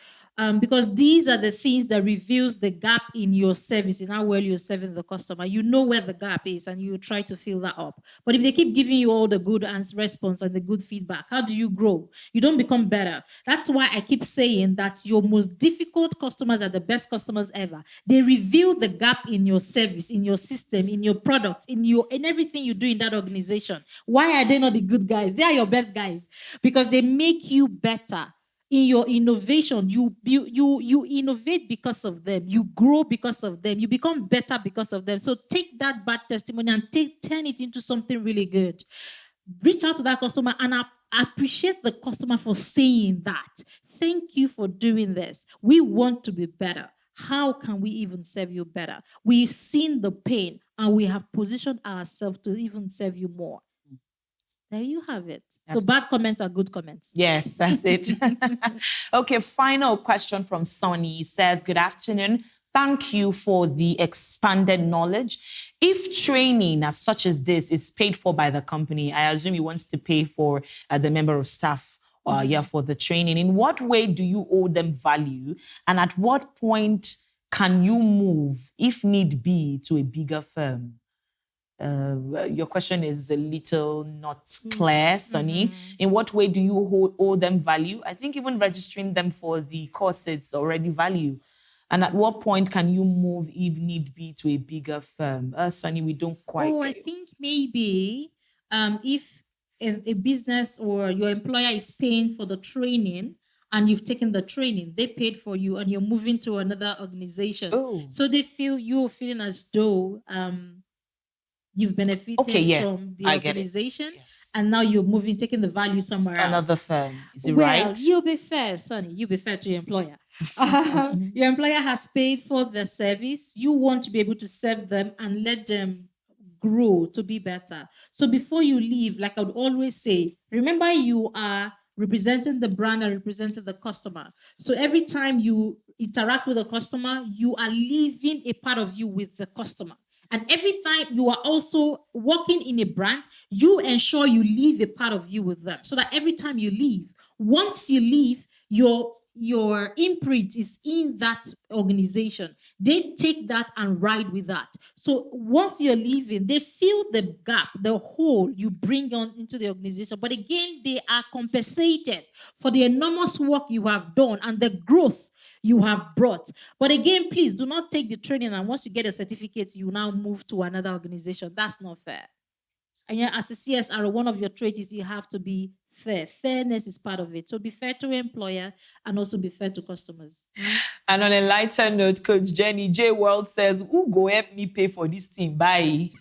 Because these are the things that reveals the gap in your service, in how well you're serving the customer. You know where the gap is and you try to fill that up. But if they keep giving you all the good response and the good feedback, how do you grow? You don't become better. That's why I keep saying that your most difficult customers are the best customers ever. They reveal the gap in your service, in your system, in your product, in everything you do in that organization. Why are they not the good guys? They are your best guys because they make you better. In your innovation, you innovate because of them. You grow because of them. You become better because of them. So take that bad testimony and turn it into something really good. Reach out to that customer and appreciate the customer for saying that. Thank you for doing this. We want to be better. How can we even serve you better? We've seen the pain and we have positioned ourselves to even serve you more. There you have it. So bad comments are good comments. Yes, that's it. Okay, final question from Sonny. He says, good afternoon. Thank you for the expanded knowledge. If training as such as this is paid for by the company, I assume he wants to pay for the member of staff for the training. In what way do you owe them value? And at what point can you move, if need be, to a bigger firm? Your question is a little not clear, Sonny. In what way do you owe them value? I think even registering them for the course is already value. And at what point can you move, if need be, to a bigger firm? Sonny, we don't quite. I think maybe if a business or your employer is paying for the training and you've taken the training, they paid for you and you're moving to another organization. So they feel you're feeling as though you've benefited from the organization, and now you're moving, taking the value somewhere else. Another firm. Is it right? You'll be fair, Sonny. You'll be fair to your employer. Your employer has paid for the service. You want to be able to serve them and let them grow to be better. So before you leave, like I would always say, remember you are representing the brand and representing the customer. So every time you interact with a customer, you are leaving a part of you with the customer. And every time you are also working in a brand, you ensure you leave a part of you with them. So that every time you leave, once you leave, your imprint is in that organization. They take that and ride with that. So once you're leaving, they fill the gap, the hole you bring on into the organization. But again, they are compensated for the enormous work you have done and the growth you have brought. But again, please do not take the training and once you get a certificate, you now move to another organization. That's not fair. And yeah, as a CSR, one of your traits is you have to be fair. Fairness is part of it. So be fair to your employer and also be fair to customers. And on a lighter note, Coach Jenny, J World says, who go help me pay for this thing? Bye.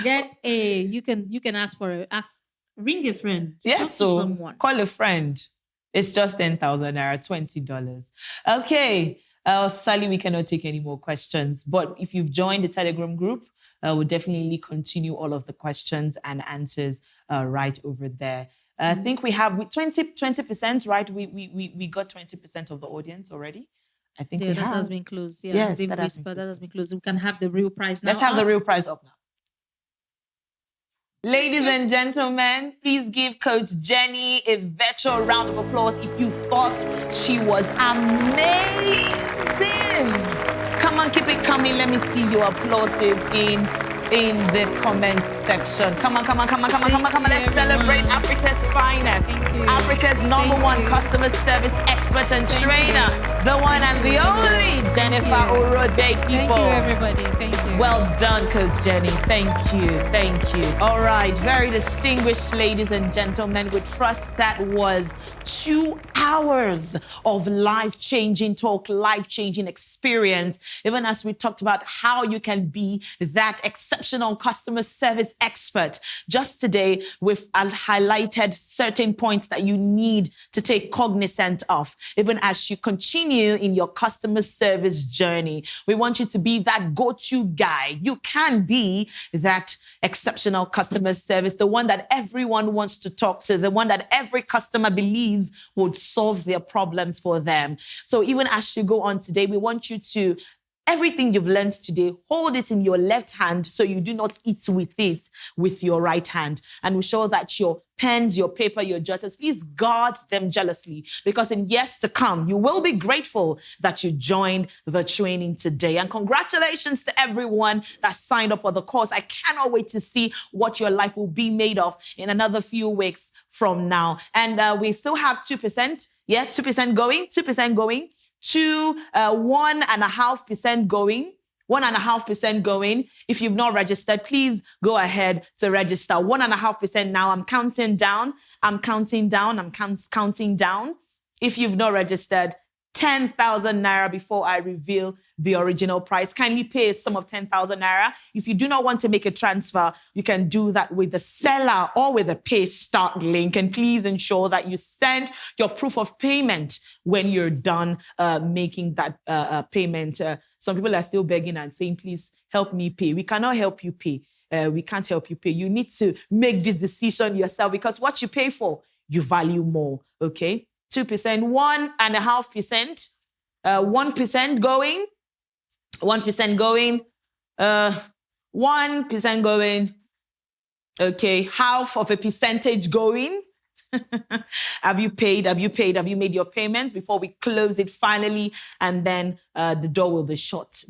You can ask for ring a friend. Yes, so someone. Call a friend. It's just 10,000 naira, $20. Okay. Sally, we cannot take any more questions. But if you've joined the Telegram group, we'll definitely continue all of the questions and answers right over there. I think we have 20%, right? We got 20% of the audience already. I think Yeah, we that have. has been closed. Yeah, Yes, they've that has been whispered. That closed. has been closed. We can have the real price now. Let's have the real prize up now. Ladies and gentlemen, please give Coach Jenny a virtual round of applause if you thought she was amazing. Come on, keep it coming. Let me see your applauses in the comment section. Come on. Let's celebrate Africa's finest. Africa's number one customer service expert and trainer. The one and the only Jennifer Orode people. Thank you, everybody. Thank you. Well done, Coach Jenny. Thank you. All right, very distinguished ladies and gentlemen, we trust that was 2 hours of life-changing talk, life-changing experience, even as we talked about how you can be that exceptional customer service expert. Just today, we've highlighted certain points that you need to take cognizant of, even as you continue in your customer service journey. We want you to be that go-to guy. You can be that exceptional customer service, the one that everyone wants to talk to, the one that every customer believes would solve their problems for them. So even as you go on today, we want you to, everything you've learned today, hold it in your left hand so you do not eat with it with your right hand. And we show that your pens, your paper, your jotters, please guard them jealously, because in years to come, you will be grateful that you joined the training today. And congratulations to everyone that signed up for the course. I cannot wait to see what your life will be made of in another few weeks from now. And we still have 2%. Yeah, 2% going. 1.5% going. 1.5% going. If you've not registered, please go ahead to register. 1.5% now. I'm counting down. Counting down. If you've not registered, 10,000 naira before I reveal the original price. Kindly pay a sum of 10,000 naira. If you do not want to make a transfer, you can do that with the seller or with the Pay Start link. And please ensure that you send your proof of payment when you're done making that payment. Some people are still begging and saying, please help me pay. We cannot help you pay. We can't help you pay. You need to make this decision yourself, because what you pay for, you value more, okay? 2%, 1.5%, 1% going, 1% going, 1% going, okay, half of a percentage going. Have you paid? Have you made your payment before we close it finally? And then the door will be shut.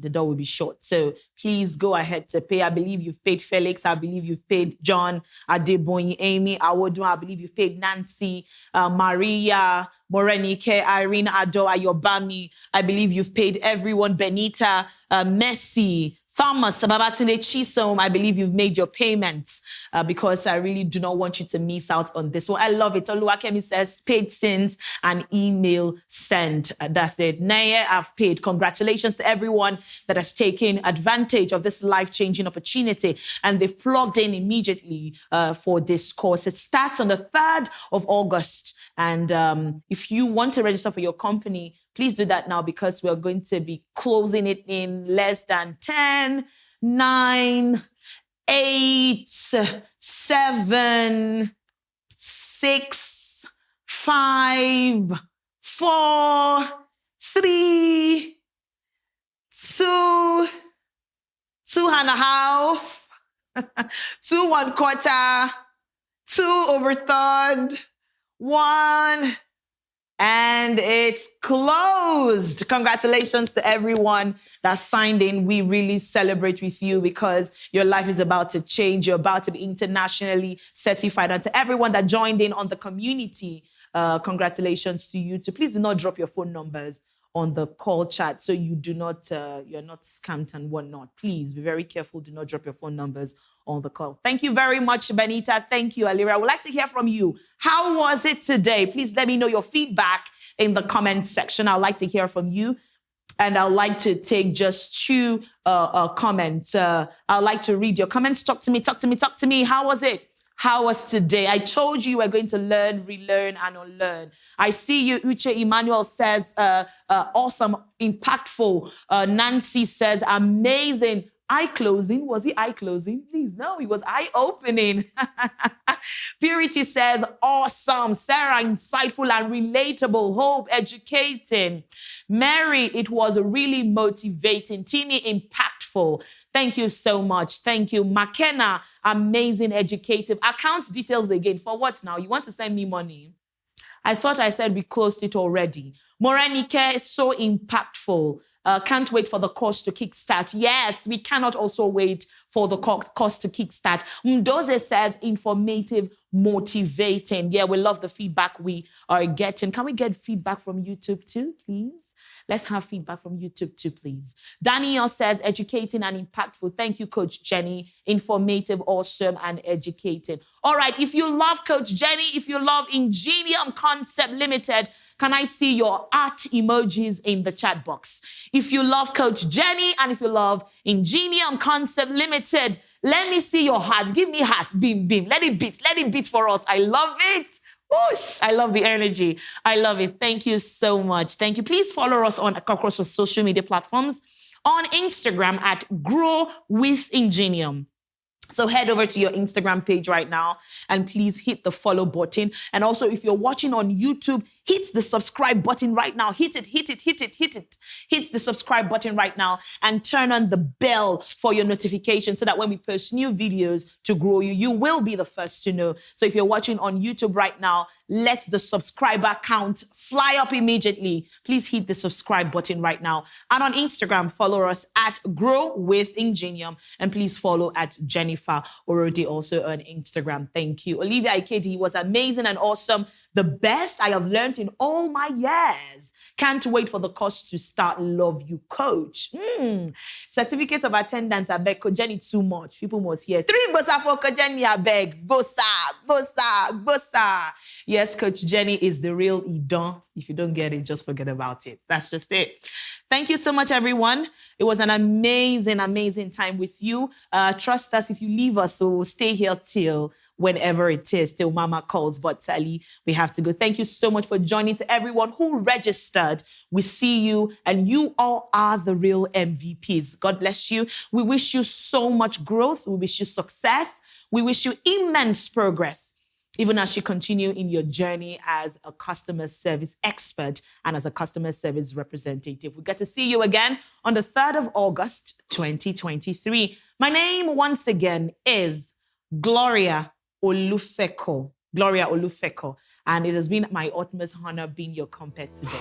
So please go ahead to pay. I believe you've paid Felix. I believe you've paid John, Adeboyin, Amy, Awodu. I believe you've paid Nancy, Maria, Morenike, Irene, Ado, Ayobami. I believe you've paid everyone. Benita, Messi, Thomas, Babatunde Chisom, I believe you've made your payments because I really do not want you to miss out on this one. I love it. Oluwakemi says, paid since an email sent. That's it. Naya, I've paid. Congratulations to everyone that has taken advantage of this life-changing opportunity and they've plugged in immediately for this course. It starts on the 3rd of August. And if you want to register for your company, please do that now, because we're going to be closing it in less than 10, 9, 8, 7, 6, 5, 4, 3, 2, 2.5, 2 1/4, 2 over third, 1. And it's closed. Congratulations to everyone that signed in. We really celebrate with you because your life is about to change. You're about to be internationally certified. And to everyone that joined in on the community, congratulations to you too. Please do not drop your phone numbers on the call chat so you do not, you're not scammed and whatnot. Please be very careful. Do not drop your phone numbers on the call. Thank you very much, Benita. Thank you, Alira. I would like to hear from you. How was it today? Please let me know your feedback in the comment section. I'd like to hear from you. And I'd like to take just 2 comments. I'd like to read your comments. Talk to me. How was it? How was today? I told you we're going to learn, relearn, and unlearn. I see you. Uche Emmanuel says, awesome, impactful. Nancy says, amazing. Eye closing. Was it eye closing? Please, no, it was eye opening. Purity says, awesome. Sarah, insightful and relatable. Hope, educating. Mary, it was really motivating. Timmy, impactful. Thank you so much. Thank you. McKenna, amazing, educative. Account details again. For what now? You want to send me money? I thought I said we closed it already. Morenike, so impactful. Can't wait for the course to kickstart. Yes, we cannot also wait for the course to kickstart. Mdoze says informative, motivating. Yeah, we love the feedback we are getting. Can we get feedback from YouTube too, please? Let's have feedback from YouTube too, please. Daniel says, educating and impactful. Thank you, Coach Jenny. Informative, awesome, and educating. All right, if you love Coach Jenny, if you love Ingenium Concept Limited, can I see your art emojis in the chat box? If you love Coach Jenny and if you love Ingenium Concept Limited, let me see your heart. Give me heart. Beam, beam. Let it beat for us. I love it. Whoosh, I love the energy. I love it. Thank you so much. Thank you. Please follow us across our social media platforms. On Instagram at Grow with Ingenium. So head over to your Instagram page right now and please hit the follow button. And also, if you're watching on YouTube, hit the subscribe button right now. Hit it. Hit the subscribe button right now and turn on the bell for your notification so that when we post new videos to grow you, you will be the first to know. So if you're watching on YouTube right now, let the subscriber count fly up immediately. Please hit the subscribe button right now. And on Instagram, follow us at Grow with Ingenium. And please follow at Jennifer Orodi also on Instagram. Thank you. Olivia Ikedi was amazing and awesome. The best I have learned in all my years. Can't wait for the course to start. Love you, Coach. Certificate of attendance, I beg. Coach Jenny, too much. People must hear. 3 bossa for Coach Jenny, I beg. Bossa. Yes, Coach Jenny is the real Idon. If you don't get it, just forget about it. That's just it. Thank you so much, everyone. It was an amazing, amazing time with you. Trust us, if you leave us, so we'll stay here till whenever it is, till Mama calls. But sadly, we have to go. Thank you so much for joining. To everyone who registered, we see you, and you all are the real MVPs. God bless you. We wish you so much growth. We wish you success. We wish you immense progress, even as you continue in your journey as a customer service expert and as a customer service representative. We get to see you again on the 3rd of August, 2023. My name, once again, is Gloria Olufeko. And it has been my utmost honor being your compere today.